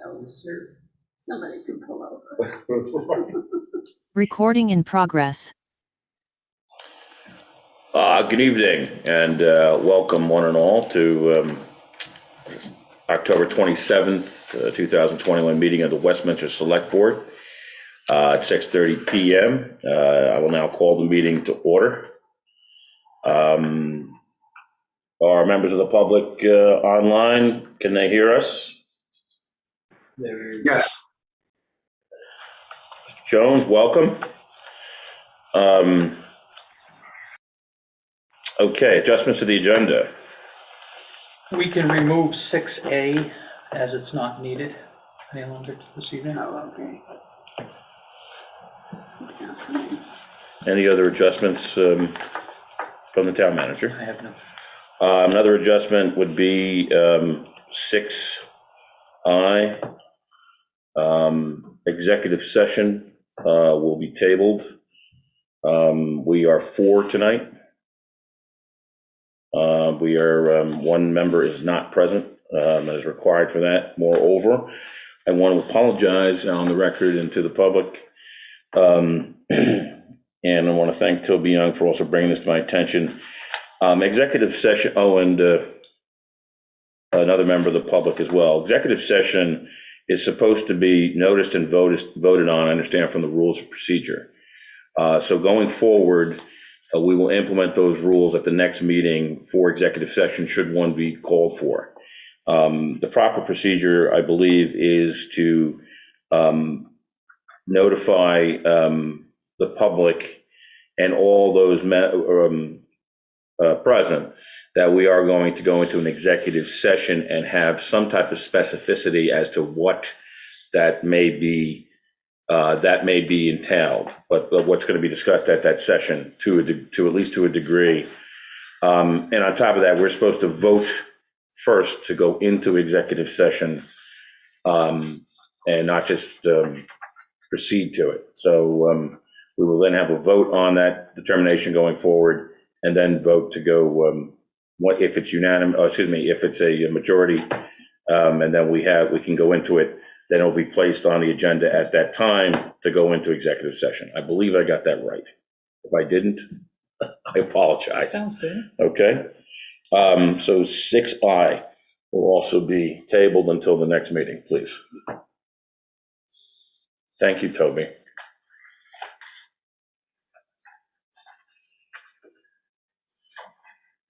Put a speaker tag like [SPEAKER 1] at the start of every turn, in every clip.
[SPEAKER 1] So somebody can pull over.
[SPEAKER 2] Recording in progress.
[SPEAKER 3] Good evening and welcome one and all to October 27th, 2021 meeting of the Westminster Select Board at 6:30 p.m. I will now call the meeting to order. Are members of the public online? Can they hear us?
[SPEAKER 4] Yes.
[SPEAKER 3] Mr. Jones, welcome. Okay, adjustments to the agenda.
[SPEAKER 5] We can remove 6A as it's not needed any longer this evening.
[SPEAKER 1] Oh, okay.
[SPEAKER 3] Any other adjustments from the town manager?
[SPEAKER 5] I have no.
[SPEAKER 3] Another adjustment would be 6I. Executive session will be tabled. We are 4 tonight. We are, one member is not present, and is required for that. Moreover, I want to apologize on the record and to the public. And I want to thank Toby Young for also bringing this to my attention. Executive session, and another member of the public as well. Executive session is supposed to be noticed and voted on, I understand, from the rules of procedure. So going forward, we will implement those rules at the next meeting for executive session, should one be called for. The proper procedure, I believe, is to notify the public and all those present that we are going to go into an executive session and have some type of specificity as to what that may be entailed, but what's going to be discussed at that session to at least to a degree. And on top of that, we're supposed to vote first to go into executive session and not just proceed to it. So we will then have a vote on that determination going forward, and then vote to go, if it's unanimous, if it's a majority, and then we can go into it. Then it'll be placed on the agenda at that time to go into executive session. I believe I got that right. If I didn't, I apologize.
[SPEAKER 5] Sounds good.
[SPEAKER 3] Okay. So 6I will also be tabled until the next meeting, please. Thank you, Toby.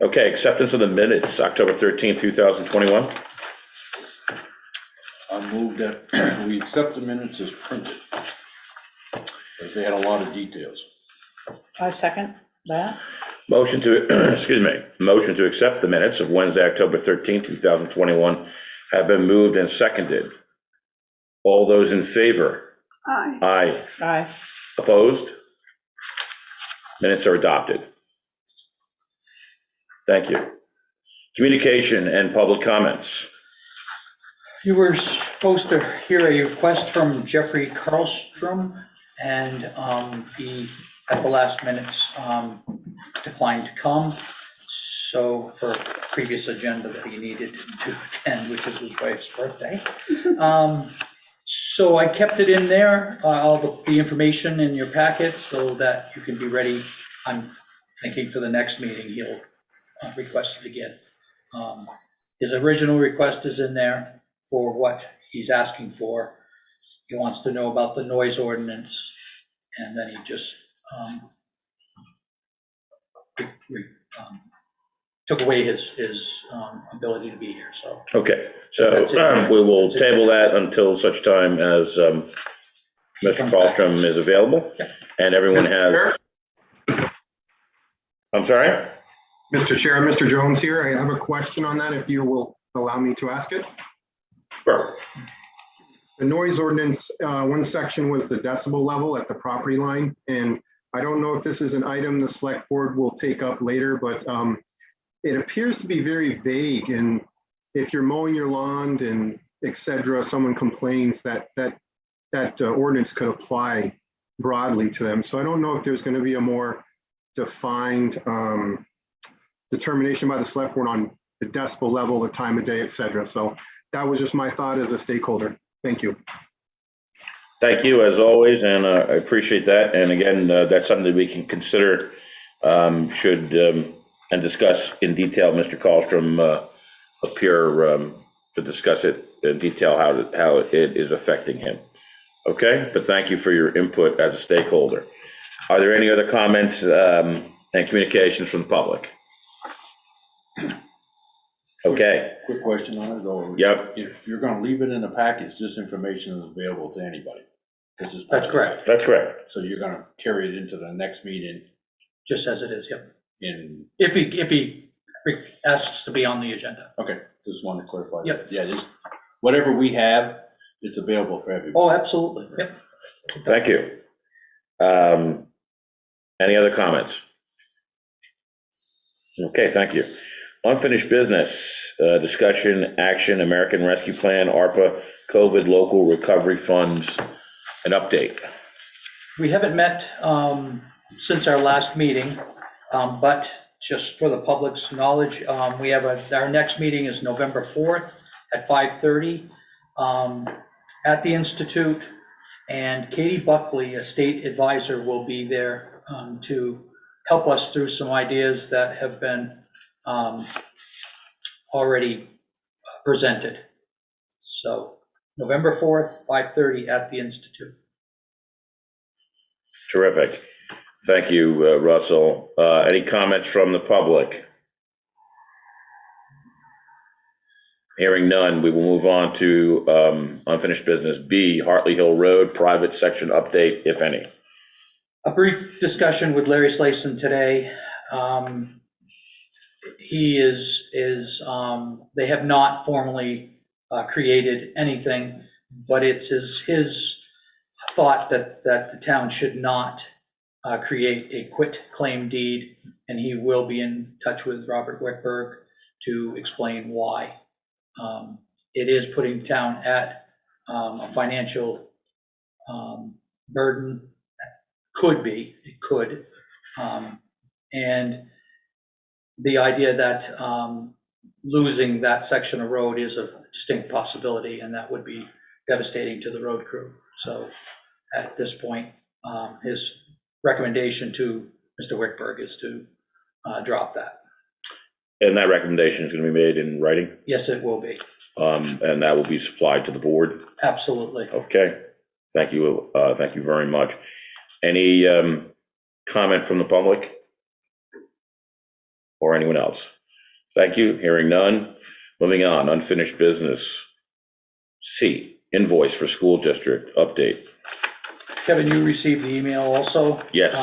[SPEAKER 3] Okay, acceptance of the minutes, October 13th, 2021.
[SPEAKER 4] I move that we accept the minutes as printed, because they had a lot of details.
[SPEAKER 6] I second that.
[SPEAKER 3] Motion to, motion to accept the minutes of Wednesday, October 13th, 2021 have been moved and seconded. All those in favor?
[SPEAKER 1] Aye.
[SPEAKER 3] Aye.
[SPEAKER 6] Aye.
[SPEAKER 3] Opposed? Minutes are adopted. Thank you. Communication and public comments.
[SPEAKER 5] You were supposed to hear a request from Jeffrey Karlstrom, and he, at the last minutes, declined to come. So for a previous agenda that he needed to attend, which is his wife's birthday. So I kept it in there, all the information in your packet, so that you can be ready. I'm thinking for the next meeting, he'll request it again. His original request is in there for what he's asking for. He wants to know about the noise ordinance, and then he just took away his ability to be here, so.
[SPEAKER 3] Okay, so we will table that until such time as Mr. Karlstrom is available, and everyone has. I'm sorry?
[SPEAKER 7] Mr. Chair, Mr. Jones here. I have a question on that, if you will allow me to ask it.
[SPEAKER 3] Sure.
[SPEAKER 7] The noise ordinance, one section was the decibel level at the property line. And I don't know if this is an item the select board will take up later, but it appears to be very vague. And if you're mowing your lawn and et cetera, someone complains that ordinance could apply broadly to them. So I don't know if there's going to be a more defined determination by the select board on the decibel level, the time of day, et cetera. So that was just my thought as a stakeholder. Thank you.
[SPEAKER 3] Thank you, as always, and I appreciate that. And again, that's something that we can consider, and discuss in detail. Mr. Karlstrom appear to discuss it in detail, how it is affecting him. Okay, but thank you for your input as a stakeholder. Are there any other comments and communications from the public? Okay.
[SPEAKER 4] Quick question on it, though.
[SPEAKER 3] Yep.
[SPEAKER 4] If you're gonna leave it in a package, this information is available to anybody.
[SPEAKER 5] That's correct,
[SPEAKER 3] That's correct.
[SPEAKER 4] So you're gonna carry it into the next meeting
[SPEAKER 5] just as it is, yep.
[SPEAKER 4] in,
[SPEAKER 5] If he asks to be on the agenda.
[SPEAKER 4] okay, just wanted to clarify.
[SPEAKER 5] Yep.
[SPEAKER 4] Yeah, just, whatever we have, it's available for everybody.
[SPEAKER 5] Oh, absolutely, yep.
[SPEAKER 3] Thank you. Any other comments? Okay, thank you. Unfinished business, discussion, action, American Rescue Plan, ARPA, COVID local recovery funds, an update.
[SPEAKER 5] We haven't met since our last meeting, but just for the public's knowledge, we have our next meeting is November 4th at 5:30 at the Institute, and Katie Buckley, a state advisor, will be there to help us through some ideas that have been already presented. So November 4th, 5:30 at the Institute.
[SPEAKER 3] Terrific. Thank you, Russell. Any comments from the public? Hearing none, we will move on to unfinished business B, Hartley Hill Road, private section update, if any.
[SPEAKER 5] A brief discussion with Larry Slayson today. They have not formally created anything, but it's his thought that the town should not create a quit claim deed, and he will be in touch with Robert Wickberg to explain why. It is putting town at a financial burden. It could. And the idea that losing that section of road is a distinct possibility, and that would be devastating to the road crew. So at this point, his recommendation to Mr. Wickberg is to drop that.
[SPEAKER 3] And that recommendation is going to be made in writing?
[SPEAKER 5] Yes, it will be.
[SPEAKER 3] And that will be supplied to the board?
[SPEAKER 5] Absolutely.
[SPEAKER 3] Okay. Thank you. Thank you very much. Any comment from the public or anyone else? Thank you. Hearing none. Moving on, unfinished business. C, invoice for school district update.
[SPEAKER 5] Kevin, you received the email also?
[SPEAKER 3] Yes.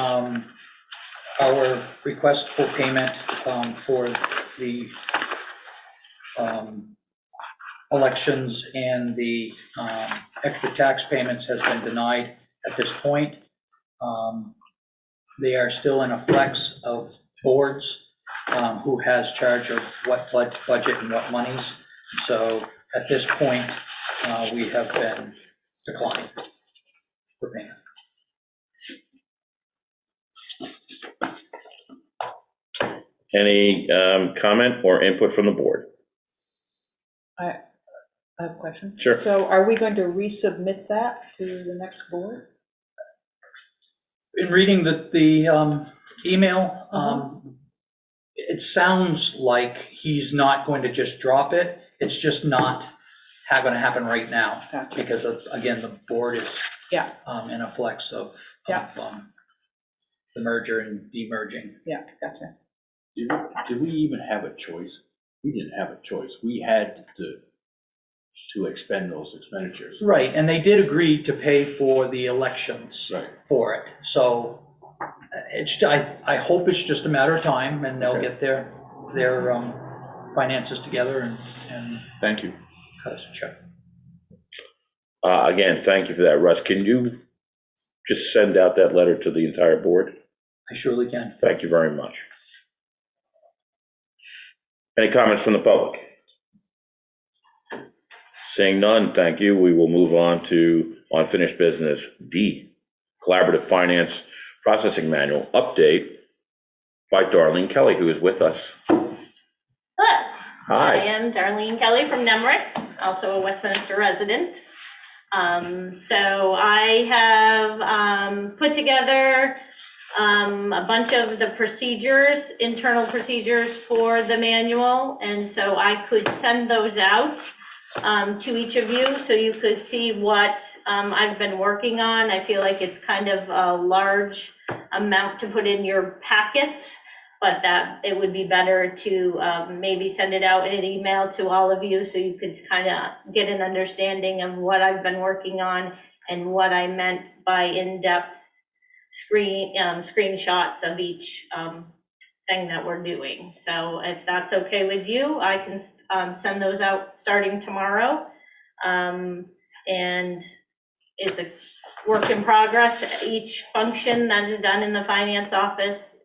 [SPEAKER 5] Our request for payment for the elections and the extra tax payments has been denied at this point. They are still in a flex of boards who has charge of what budget and what monies. So at this point, we have been declined for payment.
[SPEAKER 3] Any comment or input from the board?
[SPEAKER 6] I have a question.
[SPEAKER 3] Sure.
[SPEAKER 6] So are we going to resubmit that to the next board?
[SPEAKER 5] In reading the email, it sounds like he's not going to just drop it. It's just not going to happen right now.
[SPEAKER 6] Gotcha.
[SPEAKER 5] Because of, again, the board is
[SPEAKER 6] Yeah.
[SPEAKER 5] in a flex of
[SPEAKER 6] Yeah.
[SPEAKER 5] The merger and demerging.
[SPEAKER 6] Yeah, gotcha.
[SPEAKER 4] Did we even have a choice? We didn't have a choice. We had to expend those expenditures.
[SPEAKER 5] Right, and they did agree to pay for the elections
[SPEAKER 4] Right.
[SPEAKER 5] for it. So I hope it's just a matter of time, and they'll get their finances together and
[SPEAKER 4] Thank you.
[SPEAKER 5] cut us a check.
[SPEAKER 3] Again, thank you for that, Russ. Can you just send out that letter to the entire board?
[SPEAKER 5] I surely can.
[SPEAKER 3] Thank you very much. Any comments from the public? Seeing none, thank you. We will move on to unfinished business D, Collaborative Finance Processing Manual update by Darlene Kelly, who is with us.
[SPEAKER 2] Hello.
[SPEAKER 3] Hi.
[SPEAKER 2] I am Darlene Kelly from Nemrick, also a Westminster resident. So I have put together a bunch of the procedures, internal procedures for the manual, and so I could send those out to each of you so you could see what I've been working on. I feel like it's kind of a large amount to put in your packets, but that it would be better to maybe send it out in an email to all of you so you could kind of get an understanding of what I've been working on and what I meant by in-depth screenshots of each thing that we're doing. So if that's okay with you, I can send those out starting tomorrow. And it's a work in progress. Each function that is done in the finance office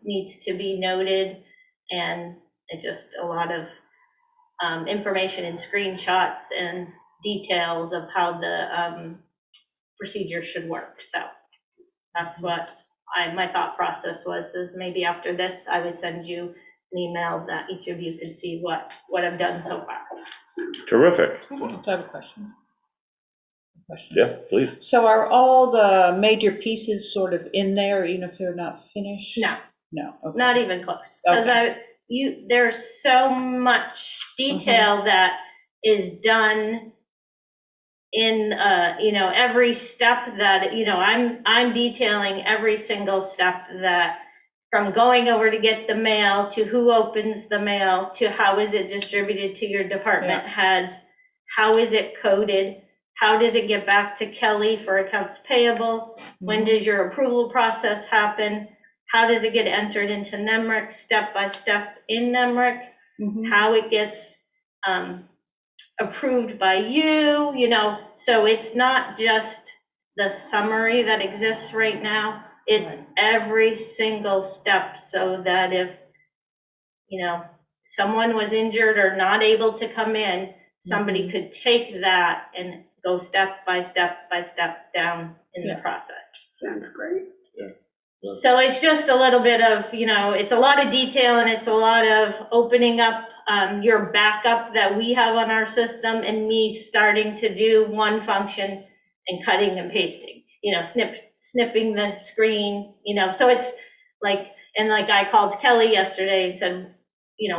[SPEAKER 2] needs to be noted, and it just a lot of information and screenshots and details of how the procedure should work. So that's what my thought process was, is maybe after this, I would send you an email that each of you could see what I've done so far.
[SPEAKER 3] Terrific.
[SPEAKER 6] I have a question.
[SPEAKER 3] Yeah, please.
[SPEAKER 6] So are all the major pieces sort of in there, even if they're not finished?
[SPEAKER 2] No,
[SPEAKER 6] No, okay.
[SPEAKER 2] not even close. Because there's so much detail that is done in every step that I'm detailing every single step, that from going over to get the mail, to who opens the mail, to how is it distributed to your department heads, how is it coded, how does it get back to Kelly for accounts payable, when does your approval process happen, how does it get entered into NEMRIC, step by step in NEMRIC, how it gets approved by you, so it's not just the summary that exists right now, it's every single step, so that if, someone was injured or not able to come in, somebody could take that and go step by step by step down in the process.
[SPEAKER 1] Sounds great.
[SPEAKER 2] So it's just a little bit of, it's a lot of detail, and it's a lot of opening up your backup that we have on our system, and me starting to do one function and cutting and pasting, snipping the screen, so it's like, and like I called Kelly yesterday and said,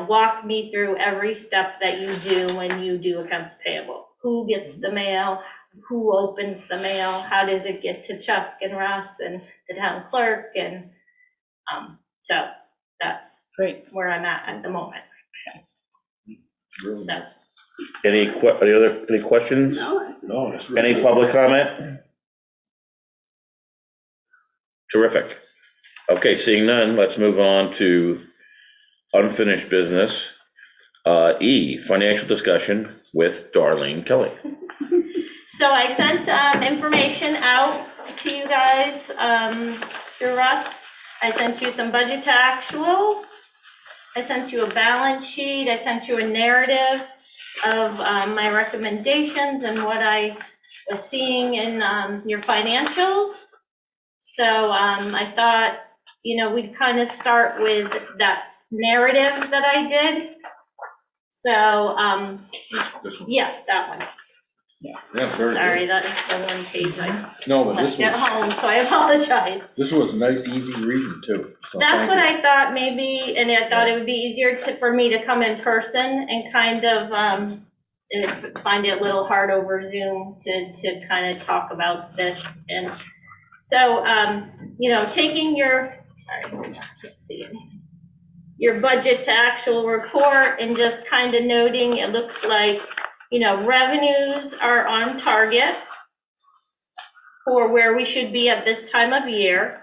[SPEAKER 2] walk me through every step that you do when you do accounts payable. Who gets the mail? Who opens the mail? How does it get to Chuck and Russ and the town clerk? And so that's
[SPEAKER 6] Great.
[SPEAKER 2] where I'm at the moment.
[SPEAKER 4] Really?
[SPEAKER 2] So.
[SPEAKER 3] Any questions?
[SPEAKER 4] No, it's really
[SPEAKER 3] Any
[SPEAKER 4] good.
[SPEAKER 3] public comment? Terrific. Okay, seeing none, let's move on to unfinished business. E, financial discussion with Darlene Kelly.
[SPEAKER 2] So I sent information out to you guys through Russ. I sent you some budget to actual. I sent you a balance sheet. I sent you a narrative of my recommendations and what I was seeing in your financials. So I thought, we'd kind of start with that narrative that I did. So,
[SPEAKER 4] This one.
[SPEAKER 2] yes, that one.
[SPEAKER 4] Yeah, very
[SPEAKER 2] Sorry,
[SPEAKER 4] good.
[SPEAKER 2] that is the one page I
[SPEAKER 4] No, but
[SPEAKER 2] left at home, so I apologize.
[SPEAKER 4] this was nice, easy reading too. So
[SPEAKER 2] That's
[SPEAKER 4] thank
[SPEAKER 2] what
[SPEAKER 4] you.
[SPEAKER 2] I thought maybe, and I thought it would be easier for me to come in person and kind of, and find it a little hard over Zoom to kind of talk about this. And so, taking sorry, I can't see anything. Your budget to actual report and just kind of noting, it looks like, revenues are on target for where we should be at this time of year.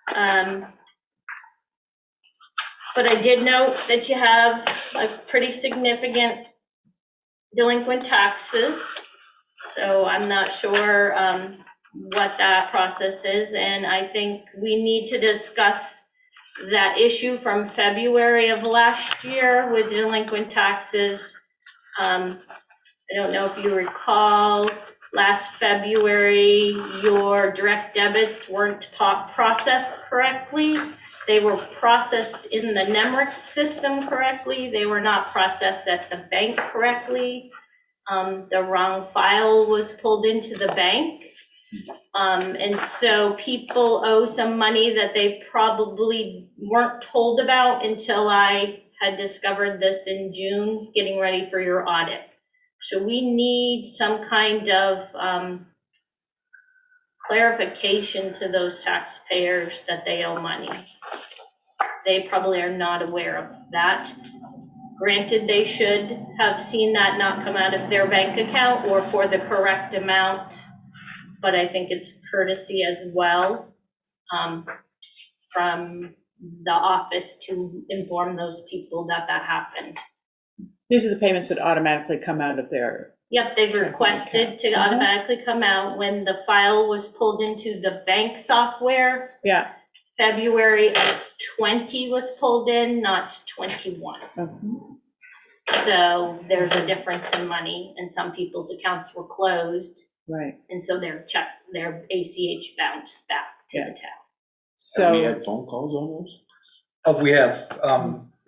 [SPEAKER 2] But I did note that you have a pretty significant delinquent taxes. So I'm not sure what that process is. And I think we need to discuss that issue from February of last year with delinquent taxes. I don't know if you recall, last February, your direct debits weren't processed correctly. They were processed in the NEMRIC system correctly. They were not processed at the bank correctly. the wrong file was pulled into the bank. And so people owe some money that they probably weren't told about until I had discovered this in June, getting ready for your audit. So we need some kind of clarification to those taxpayers that they owe money. They probably are not aware of that. Granted, they should have seen that not come out of their bank account or for the correct amount, but I think it's courtesy as well from the office to inform those people that that happened.
[SPEAKER 6] These are the payments that automatically come out of their,
[SPEAKER 2] Yep, they've requested to automatically come out when the file was pulled into the bank software.
[SPEAKER 6] yeah.
[SPEAKER 2] February of 20 was pulled in, not 21. So there's a difference in money, and some people's accounts were closed,
[SPEAKER 6] Right,
[SPEAKER 2] and so their ACH bounced back to the town.
[SPEAKER 4] Have we
[SPEAKER 6] so,
[SPEAKER 4] had phone calls on those?
[SPEAKER 5] We have,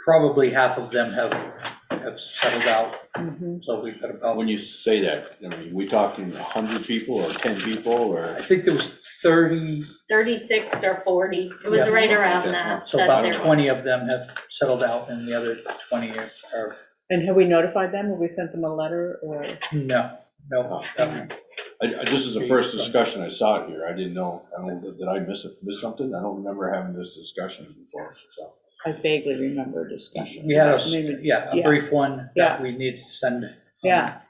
[SPEAKER 5] probably half of them have settled out,
[SPEAKER 6] mhm.
[SPEAKER 5] so we've got about,
[SPEAKER 4] When you say that, I mean, we talking 100 people or 10 people or?
[SPEAKER 5] I think there was 30,
[SPEAKER 2] 36 or 40, it was
[SPEAKER 5] Yes.
[SPEAKER 2] right around that.
[SPEAKER 5] so
[SPEAKER 2] that
[SPEAKER 5] about
[SPEAKER 2] there was.
[SPEAKER 5] 20 of them have settled out, and the other 20 are,
[SPEAKER 6] And have we notified them? Have we sent them a letter or?
[SPEAKER 5] no.
[SPEAKER 4] This is the first discussion I saw it here. I didn't know, did I miss something? I don't remember having this discussion before, so.
[SPEAKER 6] I vaguely remember a discussion.
[SPEAKER 5] We had a
[SPEAKER 6] Maybe-
[SPEAKER 5] brief one
[SPEAKER 6] Yeah.
[SPEAKER 5] that we need to send.
[SPEAKER 6] Yeah,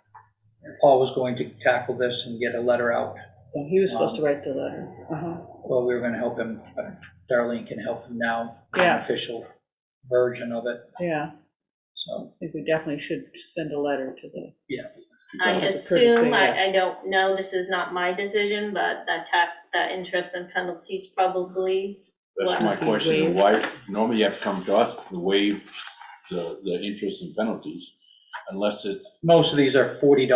[SPEAKER 5] Paul was going to tackle this and get a letter out.
[SPEAKER 6] well, he was supposed to write the letter.
[SPEAKER 5] Well, we were gonna help him, but Darlene can help him now.
[SPEAKER 6] Yeah.
[SPEAKER 5] An official version of it,
[SPEAKER 6] Yeah,
[SPEAKER 5] so,
[SPEAKER 6] I think we definitely should send a letter to the,
[SPEAKER 2] I
[SPEAKER 6] As a courtesy,
[SPEAKER 2] assume,
[SPEAKER 6] yeah.
[SPEAKER 2] I don't know, this is not my decision, but that interest and penalties probably.
[SPEAKER 4] That's my question, why, normally you have to come to us to waive the interest and penalties, unless it's,
[SPEAKER 5] most of these are $40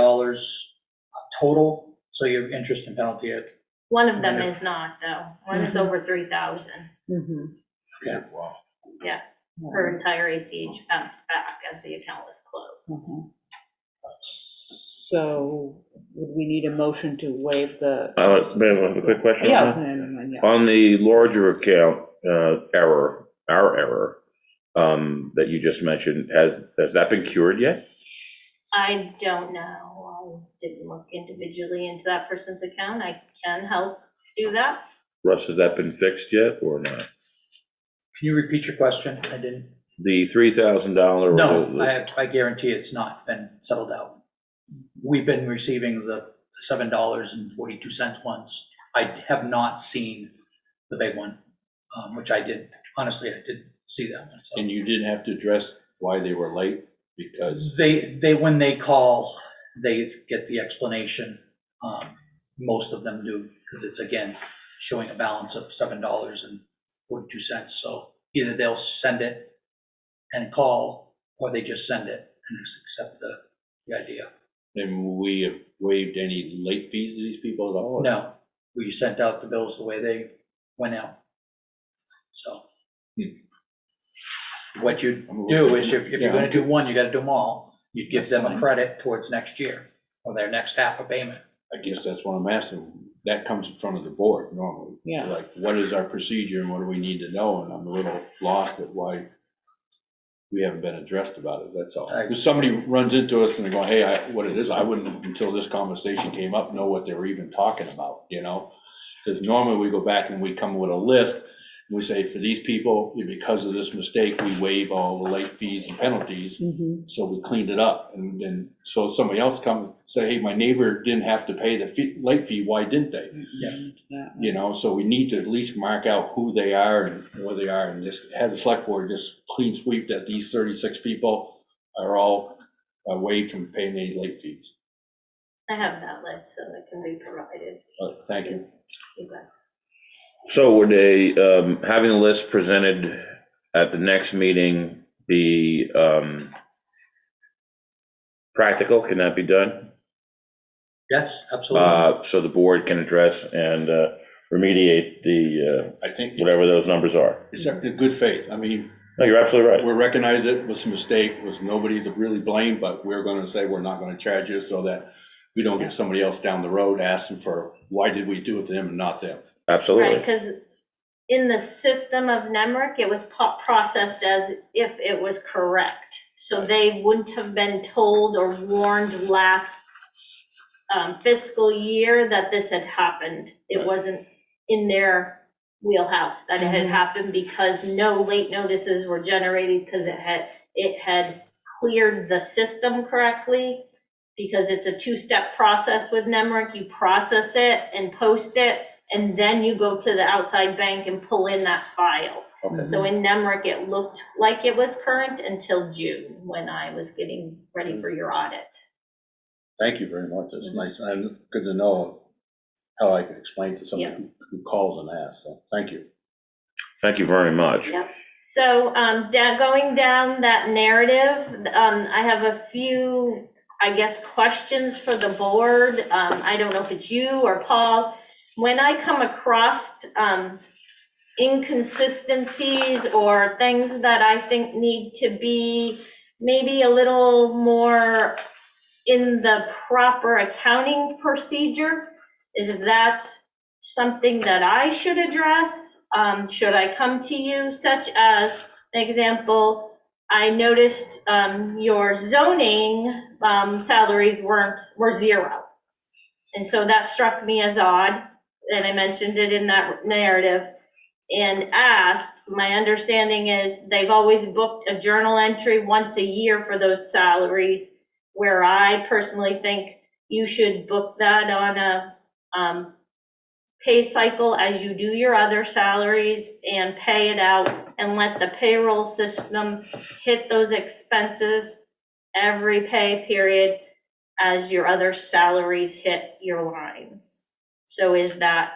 [SPEAKER 5] total, so your interest and penalty are,
[SPEAKER 2] One of them is not, though. One is over 3,000.
[SPEAKER 6] mhm.
[SPEAKER 4] wow.
[SPEAKER 2] Her entire ACH bounced back as the account was closed.
[SPEAKER 6] Mhm. So would we need a motion to waive the?
[SPEAKER 3] May I have a quick question?
[SPEAKER 6] Yeah.
[SPEAKER 3] on that?
[SPEAKER 6] Yeah.
[SPEAKER 3] On the larger account, our error, that you just mentioned, has that been cured yet?
[SPEAKER 2] I don't know. I didn't look individually into that person's account. I can help do that.
[SPEAKER 3] Russ, has that been fixed yet or not?
[SPEAKER 5] can you repeat your question? I didn't,
[SPEAKER 3] The $3,000?
[SPEAKER 5] no, I guarantee it's not been settled out. We've been receiving the $7.42 ones. I have not seen the big one, which I did, honestly, I didn't see that one. So.
[SPEAKER 4] And you didn't have to address why they were late, because,
[SPEAKER 5] They, when they call, they get the explanation. Most of them do, because it's, again, showing a balance of $7.42. So either they'll send it and call, or they just send it and just accept the idea.
[SPEAKER 4] and we have waived any late fees to these people at all?
[SPEAKER 5] No, we sent out the bills the way they went out. So what you do is if you're gonna do one, you gotta do them all. You give them a credit towards next year or their next half a payment.
[SPEAKER 4] I guess that's what I'm asking. That comes in front of the board normally.
[SPEAKER 6] Yeah.
[SPEAKER 4] Like, what is our procedure and what do we need to know? And I'm a little lost at why we haven't been addressed about it, that's all. If somebody runs into us and they go, hey, what it is, I wouldn't, until this conversation came up, know what they were even talking about, you know? Because normally we go back and we come with a list, and we say, for these people, because of this mistake, we waive all the late fees and penalties.
[SPEAKER 6] Mhm.
[SPEAKER 4] So we cleaned it up, and then, so if somebody else comes, say, hey, my neighbor didn't have to pay the late fee, why didn't they?
[SPEAKER 6] Yeah.
[SPEAKER 4] You know, so we need to at least mark out who they are and where they are, and just have the select board just clean sweep that these 36 people are all waived from paying any late fees.
[SPEAKER 2] I have that list, so it can be provided.
[SPEAKER 4] Thank you.
[SPEAKER 2] You bet.
[SPEAKER 3] So would having a list presented at the next meeting be practical? Can that be done?
[SPEAKER 5] Yes, absolutely.
[SPEAKER 3] So the board can address and remediate the,
[SPEAKER 4] I think
[SPEAKER 3] whatever those numbers are.
[SPEAKER 4] it's a good faith. I mean,
[SPEAKER 3] No, you're absolutely right.
[SPEAKER 4] We recognize it was a mistake, was nobody to really blame, but we're gonna say we're not gonna charge you so that we don't get somebody else down the road asking for, why did we do it to them and not them?
[SPEAKER 3] Absolutely.
[SPEAKER 2] Right, because in the system of NEMRIC, it was processed as if it was correct. So they wouldn't have been told or warned last fiscal year that this had happened. It
[SPEAKER 3] Right.
[SPEAKER 2] wasn't in their wheelhouse that it had happened because no late notices were generated because it had cleared the system correctly. Because it's a two-step process with NEMRIC, you process it and post it, and then you go to the outside bank and pull in that file.
[SPEAKER 4] Okay.
[SPEAKER 2] So in NEMRIC, it looked like it was current until June, when I was getting ready for your audit.
[SPEAKER 4] Thank you very much. It's nice and good to know how I can explain to somebody who calls and asks. So thank you.
[SPEAKER 3] Thank you very much.
[SPEAKER 2] Yep. So going down that narrative, I have a few, I guess, questions for the board. I don't know if it's you or Paul. When I come across inconsistencies or things that I think need to be maybe a little more in the proper accounting procedure, is that something that I should address? Should I come to you, such as, an example, I noticed your zoning salaries were zero. And so that struck me as odd, and I mentioned it in that narrative and asked. My understanding is they've always booked a journal entry once a year for those salaries, where I personally think you should book that on a pay cycle as you do your other salaries and pay it out and let the payroll system hit those expenses every pay period as your other salaries hit your lines. So is that,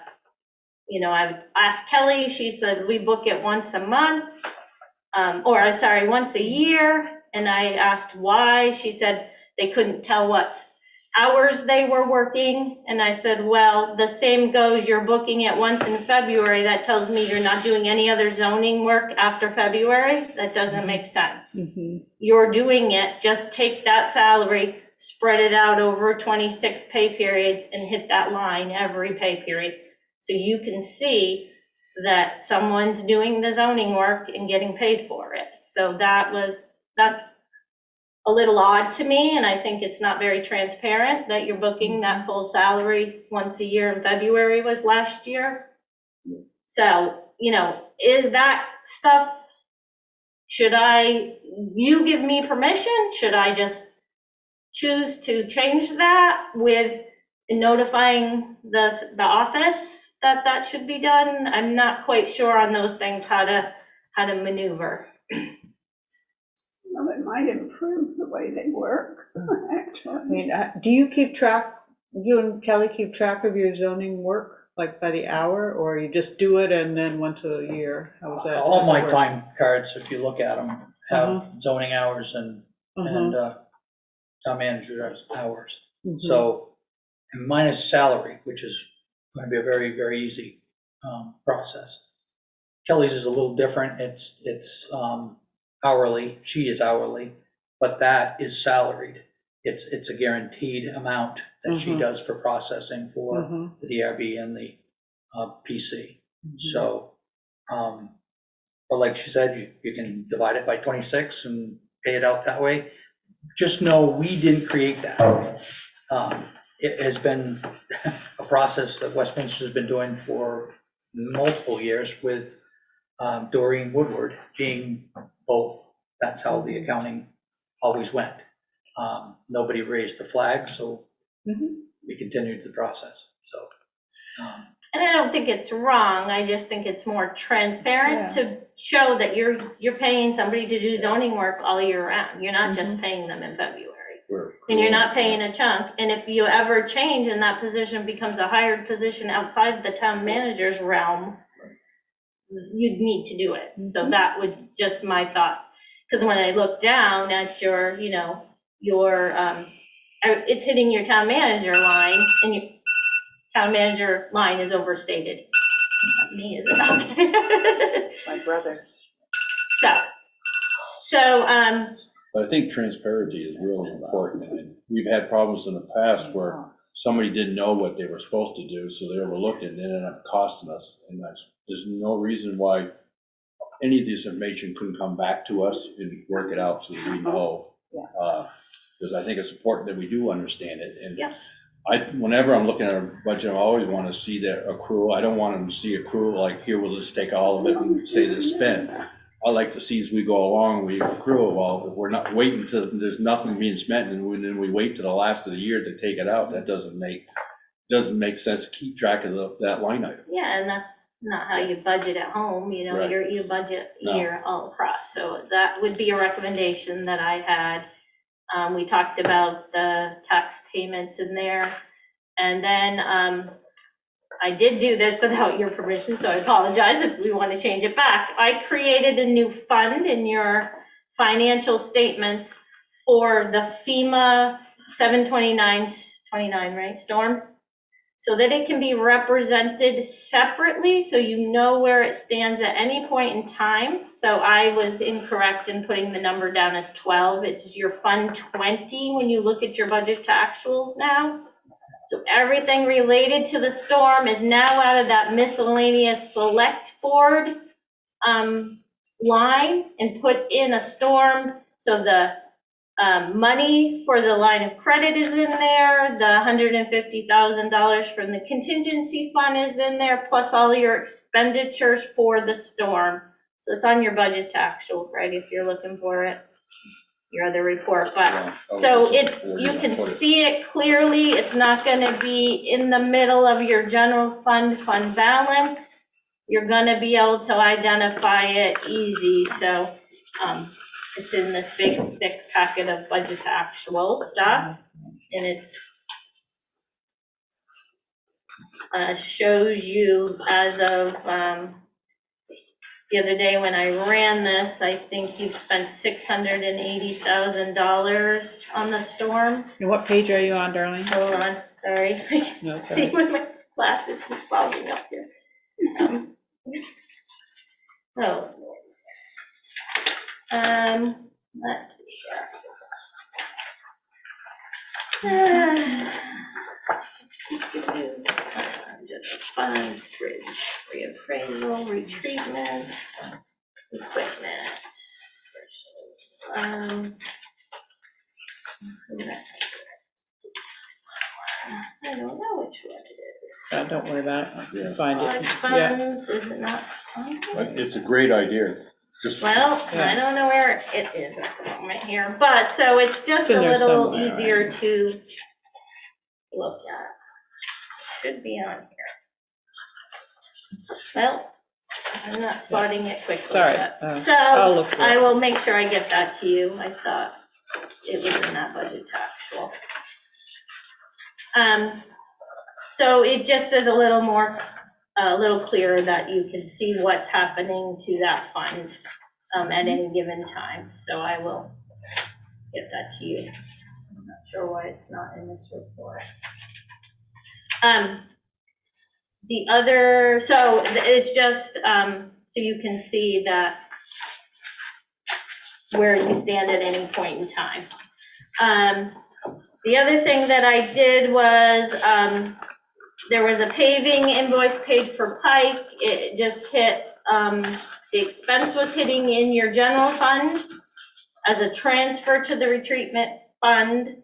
[SPEAKER 2] I've asked Kelly, she said we book it once a month, once a year. And I asked why. She said they couldn't tell what hours they were working. And I said, well, the same goes, you're booking it once in February. That tells me you're not doing any other zoning work after February. That doesn't make sense. You're doing it, just take that salary, spread it out over 26 pay periods and hit that line every pay period. So you can see that someone's doing the zoning work and getting paid for it. So that's a little odd to me, and I think it's not very transparent that you're booking that full salary once a year in February was last year. So, is that stuff, you give me permission? Should I just choose to change that with notifying the office that should be done? I'm not quite sure on those things, how to maneuver.
[SPEAKER 1] Well, it might improve the way they work, actually.
[SPEAKER 6] I mean, do you keep track, you and Kelly keep track of your zoning work, like by the hour, or you just do it and then once a year? How is that?
[SPEAKER 5] All my
[SPEAKER 6] work?
[SPEAKER 5] time cards, if you look at them, have zoning hours and town manager hours. So, and minus salary, which is going to be a very, very easy process. Kelly's is a little different. It's hourly. She is hourly, but that is salaried. It's a guaranteed amount that she does for processing for the DRB and the PC. So, but like she said, you can divide it by 26 and pay it out that way. Just know we didn't create that. It has been a process that Westminster has been doing for multiple years with Doreen Woodward being both. That's how the accounting always went. Nobody raised the flag, so we continued the process. So,
[SPEAKER 2] and I don't think it's wrong. I just think it's more transparent to show that you're paying somebody to do zoning work all year round. You're not just paying them in February. And you're not paying a chunk. And if you ever change and that position becomes a hired position outside the town manager's realm, you'd need to do it. So that would just my thoughts. Because when I look down at your, it's hitting your town manager line, and your town manager line is overstated. Not me, is it? Okay.
[SPEAKER 6] My brother's.
[SPEAKER 2] So So,
[SPEAKER 4] But I think transparency is really important, and we've had problems in the past where somebody didn't know what they were supposed to do, so they overlooked it, and it ended up costing us, and there's no reason why any of this information couldn't come back to us and work it out so that we know. Because I think it's important that we do understand it, and
[SPEAKER 2] Yeah.
[SPEAKER 4] whenever I'm looking at a budget, I always want to see the accrual. I don't want them to see accrual, like, here, we'll just take all of it and say this spent. I like to see as we go along, we accrue, well, if we're not waiting till there's nothing being spent, and then we wait to the last of the year to take it out, that doesn't make sense to keep track of that line item.
[SPEAKER 2] yeah, and that's not how you budget at home, you know,
[SPEAKER 4] Right.
[SPEAKER 2] you budget
[SPEAKER 4] No.
[SPEAKER 2] year all across. So that would be a recommendation that I had. We talked about the tax payments in there. And then I did do this without your permission, so I apologize if we want to change it back. I created a new fund in your financial statements for the FEMA 729, right, storm? So that it can be represented separately, so you know where it stands at any point in time. So I was incorrect in putting the number down as 12. It's your Fund 20 when you look at your budget to actuals now. So everything related to the storm is now out of that miscellaneous select board line and put in a storm. So the money for the line of credit is in there, the $150,000 from the contingency fund is in there, plus all your expenditures for the storm. So it's on your budget to actual, right, if you're looking for it, your other report, but, so it's, you can see it clearly, it's not gonna be in the middle of your general fund balance. You're gonna be able to identify it easy, so, it's in this big, thick packet of budget to actual stuff, and it's shows you as of the other day when I ran this, I think you've spent $680,000 on the storm.
[SPEAKER 6] And what page are you on, darling?
[SPEAKER 2] Hold on, sorry.
[SPEAKER 6] Okay.
[SPEAKER 2] See when my glasses is fogging up here. So, let's see here. Funds, bridge, reappraisal, retreatment, equipment. I don't know which one it is.
[SPEAKER 6] Don't worry about it, I'll find it.
[SPEAKER 2] Funds, is it not?
[SPEAKER 4] It's a great idea. Just
[SPEAKER 2] Well, I don't know where it is at the moment here, but so it's just
[SPEAKER 6] It's in
[SPEAKER 2] a
[SPEAKER 6] there
[SPEAKER 2] little
[SPEAKER 6] somewhere,
[SPEAKER 2] easier
[SPEAKER 6] right?
[SPEAKER 2] to look at. Should be on here. Well, I'm not spotting it quickly
[SPEAKER 6] Sorry,
[SPEAKER 2] yet.
[SPEAKER 6] I'll
[SPEAKER 2] So
[SPEAKER 6] look for
[SPEAKER 2] I
[SPEAKER 6] it.
[SPEAKER 2] will make sure I get that to you. I thought it was in that budget to actual. So it just is a little more, a little clearer that you can see what's happening to that fund at any given time. So I will get that to you. I'm not sure why it's not in this report. The other, so it's just so you can see that where you stand at any point in time. The other thing that I did was there was a paving invoice paid for Pike. It just hit, the expense was hitting in your general fund as a transfer to the retreatment fund.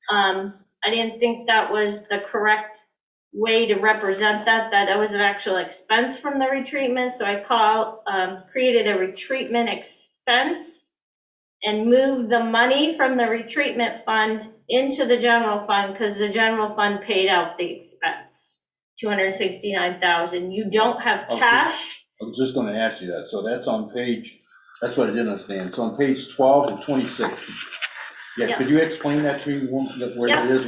[SPEAKER 2] I didn't think that was the correct way to represent that it was an actual expense from the retreatment. So I created a retreatment expense and moved the money from the retreatment fund into the general fund because the general fund paid out the expense, $269,000. You don't have cash.
[SPEAKER 4] I was just gonna ask you that, so that's on page, that's what I didn't understand, so on page 12 and 26. Yeah, could you explain that to me, where it is,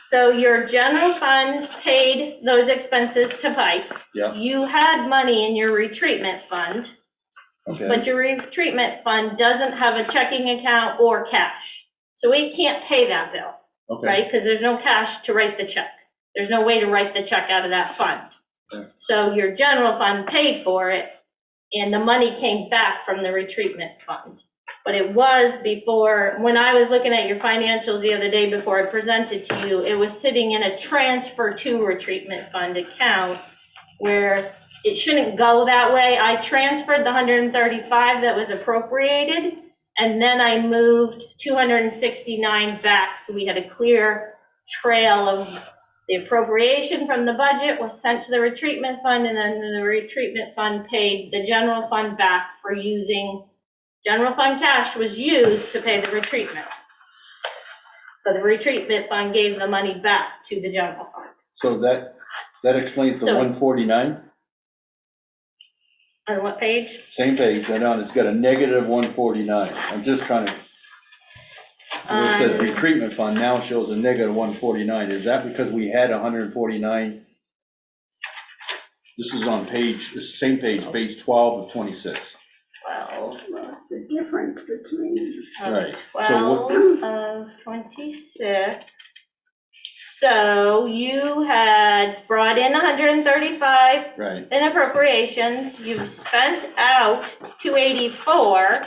[SPEAKER 2] So your general fund paid those expenses to Pike.
[SPEAKER 4] Yeah.
[SPEAKER 2] You had money in your retreatment fund,
[SPEAKER 4] okay,
[SPEAKER 2] but your retreatment fund doesn't have a checking account or cash. So it can't pay that bill,
[SPEAKER 4] okay,
[SPEAKER 2] right? Because there's no cash to write the check. There's no way to write the check out of that fund.
[SPEAKER 4] Okay.
[SPEAKER 2] So your general fund paid for it, and the money came back from the retreatment fund. but it was before, when I was looking at your financials the other day before I presented to you, it was sitting in a transfer to retreatment fund account where it shouldn't go that way. I transferred the 135 that was appropriated, and then I moved 269 back, so we had a clear trail of the appropriation from the budget was sent to the retreatment fund, and then the retreatment fund paid the general fund back for using, general fund cash was used to pay the retreatment. So the retreatment fund gave the money back to the general fund.
[SPEAKER 4] So that explains the
[SPEAKER 2] So-
[SPEAKER 4] 149,
[SPEAKER 2] On what page?
[SPEAKER 4] same page, I know, it's got a negative 149. I'm just trying to, it says retreatment fund now shows a negative 149. Is that because we had 149? This is on page, it's the same page 12 of 26.
[SPEAKER 2] 12.
[SPEAKER 1] Well, it's the difference between,
[SPEAKER 4] Right. So
[SPEAKER 2] 12 of 26. So you had brought in 135
[SPEAKER 4] Right,
[SPEAKER 2] in appropriations, you've spent out 284.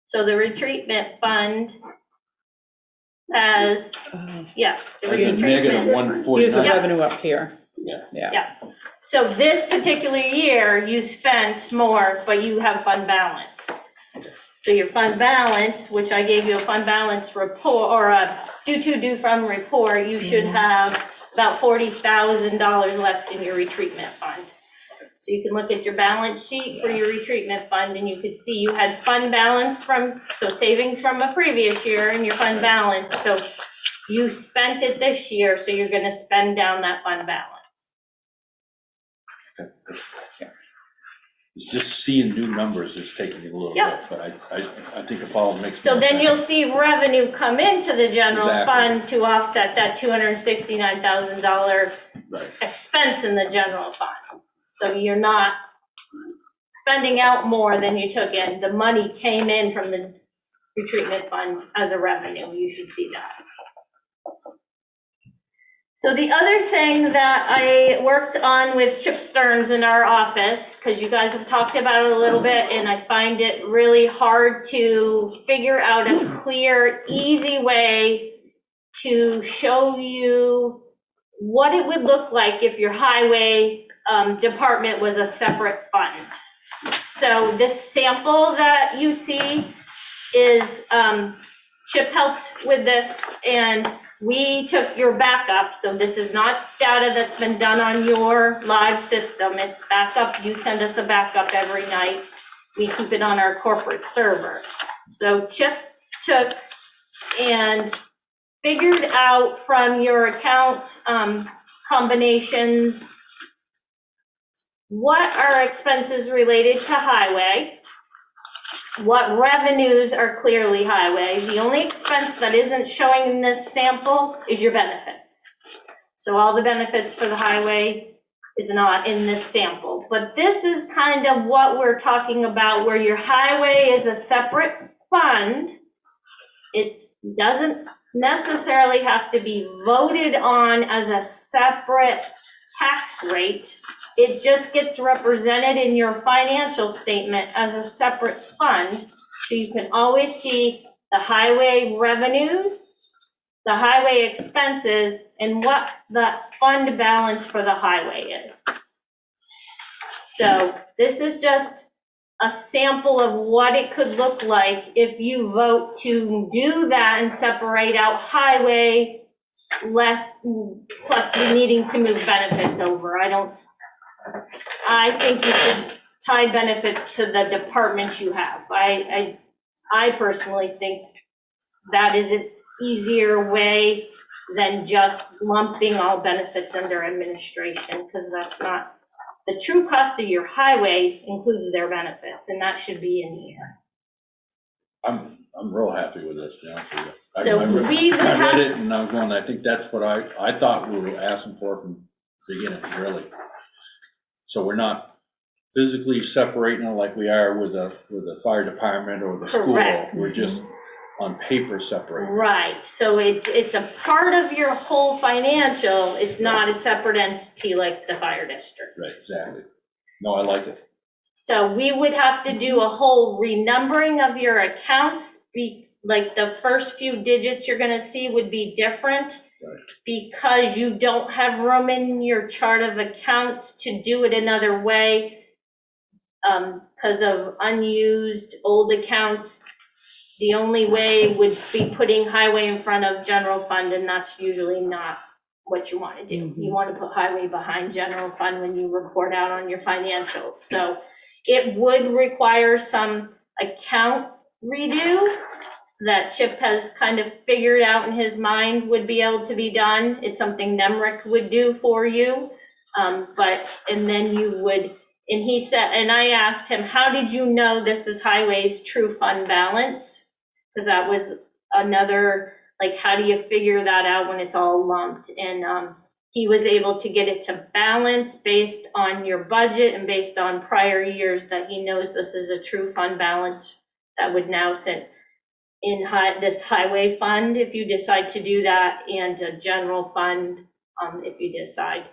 [SPEAKER 2] So the retreatment fund has, yeah. the
[SPEAKER 4] it's a
[SPEAKER 2] retreatment-
[SPEAKER 4] negative
[SPEAKER 6] Here's the
[SPEAKER 4] 149.
[SPEAKER 6] revenue up here.
[SPEAKER 4] Yeah.
[SPEAKER 6] Yeah.
[SPEAKER 2] So this particular year, you spent more, but you have fund balance. So your fund balance, which I gave you a fund balance report, or a due from report, you should have about $40,000 left in your retreatment fund. So you can look at your balance sheet for your retreatment fund, and you could see you had fund balance so savings from a previous year in your fund balance. So you spent it this year, so you're gonna spend down that fund balance.
[SPEAKER 4] It's just seeing new numbers is taking me a little
[SPEAKER 2] Yeah.
[SPEAKER 4] bit, but I think it all makes.
[SPEAKER 2] So
[SPEAKER 4] more
[SPEAKER 2] then
[SPEAKER 4] sense.
[SPEAKER 2] you'll see revenue come into the general
[SPEAKER 4] Exactly.
[SPEAKER 2] fund to offset that $269,000
[SPEAKER 4] Right.
[SPEAKER 2] expense in the general fund. So you're not spending out more than you took in. The money came in from the retreatment fund as a revenue. You should see that. So the other thing that I worked on with Chip Stearns in our office, because you guys have talked about it a little bit, and I find it really hard to figure out a clear, easy way to show you what it would look like if your highway department was a separate fund. So this sample that you see is, Chip helped with this, and we took your backup, so this is not data that's been done on your live system, it's backup, you send us a backup every night, we keep it on our corporate server. So Chip took and figured out from your account combinations what are expenses related to highway, what revenues are clearly highway. The only expense that isn't showing in this sample is your benefits. So all the benefits for the highway is not in this sample. But this is kind of what we're talking about, where your highway is a separate fund. It doesn't necessarily have to be voted on as a separate tax rate. It just gets represented in your financial statement as a separate fund. So you can always see the highway revenues, the highway expenses, and what the fund balance for the highway is. So this is just a sample of what it could look like if you vote to do that and separate out highway plus you needing to move benefits over. I think you should tie benefits to the departments you have. I personally think that is an easier way than just lumping all benefits under administration, because that's not, the true cost of your highway includes their benefits, and that should be in here.
[SPEAKER 4] I'm real happy with this, to be honest with you.
[SPEAKER 2] So we would
[SPEAKER 4] I
[SPEAKER 2] have-
[SPEAKER 4] read it and I was going, I think that's what I thought we were asking for from the beginning, really. So we're not physically separating it like we are with the fire department or the school.
[SPEAKER 2] Correct.
[SPEAKER 4] We're just on paper separating.
[SPEAKER 2] Right, so it's a part of your whole financial, it's not a separate entity like the fire district.
[SPEAKER 4] Right, exactly. No, I like it.
[SPEAKER 2] So we would have to do a whole renumbering of your accounts, like the first few digits you're gonna see would be different because you don't have room in your chart of accounts to do it another way. Because of unused old accounts, the only way would be putting highway in front of general fund, and that's usually not what you want to do. You want to put highway behind general fund when you report out on your financials. So it would require some account redo that Chip has kind of figured out in his mind would be able to be done. It's something Nemrick would do for you. And then you would, and he said, and I asked him, how did you know this is highway's true fund balance? Because that was another, like, how do you figure that out when it's all lumped? And he was able to get it to balance based on your budget and based on prior years, that he knows this is a true fund balance that would now sit in this highway fund, if you decide to do that, and a general fund, if you decide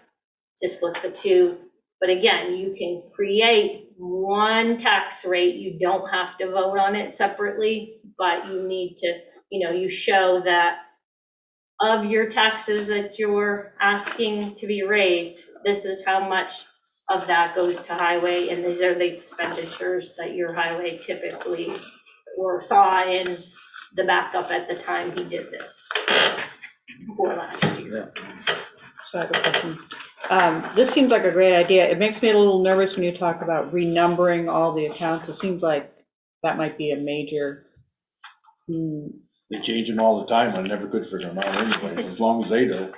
[SPEAKER 2] to split the two. But again, you can create one tax rate. You don't have to vote on it separately, but you need to, you show that of your taxes that you're asking to be raised, this is how much of that goes to highway, and these are the expenditures that your highway typically or saw in the backup at the time he did this for last year.
[SPEAKER 6] So I have a question. This seems like a great idea. It makes me a little nervous when you talk about renumbering all the accounts. It seems like that might be a major.
[SPEAKER 4] They change them all the time, I'm never good for them out anyways, as long as they do.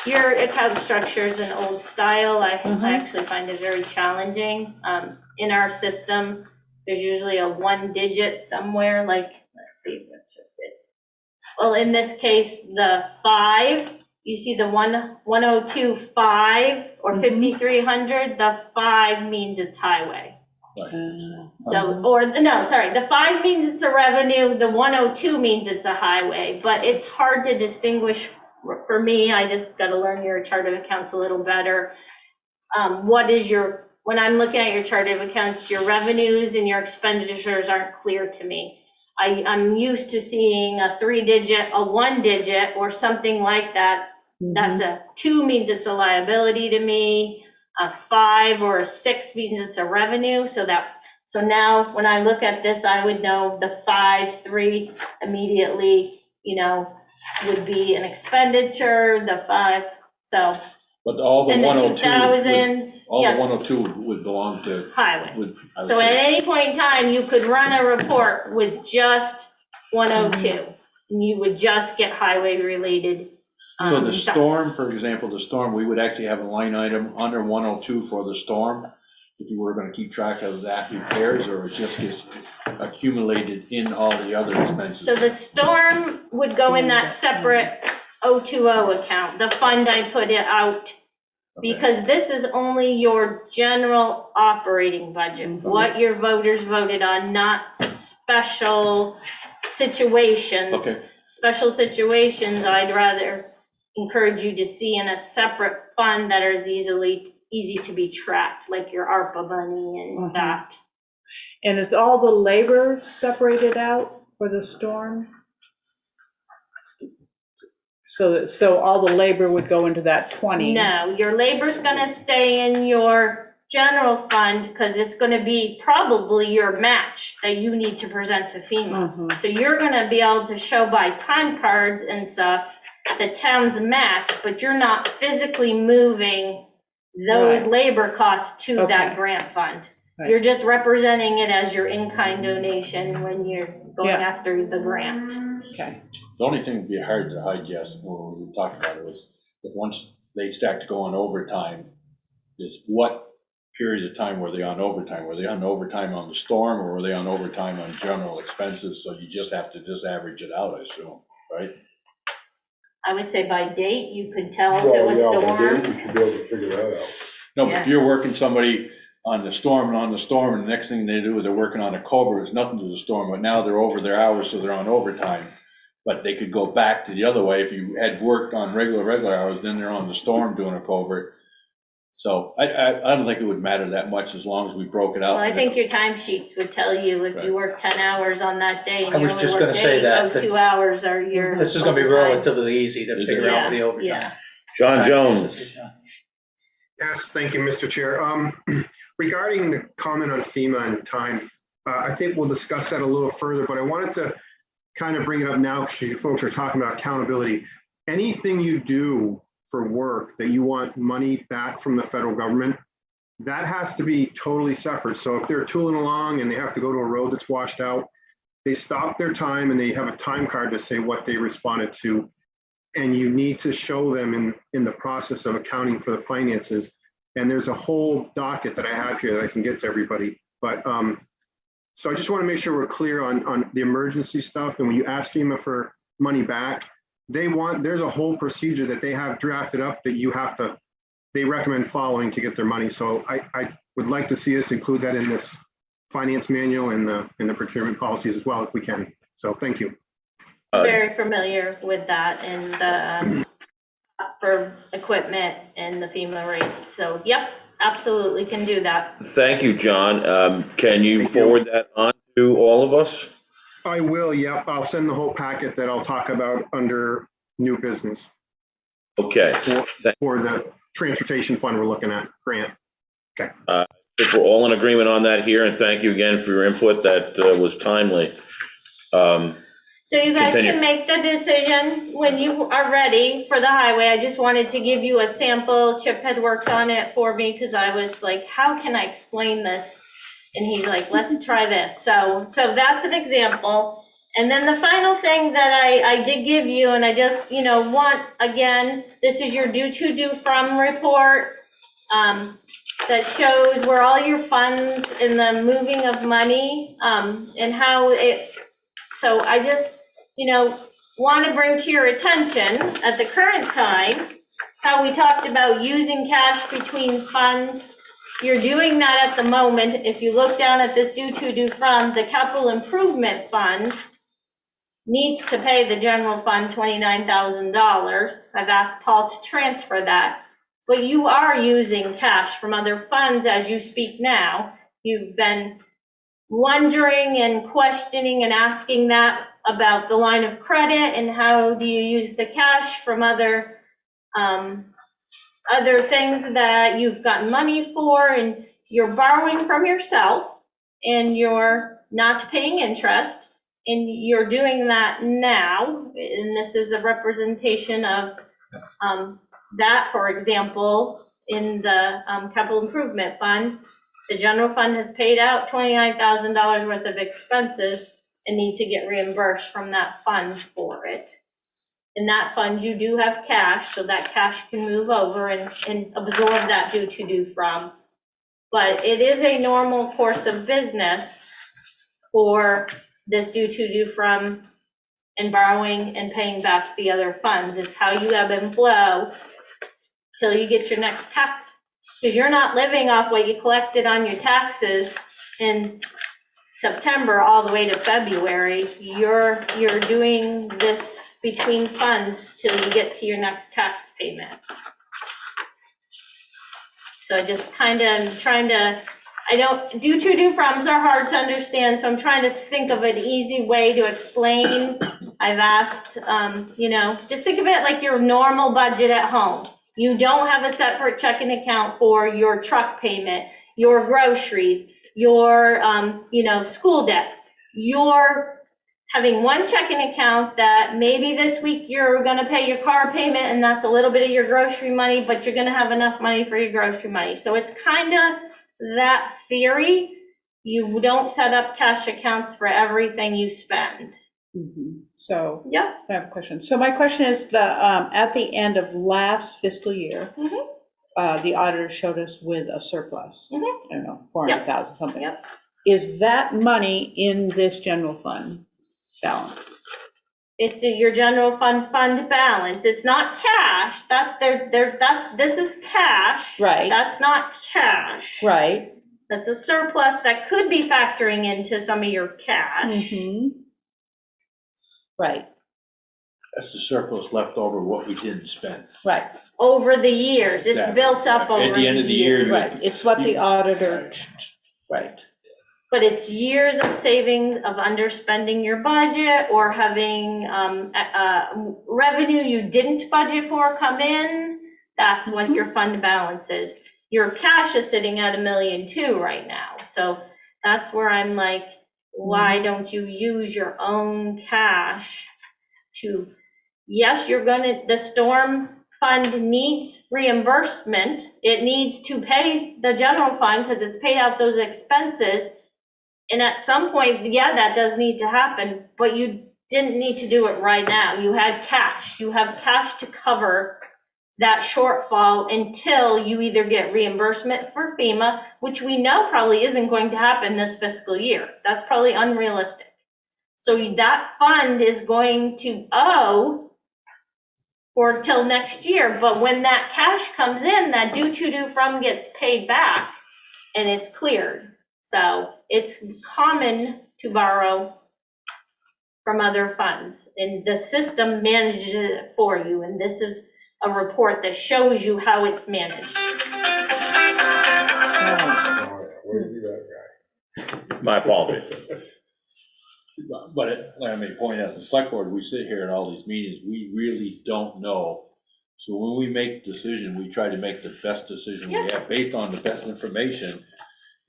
[SPEAKER 2] Your account structure is an old style. I actually find it very challenging. In our system, there's usually a 1 digit somewhere, like, let's see what just did. Well, in this case, the 5, you see the 1025 or 5300, the 5 means it's highway. So, or no, sorry, the 5 means it's a revenue, the 102 means it's a highway, but it's hard to distinguish for me. I just got to learn your chart of accounts a little better. When I'm looking at your chart of accounts, your revenues and your expenditures aren't clear to me. I'm used to seeing a 3-digit, a 1-digit, or something like that. That's a 2 means it's a liability to me. A 5 or a 6 means it's a revenue. So now when I look at this, I would know the 5-3 immediately, would be an expenditure, the 5, so.
[SPEAKER 4] But all the
[SPEAKER 2] And the
[SPEAKER 4] 102,
[SPEAKER 2] 2000s,
[SPEAKER 4] all
[SPEAKER 2] yeah.
[SPEAKER 4] the 102 would belong to,
[SPEAKER 2] Highway.
[SPEAKER 4] I would
[SPEAKER 2] So at
[SPEAKER 4] say.
[SPEAKER 2] any point in time, you could run a report with just 102, and you would just get highway related.
[SPEAKER 4] So the
[SPEAKER 2] stuff.
[SPEAKER 4] storm, for example, we would actually have a line item under 102 for the storm, if you were gonna keep track of that repairs, or it just gets accumulated in all the other expenses?
[SPEAKER 2] So the storm would go in that separate 020 account, the fund I put it out, because this is only your general operating budget, what your voters voted on, not special situations.
[SPEAKER 4] Okay.
[SPEAKER 2] Special situations, I'd rather encourage you to see in a separate fund that is easy to be tracked, like your ARPA money and that.
[SPEAKER 6] And is all the labor separated out for the storm? So all the labor would go into that 20?
[SPEAKER 2] No, your labor's gonna stay in your general fund, because it's gonna be probably your match that you need to present to FEMA. So you're gonna be able to show by time cards and stuff the town's match, but you're not physically moving those labor costs to that grant fund.
[SPEAKER 6] Right.
[SPEAKER 2] You're just representing it as your in-kind donation when you're going after the grant.
[SPEAKER 6] Okay.
[SPEAKER 4] The only thing would be hard to digest when we talked about it was that once they start to go on overtime, is what period of time were they on overtime? Were they on overtime on the storm, or were they on overtime on general expenses? So you just have to average it out, I assume, right?
[SPEAKER 2] I would say by date, you could tell if it was storm.
[SPEAKER 8] We should be able to figure that out.
[SPEAKER 4] No, but if you're working somebody on the storm, and the next thing they do is they're working on a culvert, it's nothing to the storm, but now they're over their hours, so they're on overtime. But they could go back to the other way. If you had worked on regular hours, then they're on the storm doing a culvert. So I don't think it would matter that much as long as we broke it out.
[SPEAKER 2] Well, I think your timesheets would tell you if
[SPEAKER 4] Right.
[SPEAKER 2] you work 10 hours on that day and
[SPEAKER 5] I
[SPEAKER 2] you
[SPEAKER 5] was
[SPEAKER 2] only
[SPEAKER 5] just
[SPEAKER 2] work
[SPEAKER 5] gonna say
[SPEAKER 2] 8,
[SPEAKER 5] that,
[SPEAKER 2] those 2 hours are your
[SPEAKER 5] This is gonna be
[SPEAKER 2] overtime.
[SPEAKER 5] relatively easy to
[SPEAKER 4] Is
[SPEAKER 5] figure
[SPEAKER 4] it?
[SPEAKER 5] out the
[SPEAKER 2] Yeah,
[SPEAKER 5] overtime.
[SPEAKER 2] yeah.
[SPEAKER 3] John Jones.
[SPEAKER 7] Yes, thank you, Mr. Chair. Regarding the comment on FEMA and time, I think we'll discuss that a little further, but I wanted to kind of bring it up now because you folks are talking about accountability. Anything you do for work that you want money back from the federal government, that has to be totally separate. So if they're tooling along and they have to go to a road that's washed out, they stop their time and they have a time card to say what they responded to. And you need to show them in the process of accounting for the finances. And there's a whole docket that I have here that I can get to everybody. But so I just want to make sure we're clear on the emergency stuff. And when you ask FEMA for money back, there's a whole procedure that they have drafted up that they recommend following to get their money. So I would like to see us include that in this finance manual and the procurement policies as well, if we can. So thank you.
[SPEAKER 2] Very familiar with that and the cost for equipment and the FEMA rates. So, yep, absolutely can do that.
[SPEAKER 3] Thank you, John. Can you forward that on to all of us?
[SPEAKER 7] I will, yep. I'll send the whole packet that I'll talk about under new business
[SPEAKER 3] Okay.
[SPEAKER 7] for the transportation fund we're looking at, grant.
[SPEAKER 3] I think we're all in agreement on that here, and thank you again for your input. That was timely.
[SPEAKER 2] So you guys
[SPEAKER 3] Continue.
[SPEAKER 2] can make the decision when you are ready for the highway. I just wanted to give you a sample. Chip had worked on it for me because I was like, how can I explain this? And he's like, let's try this. So that's an example. And then the final thing that I did give you, and I just, want, again, this is your due to, due from report that shows where all your funds in the moving of money and how it, so I just, want to bring to your attention at the current time, how we talked about using cash between funds. You're doing that at the moment. If you look down at this due to, due from, the capital improvement fund needs to pay the general fund $29,000. I've asked Paul to transfer that, but you are using cash from other funds as you speak now. You've been wondering and questioning and asking that about the line of credit and how do you use the cash from other things that you've gotten money for, and you're borrowing from yourself and you're not paying interest, and you're doing that now. And this is a representation of that, for example, in the capital improvement fund. The general fund has paid out $29,000 worth of expenses and need to get reimbursed from that fund for it. In that fund, you do have cash, so that cash can move over and absorb that due to, due from. But it is a normal course of business for this due to, due from and borrowing and paying back the other funds. It's how you ebb and flow till you get your next tax. Because you're not living off what you collected on your taxes in September all the way to February. You're doing this between funds till you get to your next tax payment. So I just kind of trying to, due to, due froms are hard to understand, so I'm trying to think of an easy way to explain. I've asked, just think of it like your normal budget at home. You don't have a separate checking account for your truck payment, your groceries, your, school debt. You're having one checking account that maybe this week you're gonna pay your car payment and that's a little bit of your grocery money, but you're gonna have enough money for your grocery money. So it's kind of that theory. You don't set up cash accounts for everything you spend.
[SPEAKER 6] So,
[SPEAKER 2] Yep.
[SPEAKER 6] I have a question. So my question is at the end of last fiscal year, the auditor showed us with a surplus. I don't know, 400,000 something.
[SPEAKER 2] Yep.
[SPEAKER 6] Is that money in this general fund balance?
[SPEAKER 2] It's your general fund balance. It's not cash. This is cash.
[SPEAKER 6] Right.
[SPEAKER 2] That's not cash.
[SPEAKER 6] Right.
[SPEAKER 2] That's a surplus that could be factoring into some of your cash.
[SPEAKER 6] Right.
[SPEAKER 4] That's the surplus left over what we didn't spend.
[SPEAKER 6] Right,
[SPEAKER 2] Over the years, it's
[SPEAKER 4] Exactly.
[SPEAKER 2] built up over
[SPEAKER 4] At the end of the year,
[SPEAKER 2] years.
[SPEAKER 4] you-
[SPEAKER 6] right, it's what the auditor, right.
[SPEAKER 2] But it's years of saving, of underspending your budget, or having revenue you didn't budget for come in. That's what your fund balance is. Your cash is sitting at $1.2 million right now. So that's where I'm like, why don't you use your own cash to, yes, the storm fund needs reimbursement. It needs to pay the general fund because it's paid out those expenses. And at some point, yeah, that does need to happen, but you didn't need to do it right now. You had cash. You have cash to cover that shortfall until you either get reimbursement for FEMA, which we know probably isn't going to happen this fiscal year. That's probably unrealistic. So that fund is going to owe for till next year. But when that cash comes in, that due to, due from gets paid back and it's cleared. So it's common to borrow from other funds, and the system manages it for you. And this is a report that shows you how it's managed.
[SPEAKER 8] Oh, yeah, way to be that guy.
[SPEAKER 3] My apologies.
[SPEAKER 4] But let me point out, the select board, we sit here at all these meetings, we really don't know. So when we make decision, we try to make the best decision we have based on the best information.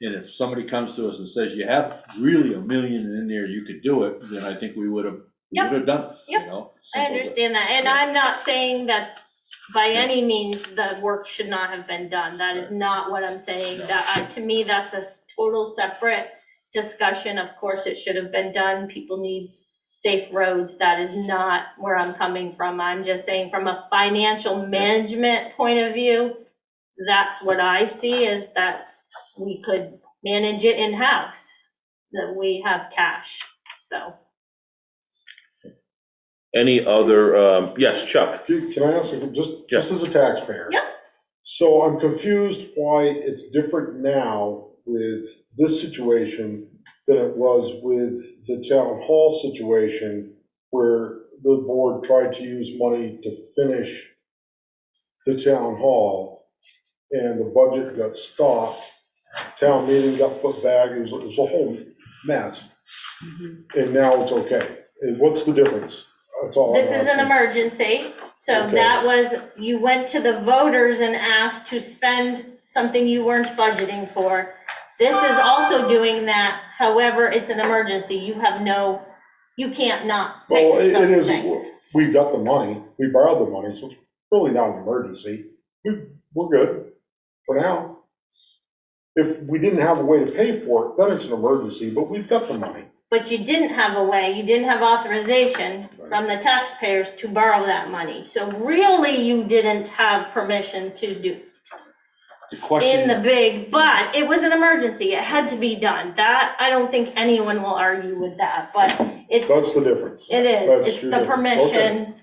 [SPEAKER 4] And if somebody comes to us and says, you have really $1 million in there, you could do it, then I think we would have done it, you know?
[SPEAKER 2] I
[SPEAKER 4] Simple as that.
[SPEAKER 2] understand that, and I'm not saying that by any means the work should not have been done. That is not what I'm saying. That, to me, that's a total separate discussion. Of course, it should have been done. People need safe roads. That is not where I'm coming from. I'm just saying from a financial management point of view, that's what I see, is that we could manage it in-house, that we have cash, so.
[SPEAKER 3] Any other, yes, Chuck?
[SPEAKER 8] Can I ask, just as a taxpayer?
[SPEAKER 2] Yep.
[SPEAKER 8] So I'm confused why it's different now with this situation than it was with the town hall situation, where the board tried to use money to finish the town hall, and the budget got stopped, town meeting got put back, it was a whole mess. And now it's okay. And what's the difference? That's all I'm
[SPEAKER 2] This is an
[SPEAKER 8] asking.
[SPEAKER 2] emergency, so
[SPEAKER 8] Okay.
[SPEAKER 2] that was, you went to the voters and asked to spend something you weren't budgeting for. This is also doing that, however, it's an emergency, you can't not
[SPEAKER 8] Well,
[SPEAKER 2] fix
[SPEAKER 8] it
[SPEAKER 2] those
[SPEAKER 8] is,
[SPEAKER 2] things.
[SPEAKER 8] we got the money, we borrowed the money, so it's really not an emergency. We're good for now. If we didn't have a way to pay for it, then it's an emergency, but we've got the money.
[SPEAKER 2] But you didn't have a way, you didn't have authorization from the taxpayers to borrow that money. So really, you didn't have permission to do
[SPEAKER 4] The question
[SPEAKER 2] in the
[SPEAKER 4] is,
[SPEAKER 2] big, but it was an emergency, it had to be done. That, I don't think anyone will argue with that, but
[SPEAKER 8] That's the difference.
[SPEAKER 2] it is,
[SPEAKER 8] That's
[SPEAKER 2] it's
[SPEAKER 8] your
[SPEAKER 2] the
[SPEAKER 8] difference.
[SPEAKER 2] permission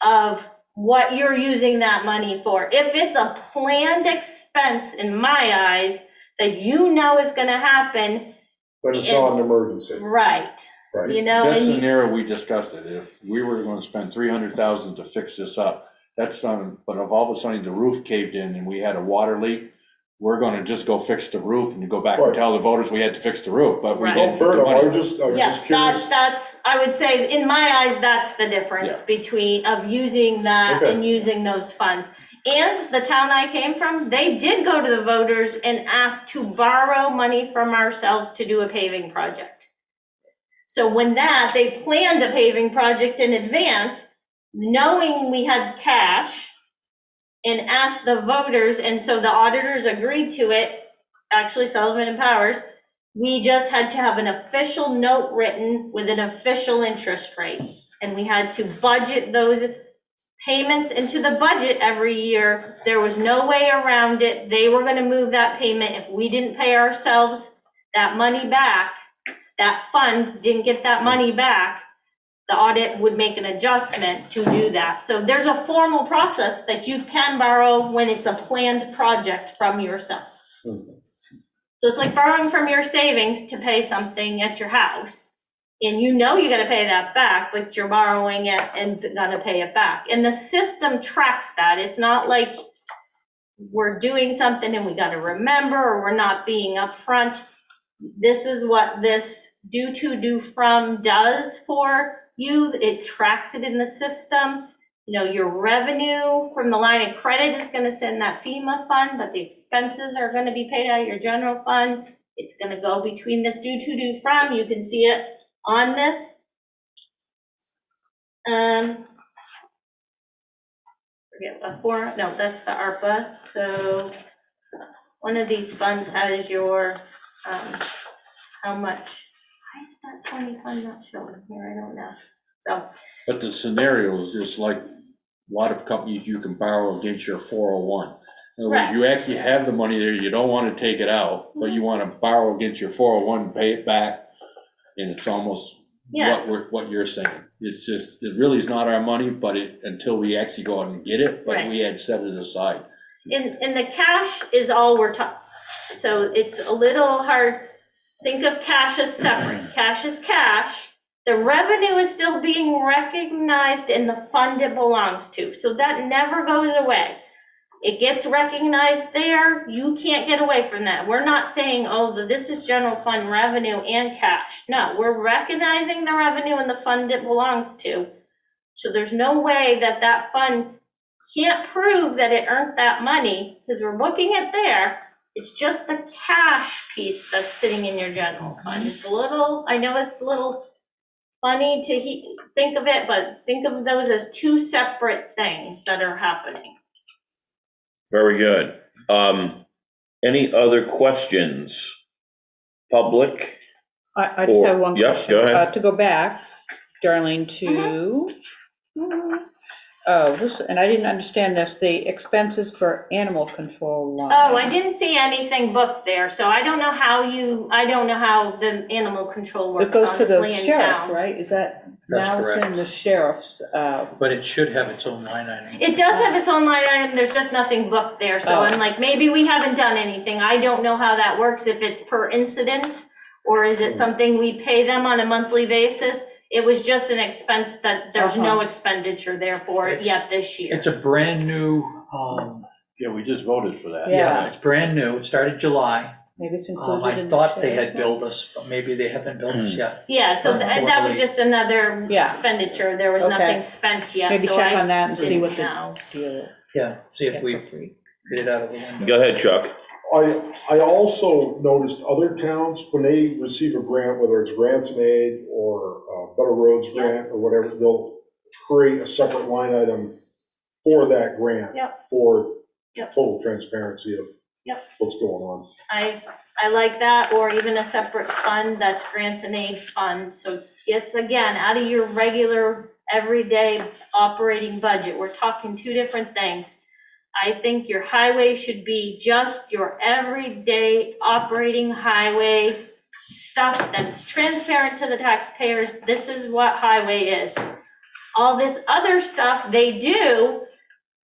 [SPEAKER 2] of what you're using that money for. If it's a planned expense, in my eyes, that you know is gonna happen,
[SPEAKER 8] But it's not an emergency,
[SPEAKER 2] right,
[SPEAKER 8] right?
[SPEAKER 2] you know?
[SPEAKER 4] best
[SPEAKER 2] and you-
[SPEAKER 4] scenario, we discussed it, if we were gonna spend 300,000 to fix this up, that's not, but if all of a sudden the roof caved in and we had a water leak, we're gonna just go fix the roof and go back and
[SPEAKER 8] Right.
[SPEAKER 4] tell the voters we had to fix the roof, but we
[SPEAKER 2] Right.
[SPEAKER 4] didn't
[SPEAKER 8] Oh,
[SPEAKER 4] put
[SPEAKER 8] fair
[SPEAKER 4] the
[SPEAKER 8] enough,
[SPEAKER 4] money.
[SPEAKER 8] I was
[SPEAKER 2] Yeah,
[SPEAKER 8] just curious.
[SPEAKER 2] that's, I would say, in my eyes, that's the difference between, of using that
[SPEAKER 8] Okay.
[SPEAKER 2] and using those funds. And the town I came from, they did go to the voters and ask to borrow money from ourselves to do a paving project. So when they planned a paving project in advance, knowing we had cash, and asked the voters, and so the auditors agreed to it, actually Sullivan and Powers. We just had to have an official note written with an official interest rate. And we had to budget those payments into the budget every year. There was no way around it. They were gonna move that payment. If we didn't pay ourselves that money back, that fund didn't get that money back, the audit would make an adjustment to do that. So there's a formal process that you can borrow when it's a planned project from yourself. So it's like borrowing from your savings to pay something at your house. and you know you're gonna pay that back, but you're borrowing it and gonna pay it back. And the system tracks that. It's not like we're doing something and we gotta remember, or we're not being upfront. This is what this due to, due from does for you. It tracks it in the system. You know, your revenue from the line of credit is gonna send that FEMA fund, but the expenses are gonna be paid out of your general fund. It's gonna go between this due to, due from. You can see it on this. Forget what for, no, that's the ARPA. So one of these funds has your, how much, why is that 20 fund not showing here? I don't know. So,
[SPEAKER 4] But the scenario is just like a lot of companies you can borrow against your 401. In other words, you actually have the money there, you don't want to take it out, but you want to borrow against your 401 and pay it back. And it's almost
[SPEAKER 2] yeah,
[SPEAKER 4] what you're saying. It's just, it really is not our money, but until we actually go out and get it, but
[SPEAKER 2] Right.
[SPEAKER 4] we had set it aside.
[SPEAKER 2] and the cash is all we're talking, so it's a little hard. Think of cash as separate. Cash is cash. The revenue is still being recognized in the fund it belongs to. So that never goes away. It gets recognized there. You can't get away from that. We're not saying, oh, this is general fund revenue and cash. No, we're recognizing the revenue in the fund it belongs to. So there's no way that that fund can't prove that it earned that money, because we're booking it there. It's just the cash piece that's sitting in your general fund. It's a little, I know it's a little funny to think of it, but think of those as two separate things that are happening.
[SPEAKER 3] Very good. Any other questions? Public?
[SPEAKER 6] I just have one
[SPEAKER 3] Yeah,
[SPEAKER 6] question.
[SPEAKER 3] go ahead.
[SPEAKER 6] To go back, Darlene, to, oh, this, and I didn't understand this, the expenses for animal control line.
[SPEAKER 2] Oh, I didn't see anything booked there, so I don't know how the animal control works,
[SPEAKER 6] It goes to the
[SPEAKER 2] honestly, in
[SPEAKER 6] sheriff,
[SPEAKER 2] town.
[SPEAKER 6] right? Is that,
[SPEAKER 5] That's
[SPEAKER 6] now it's in
[SPEAKER 5] correct.
[SPEAKER 6] the sheriff's,
[SPEAKER 5] But it should have its own line item.
[SPEAKER 2] It does have its own line item, there's just nothing booked there, so
[SPEAKER 6] Oh.
[SPEAKER 2] I'm like, maybe we haven't done anything. I don't know how that works, if it's per incident, or is it something we pay them on a monthly basis? It was just an expense that there's no expenditure there for it yet this year.
[SPEAKER 5] It's a brand new,
[SPEAKER 4] Yeah, we just voted for that.
[SPEAKER 6] Yeah.
[SPEAKER 5] it's brand new. It started July.
[SPEAKER 6] maybe it's included in
[SPEAKER 5] I
[SPEAKER 6] the
[SPEAKER 5] thought they
[SPEAKER 6] sheriff's
[SPEAKER 5] had
[SPEAKER 6] one?
[SPEAKER 5] billed us, but maybe they haven't billed us yet.
[SPEAKER 2] Yeah, so that was just another
[SPEAKER 6] Yeah.
[SPEAKER 2] expenditure, there was
[SPEAKER 6] Okay.
[SPEAKER 2] nothing spent yet,
[SPEAKER 6] Maybe
[SPEAKER 2] so
[SPEAKER 6] check
[SPEAKER 2] I
[SPEAKER 6] on that and see what
[SPEAKER 2] didn't know.
[SPEAKER 6] the deal.
[SPEAKER 5] Yeah, see if
[SPEAKER 6] Yeah,
[SPEAKER 5] we
[SPEAKER 6] for free.
[SPEAKER 5] get it out of the window.
[SPEAKER 3] Go ahead, Chuck.
[SPEAKER 8] I also noticed other towns, when they receive a grant, whether it's grants and aid or Better Roads grant or whatever, they'll create a separate line item for that grant.
[SPEAKER 2] Yep.
[SPEAKER 8] For
[SPEAKER 2] Yep.
[SPEAKER 8] total transparency of
[SPEAKER 2] Yep.
[SPEAKER 8] what's going on.
[SPEAKER 2] I like that, or even a separate fund that's grants and aid fund, so it's, again, out of your regular, everyday operating budget. We're talking two different things. I think your highway should be just your everyday operating highway stuff that's transparent to the taxpayers. This is what highway is. All this other stuff they do,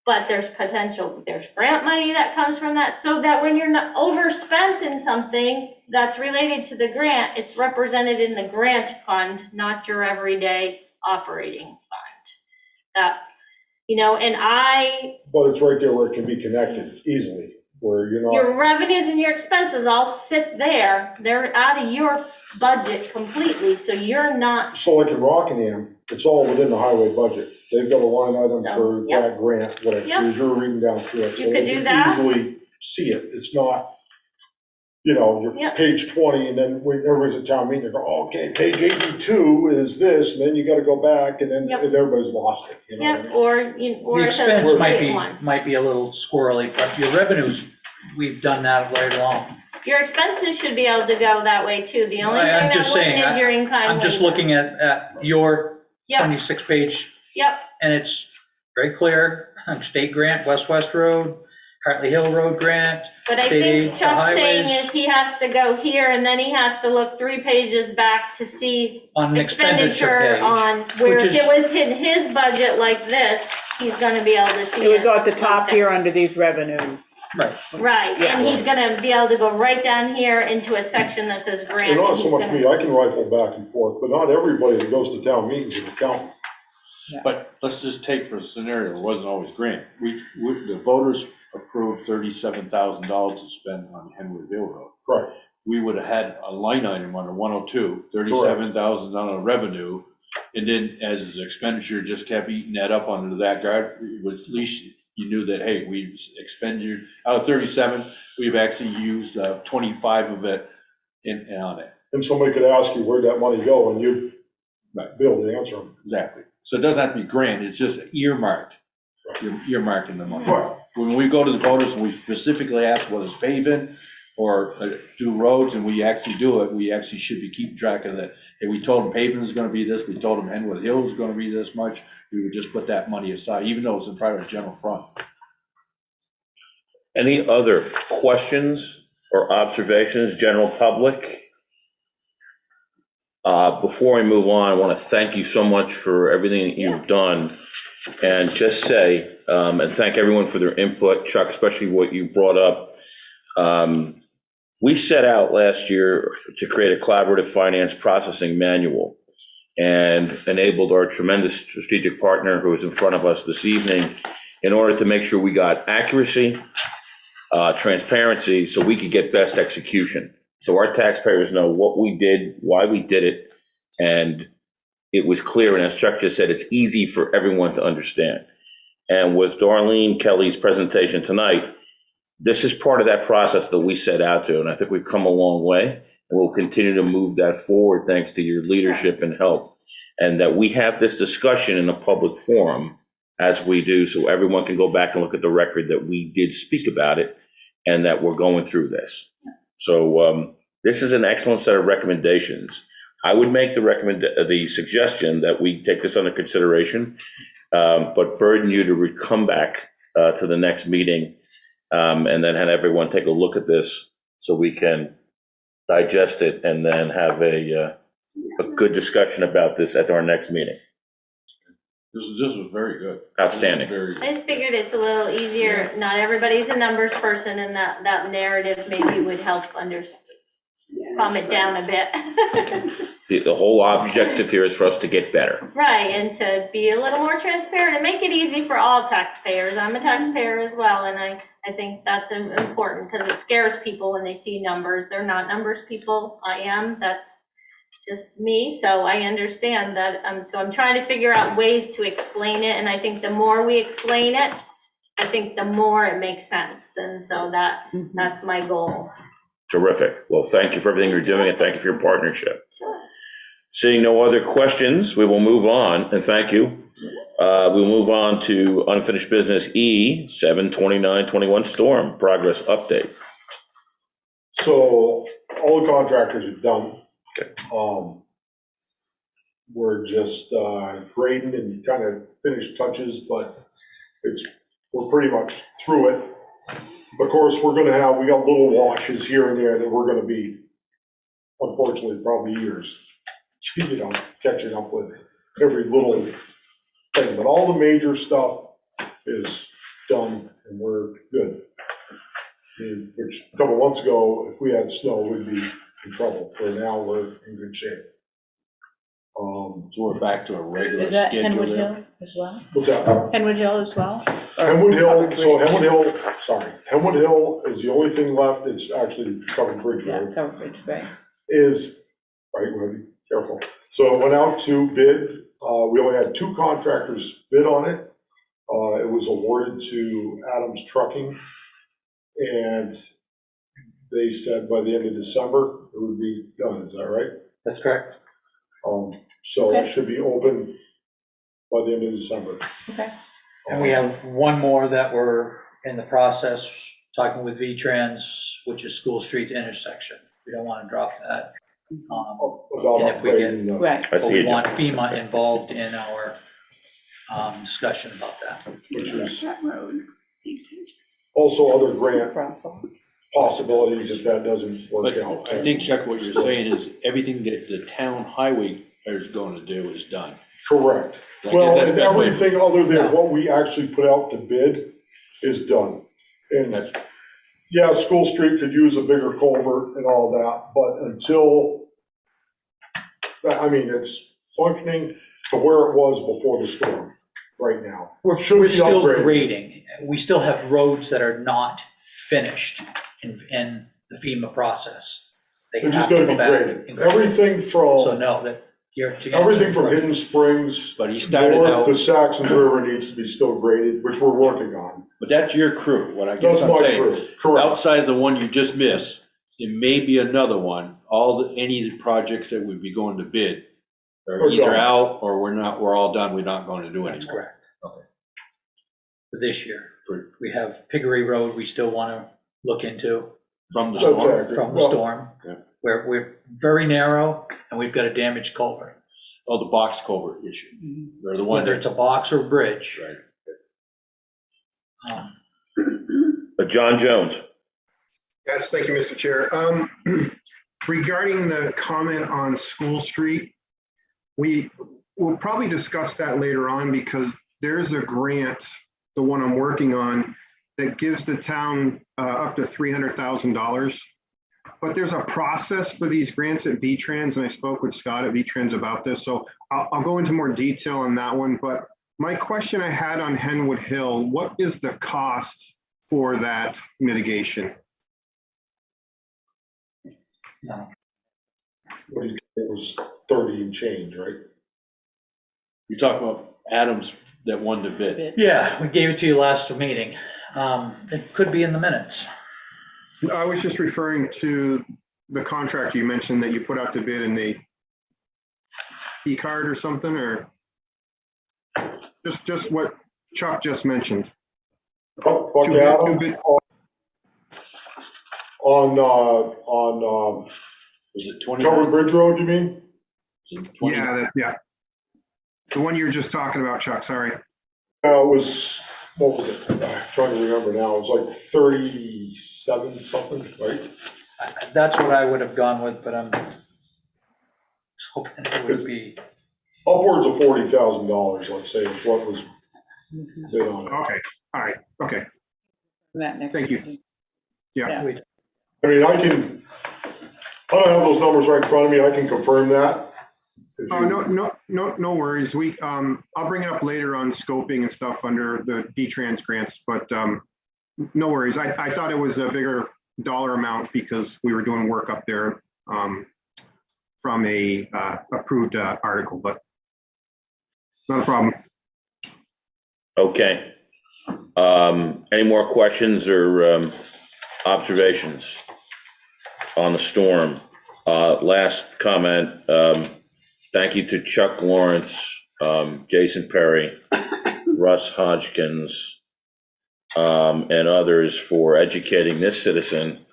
[SPEAKER 2] but there's potential, there's grant money that comes from that, so that when you're not overspent in something that's related to the grant, it's represented in the grant fund, not your everyday operating fund. That's, and
[SPEAKER 8] But it's right there where it can be connected easily, where you're not,
[SPEAKER 2] your revenues and your expenses all sit there. They're out of your budget completely, so you're not,
[SPEAKER 8] so like in Rockingham, it's all within the highway budget. They've got a line item for
[SPEAKER 2] Yep.
[SPEAKER 8] that grant, whatever, so as you're reading down through it.
[SPEAKER 2] You
[SPEAKER 8] so
[SPEAKER 2] could
[SPEAKER 8] they
[SPEAKER 2] do
[SPEAKER 8] can
[SPEAKER 2] that.
[SPEAKER 8] Easily see it. It's not, you're
[SPEAKER 2] Yep.
[SPEAKER 8] page 20, and then when everybody's at town meeting, they go, oh, okay, page 82 is this, and then you gotta go back, and then
[SPEAKER 2] Yep.
[SPEAKER 8] and everybody's lost it, you know what I
[SPEAKER 2] yeah,
[SPEAKER 8] mean?
[SPEAKER 2] or
[SPEAKER 5] The
[SPEAKER 2] it's a
[SPEAKER 5] expense
[SPEAKER 2] legit one.
[SPEAKER 5] might be a little squirrely, but your revenues, we've done that right along.
[SPEAKER 2] Your expenses should be able to go that way too. The only thing
[SPEAKER 5] I'm
[SPEAKER 2] that
[SPEAKER 5] just
[SPEAKER 2] wouldn't
[SPEAKER 5] saying,
[SPEAKER 2] is your in-kind
[SPEAKER 5] I'm just
[SPEAKER 2] labor.
[SPEAKER 5] looking at your
[SPEAKER 2] Yep,
[SPEAKER 5] 26-page,
[SPEAKER 2] yep,
[SPEAKER 5] and it's very clear, state grant, West Road, Hartley Hill Road grant,
[SPEAKER 2] but I
[SPEAKER 5] state
[SPEAKER 2] think
[SPEAKER 5] aid,
[SPEAKER 2] Chuck's saying
[SPEAKER 5] highways.
[SPEAKER 2] is he has to go here and then he has to look 3 pages back to see
[SPEAKER 5] on an expenditure
[SPEAKER 2] expenditure
[SPEAKER 5] page.
[SPEAKER 2] on where
[SPEAKER 5] which
[SPEAKER 2] if
[SPEAKER 5] is-
[SPEAKER 2] it was in his budget like this, he's gonna be able to see
[SPEAKER 6] It
[SPEAKER 2] it.
[SPEAKER 6] would go at the top
[SPEAKER 2] like
[SPEAKER 6] here
[SPEAKER 2] this.
[SPEAKER 6] under these revenue
[SPEAKER 5] Right.
[SPEAKER 2] Right, and he's gonna be able to go right down here into a section that says grant.
[SPEAKER 8] And not
[SPEAKER 2] and
[SPEAKER 8] so
[SPEAKER 2] he's
[SPEAKER 8] much
[SPEAKER 2] gonna-
[SPEAKER 8] me, I can rifle back and forth, but not everybody that goes to town meetings is an accountant.
[SPEAKER 4] But let's just take for a scenario, it wasn't always grant. The voters approved $37,000 to spend on Henwood Hill Road.
[SPEAKER 8] Right.
[SPEAKER 4] We would have had a line item under 102, 37,000 on a revenue. And then as the expenditure just kept eating that up under that guard, it was, at least you knew that, hey, we expended, out of 37, we've actually used 25 of it on it.
[SPEAKER 8] And somebody could ask you, where'd that money go, and you'd
[SPEAKER 4] Right.
[SPEAKER 8] be able to answer them.
[SPEAKER 4] Exactly. So it doesn't have to be grant, it's just earmarked. You're earmarking the money.
[SPEAKER 8] Right.
[SPEAKER 4] When we go to the voters and we specifically ask whether it's paving or do roads, and we actually do it, we actually should be keeping track of that. If we told them paving is gonna be this, we told them Henwood Hill is gonna be this much, we would just put that money aside, even though it's in private general fund.
[SPEAKER 3] Any other questions or observations, general public? Before we move on, I want to thank you so much for everything that you've done. And just say, and thank everyone for their input, Chuck, especially what you brought up. We set out last year to create a collaborative finance processing manual and enabled our tremendous strategic partner who is in front of us this evening in order to make sure we got accuracy, transparency, so we could get best execution. So our taxpayers know what we did, why we did it, and it was clear. And as Chuck just said, it's easy for everyone to understand. And with Darlene Kelly's presentation tonight, this is part of that process that we set out to. And I think we've come a long way, and we'll continue to move that forward thanks to your leadership and help. And that we have this discussion in a public forum as we do, so everyone can go back and look at the record that we did speak about it and that we're going through this. So this is an excellent set of recommendations. I would make the suggestion that we take this under consideration, but burden you to come back to the next meeting and then have everyone take a look at this so we can digest it and then have a good discussion about this at our next meeting.
[SPEAKER 4] This was very good.
[SPEAKER 3] Outstanding.
[SPEAKER 2] I just figured it's a little easier, not everybody's a numbers person, and that narrative maybe would help calm it down a bit.
[SPEAKER 3] The whole objective here is for us to get better.
[SPEAKER 2] Right, and to be a little more transparent and make it easy for all taxpayers. I'm a taxpayer as well, and I think that's important because it scares people when they see numbers. They're not numbers people. I am. That's just me, so I understand that. So I'm trying to figure out ways to explain it, and I think the more we explain it, I think the more it makes sense, and so that's my goal.
[SPEAKER 3] Terrific. Well, thank you for everything you're doing, and thank you for your partnership.
[SPEAKER 2] Sure.
[SPEAKER 3] Seeing no other questions, we will move on, and thank you. We'll move on to unfinished business E, 7/29/21 storm progress update.
[SPEAKER 8] So all the contractors are done.
[SPEAKER 3] Okay.
[SPEAKER 8] We're just grading and kind of finished touches, but we're pretty much through it. Of course, we got little washes here and there that we're gonna be, unfortunately, probably years, catching up with every little thing. But all the major stuff is done and we're good. Which a couple months ago, if we had snow, we'd be in trouble. For now, we're in good shape.
[SPEAKER 4] So we're back to a regular
[SPEAKER 6] Is that
[SPEAKER 4] schedule
[SPEAKER 6] Henwood
[SPEAKER 4] there.
[SPEAKER 6] Hill as well?
[SPEAKER 8] What's that?
[SPEAKER 6] Henwood Hill as well?
[SPEAKER 8] Henwood Hill,
[SPEAKER 6] Covered
[SPEAKER 8] so
[SPEAKER 6] Bridge.
[SPEAKER 8] Henwood Hill is the only thing left. It's actually Covered Bridge
[SPEAKER 6] Yeah,
[SPEAKER 8] Road.
[SPEAKER 6] Covered Bridge, right.
[SPEAKER 8] Right, we gotta be careful. So it went out to bid. We only had 2 contractors bid on it. It was awarded to Adams Trucking. And they said by the end of December, it would be done. Is that right?
[SPEAKER 5] That's correct.
[SPEAKER 8] So it
[SPEAKER 6] Okay.
[SPEAKER 8] should be open by the end of December.
[SPEAKER 6] Okay.
[SPEAKER 5] And we have one more that we're in the process, talking with V-Trans, which is School Street intersection. We don't want to drop that.
[SPEAKER 8] About
[SPEAKER 5] And if we
[SPEAKER 8] upgrading the.
[SPEAKER 6] Right.
[SPEAKER 3] I
[SPEAKER 5] But
[SPEAKER 3] see
[SPEAKER 5] we
[SPEAKER 3] you.
[SPEAKER 5] want FEMA involved in our discussion about that.
[SPEAKER 8] Which is
[SPEAKER 1] That road.
[SPEAKER 8] also other grant
[SPEAKER 6] Crosswalk.
[SPEAKER 8] possibilities if that doesn't work
[SPEAKER 4] But
[SPEAKER 8] out.
[SPEAKER 4] I think, Chuck, what you're saying is everything that the town highway is going to do is done.
[SPEAKER 8] Correct.
[SPEAKER 4] I guess
[SPEAKER 8] Well,
[SPEAKER 4] that's
[SPEAKER 8] and
[SPEAKER 4] the best way-
[SPEAKER 8] everything other
[SPEAKER 5] Yeah.
[SPEAKER 8] than what we actually put out to bid is done. And
[SPEAKER 4] That's,
[SPEAKER 8] yeah, School Street could use a bigger culvert and all that, but until, I mean, it's functioning to where it was before the storm right now.
[SPEAKER 5] We're
[SPEAKER 8] Should be
[SPEAKER 5] still
[SPEAKER 8] upgraded.
[SPEAKER 5] grading. We still have roads that are not finished in the FEMA process. They
[SPEAKER 8] They're
[SPEAKER 5] have
[SPEAKER 8] just
[SPEAKER 5] to
[SPEAKER 8] gonna
[SPEAKER 5] go
[SPEAKER 8] be
[SPEAKER 5] back
[SPEAKER 8] graded.
[SPEAKER 5] and-
[SPEAKER 8] Everything
[SPEAKER 5] So
[SPEAKER 8] from,
[SPEAKER 5] no, that you're.
[SPEAKER 8] everything from Hidden Springs
[SPEAKER 4] But he started
[SPEAKER 8] north
[SPEAKER 4] out,
[SPEAKER 8] to Saxon River needs to be still graded, which we're working on.
[SPEAKER 4] but that's your crew, what I guess
[SPEAKER 8] That's
[SPEAKER 4] I'm
[SPEAKER 8] my
[SPEAKER 4] saying.
[SPEAKER 8] crew, correct.
[SPEAKER 4] Outside of the one you just missed, it may be another one, any of the projects that would be going to bid are
[SPEAKER 8] Are
[SPEAKER 4] either
[SPEAKER 8] done.
[SPEAKER 4] out or we're all done, we're not going to do
[SPEAKER 5] That's
[SPEAKER 4] anymore.
[SPEAKER 5] correct.
[SPEAKER 4] Okay.
[SPEAKER 5] For this year.
[SPEAKER 4] For-
[SPEAKER 5] We have Piggery Road we still want to look into
[SPEAKER 4] From the
[SPEAKER 8] That's
[SPEAKER 4] storm?
[SPEAKER 8] accurate.
[SPEAKER 5] from the
[SPEAKER 8] Well,
[SPEAKER 5] storm.
[SPEAKER 4] Yeah.
[SPEAKER 5] Where we're very narrow and we've got a damaged culvert,
[SPEAKER 4] Oh, the box culvert issue, or the one
[SPEAKER 5] whether
[SPEAKER 4] that,
[SPEAKER 5] it's a box or bridge.
[SPEAKER 4] right.
[SPEAKER 3] John Jones.
[SPEAKER 7] Yes, thank you, Mr. Chair. Regarding the comment on School Street, we will probably discuss that later on because there's a grant, the one I'm working on, that gives the town up to $300,000. But there's a process for these grants at V-Trans, and I spoke with Scott at V-Trans about this, so I'll go into more detail on that one. But my question I had on Henwood Hill, what is the cost for that mitigation?
[SPEAKER 5] No.
[SPEAKER 8] It was 30 and change, right?
[SPEAKER 4] You talk about Adams that won the bid.
[SPEAKER 5] Yeah, we gave it to you last meeting. It could be in the minutes.
[SPEAKER 7] I was just referring to the contract you mentioned that you put out to bid in the e-card or something, or just what Chuck just mentioned.
[SPEAKER 8] Buck
[SPEAKER 7] Two bid-
[SPEAKER 8] Adam,
[SPEAKER 7] two bid-
[SPEAKER 8] on,
[SPEAKER 4] Was it 20?
[SPEAKER 8] Covered Bridge Road, you mean?
[SPEAKER 4] Was it 20?
[SPEAKER 7] Yeah. The one you were just talking about, Chuck, sorry.
[SPEAKER 8] It was, what was it? I'm trying to remember now. It was like 37 something, right?
[SPEAKER 5] That's what I would have gone with, but I'm hoping it would be.
[SPEAKER 8] Upwards of $40,000, let's say, is what was bid on it.
[SPEAKER 7] Okay, all right, okay.
[SPEAKER 6] That next
[SPEAKER 7] Thank you.
[SPEAKER 6] meeting.
[SPEAKER 7] Yeah.
[SPEAKER 5] we-
[SPEAKER 8] I mean, I don't have those numbers right in front of me. I can confirm that. If
[SPEAKER 7] Oh,
[SPEAKER 8] you-
[SPEAKER 7] no worries. I'll bring it up later on scoping and stuff under the D-Trans grants, but no worries. I thought it was a bigger dollar amount because we were doing work up there from a approved article, but not a problem.
[SPEAKER 3] Okay. Any more questions or observations on the storm? Last comment, thank you to Chuck Lawrence, Jason Perry, Russ Hodgkins, and others for educating this citizen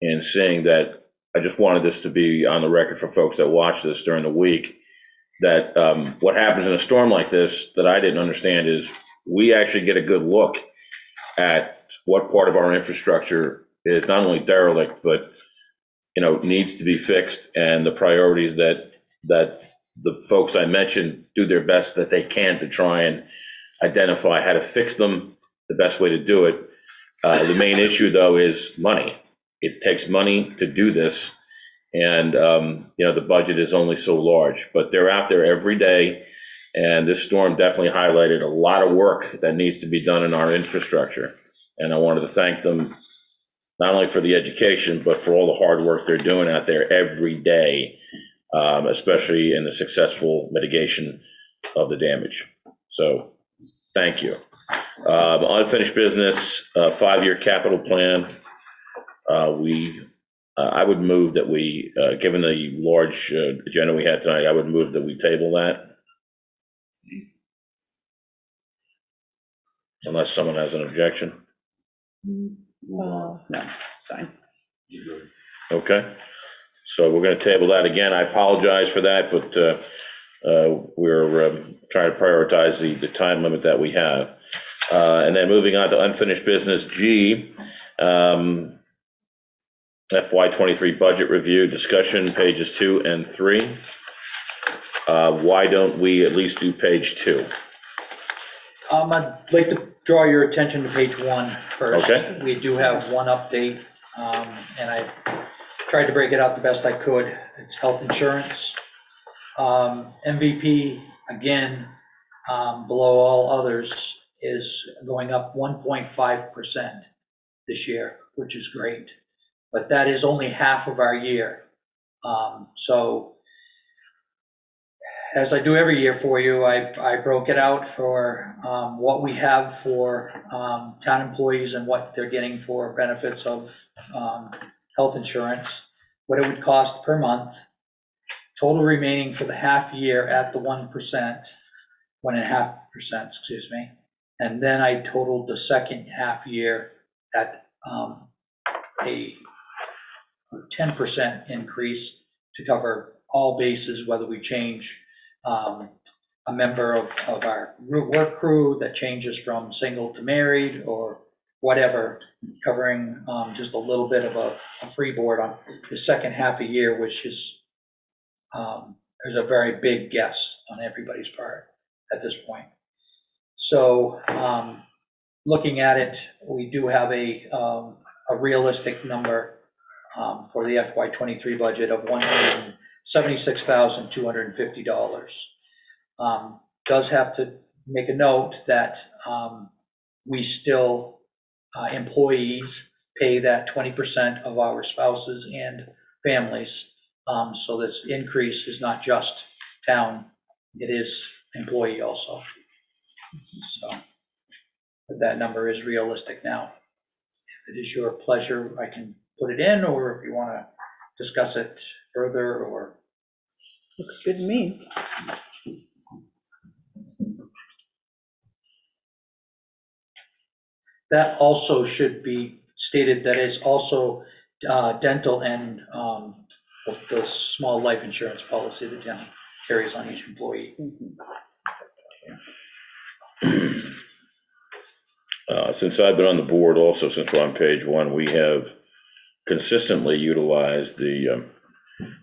[SPEAKER 3] and saying that, I just wanted this to be on the record for folks that watch this during the week, that what happens in a storm like this that I didn't understand is we actually get a good look at what part of our infrastructure is not only derelict, but needs to be fixed, and the priorities that the folks I mentioned do their best that they can to try and identify how to fix them, the best way to do it. The main issue, though, is money. It takes money to do this, and the budget is only so large, but they're out there every day, and this storm definitely highlighted a lot of work that needs to be done in our infrastructure, and I wanted to thank them not only for the education, but for all the hard work they're doing out there every day, especially in the successful mitigation of the damage. So thank you. Unfinished business, 5-year capital plan. I would move that we, given the large agenda we had tonight, I would move that we table that. Unless someone has an objection.
[SPEAKER 6] No, it's fine.
[SPEAKER 3] Okay, so we're going to table that again. I apologize for that, but we're trying to prioritize the time limit that we have. And then moving on to unfinished business G, FY23 budget review discussion, pages 2 and 3. Why don't we at least do page 2?
[SPEAKER 5] I'd like to draw your attention to page 1 first.
[SPEAKER 3] Okay.
[SPEAKER 5] We do have one update, and I tried to break it out the best I could. It's health insurance. MVP, again, below all others, is going up 1.5% this year, which is great. But that is only half of our year. So as I do every year for you, I broke it out for what we have for town employees and what they're getting for benefits of health insurance, what it would cost per month, total remaining for the half year at the 1.5%, excuse me. And then I totaled the second half year at a 10% increase to cover all bases, whether we change a member of our work crew that changes from single to married or whatever, covering just a little bit of a freeboard on the second half a year, which is there's a very big guess on everybody's part at this point. So looking at it, we do have a realistic number for the FY23 budget of $176,250. Does have to make a note that we still, employees pay that 20% of our spouses and families. So this increase is not just town, it is employee also. So but that number is realistic now. If it is your pleasure, I can put it in, or if you want to discuss it further, or.
[SPEAKER 6] Looks good to me.
[SPEAKER 5] That also should be stated that it's also dental and the small life insurance policy the town carries on each employee.
[SPEAKER 3] Since I've been on the board, also since we're on page 1, we have consistently utilized the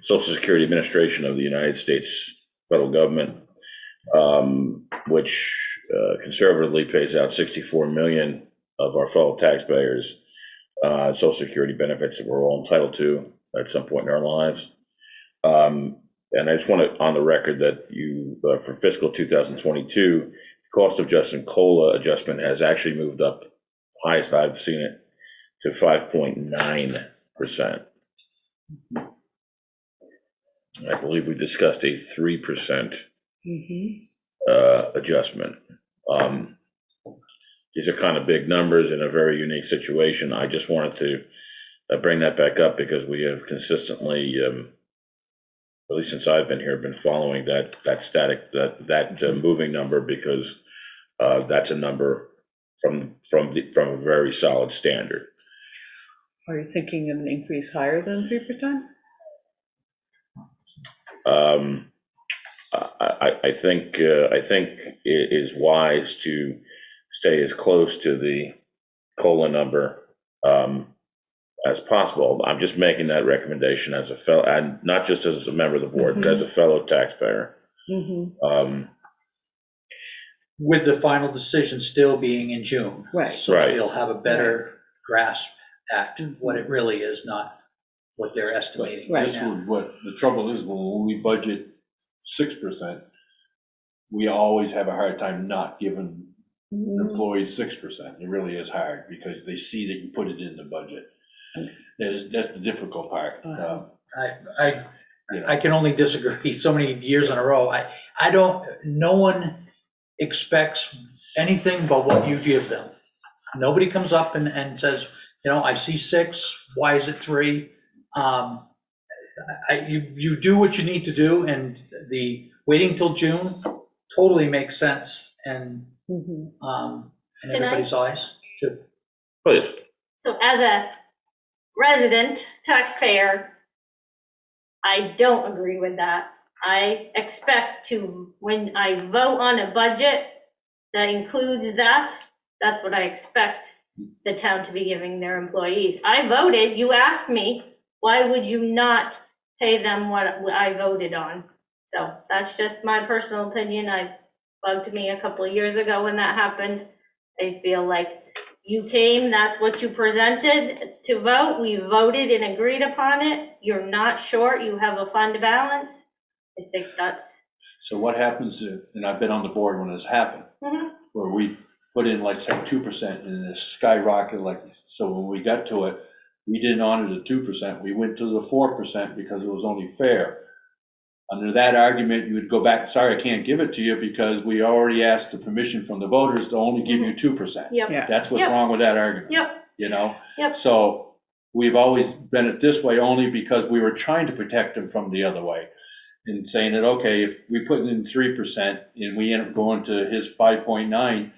[SPEAKER 3] Social Security Administration of the United States federal government, which conservatively pays out $64 million of our fellow taxpayers' Social Security benefits that we're all entitled to at some point in our lives. And I just want to, on the record, that you, for fiscal 2022, cost of adjustment COLA adjustment has actually moved up, highest I've seen it, to 5.9%. I believe we discussed a 3% adjustment. These are kind of big numbers in a very unique situation. I just wanted to bring that back up because we have consistently, at least since I've been here, been following that moving number, because that's a number from a very solid standard.
[SPEAKER 6] Are you thinking of an increase higher than 3%?
[SPEAKER 3] I think it is wise to stay as close to the COLA number as possible. I'm just making that recommendation as a fellow, and not just as a member of the board, but as a fellow taxpayer.
[SPEAKER 5] With the final decision still being in June.
[SPEAKER 6] Right.
[SPEAKER 5] So that we'll have a better grasp at what it really is, not what they're estimating right
[SPEAKER 4] This
[SPEAKER 5] now.
[SPEAKER 4] would, what the trouble is, when we budget 6%, we always have a hard time not giving employees 6%. It really is hard because they see that you put it in the budget. That's the difficult part.
[SPEAKER 5] I can only disagree so many years in a row. No one expects anything but what you give them. Nobody comes up and says, I see 6, why is it 3? You do what you need to do, and the waiting till June totally makes sense in everybody's eyes too.
[SPEAKER 3] Please.
[SPEAKER 2] So as a resident taxpayer, I don't agree with that. I expect to, when I vote on a budget that includes that, that's what I expect the town to be giving their employees. I voted, you asked me, why would you not pay them what I voted on? So that's just my personal opinion. It bugged me a couple of years ago when that happened. They feel like you came, that's what you presented to vote, we voted and agreed upon it, you're not short, you have a fund balance. I think that's.
[SPEAKER 4] So what happens, and I've been on the board when this happened, where we put in like say 2% and it skyrocketed like, so when we got to it, we didn't honor the 2%, we went to the 4% because it was only fair. Under that argument, you would go back, sorry, I can't give it to you because we already asked the permission from the voters to only give you 2%.
[SPEAKER 2] Yep.
[SPEAKER 6] Yeah.
[SPEAKER 4] That's what's
[SPEAKER 2] Yep.
[SPEAKER 4] wrong with that argument.
[SPEAKER 2] Yep.
[SPEAKER 4] You know?
[SPEAKER 2] Yep.
[SPEAKER 4] So we've always been it this way only because we were trying to protect them from the other way. And saying that, okay, if we put in 3% and we end up going to his 5.9,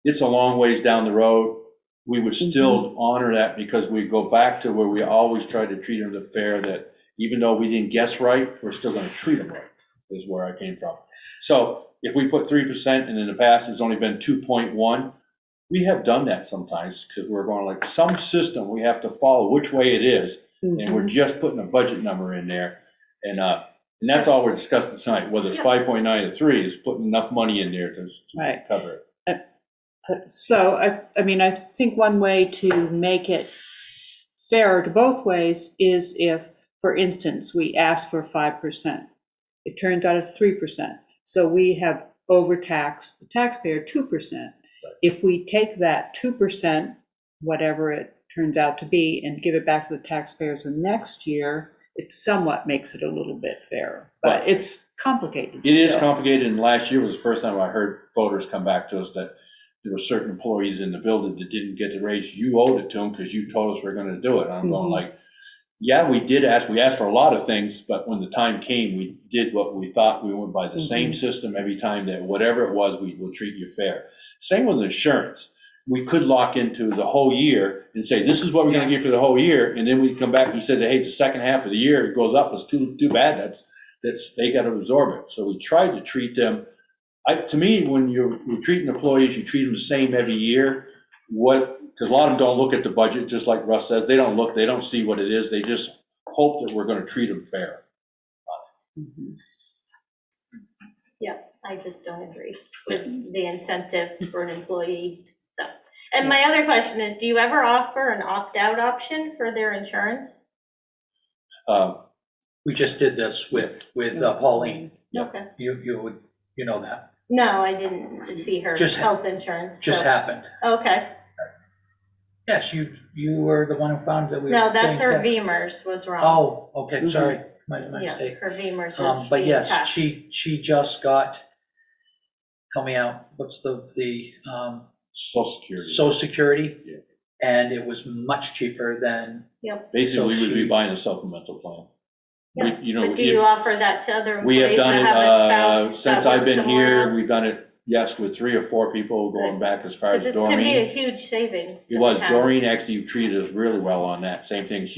[SPEAKER 4] it's a long ways down the road. We would still honor that because we go back to where we always try to treat them fair, that even though we didn't guess right, we're still gonna treat them right, is where I came from. So if we put 3% and in the past it's only been 2.1, we have done that sometimes because we're going like some system we have to follow which way it is, and we're just putting a budget number in there. And that's all we're discussing tonight, whether it's 5.9 or 3, is putting enough money in there to
[SPEAKER 6] Right.
[SPEAKER 4] cover it.
[SPEAKER 6] So, I mean, I think one way to make it fair to both ways is if, for instance, we ask for 5%. It turns out it's 3%. So we have overtaxed the taxpayer 2%. If we take that 2%, whatever it turns out to be, and give it back to the taxpayers the next year, it somewhat makes it a little bit fairer. But
[SPEAKER 4] Right.
[SPEAKER 6] it's complicated.
[SPEAKER 4] It is
[SPEAKER 6] still.
[SPEAKER 4] complicated, and last year was the first time I heard voters come back to us that there were certain employees in the building that didn't get the raise. You owed it to them because you told us we're gonna do it. And I'm going like, yeah, we did ask, we asked for a lot of things, but when the time came, we did what we thought. We went by the same system every time, that whatever it was, we will treat you fair. Same with insurance. We could lock into the whole year and say, this is what we're gonna give for the whole year, and then we come back and you said, hey, the second half of the year, it goes up, it's too bad, that's they gotta absorb it. So we tried to treat them, to me, when you're treating employees, you treat them the same every year. Because a lot of them don't look at the budget, just like Russ says, they don't see what it is, they just hope that we're gonna treat them fair.
[SPEAKER 2] Yeah, I just don't agree with the incentive for an employee. So, and my other question is, do you ever offer an opt-out option for their insurance?
[SPEAKER 5] We just did this with Pauline.
[SPEAKER 2] Okay.
[SPEAKER 5] You know that.
[SPEAKER 2] No, I didn't see her
[SPEAKER 5] Just-
[SPEAKER 2] health insurance.
[SPEAKER 5] Just
[SPEAKER 2] so-
[SPEAKER 5] happened.
[SPEAKER 2] Okay,
[SPEAKER 5] Yes, you were the one who found that we.
[SPEAKER 2] no, that's her
[SPEAKER 5] paying
[SPEAKER 2] VEMR's was wrong.
[SPEAKER 5] Oh, okay, sorry, my
[SPEAKER 2] Yeah,
[SPEAKER 5] mistake.
[SPEAKER 2] her VEMR's was
[SPEAKER 5] But
[SPEAKER 2] being
[SPEAKER 5] yes,
[SPEAKER 2] taxed.
[SPEAKER 5] she just got, help me out, what's the
[SPEAKER 4] Social Security.
[SPEAKER 5] Social Security?
[SPEAKER 4] Yeah.
[SPEAKER 5] And it was much cheaper than,
[SPEAKER 4] Basically, we would be
[SPEAKER 5] she-
[SPEAKER 4] buying a supplemental plan.
[SPEAKER 2] Yeah,
[SPEAKER 4] You know,
[SPEAKER 2] But do you offer that to other
[SPEAKER 4] we have
[SPEAKER 2] employees
[SPEAKER 4] done
[SPEAKER 2] that
[SPEAKER 4] it,
[SPEAKER 2] have a spouse?
[SPEAKER 4] since
[SPEAKER 2] that
[SPEAKER 4] I've
[SPEAKER 2] works
[SPEAKER 4] been
[SPEAKER 2] somewhere
[SPEAKER 4] here,
[SPEAKER 2] else?
[SPEAKER 4] we've done it, yes, with 3 or 4 people going back as far as
[SPEAKER 2] Because this could be a
[SPEAKER 4] Doreen.
[SPEAKER 2] huge savings. to
[SPEAKER 4] It was,
[SPEAKER 2] the town.
[SPEAKER 4] Doreen actually treated us really well on that, same thing,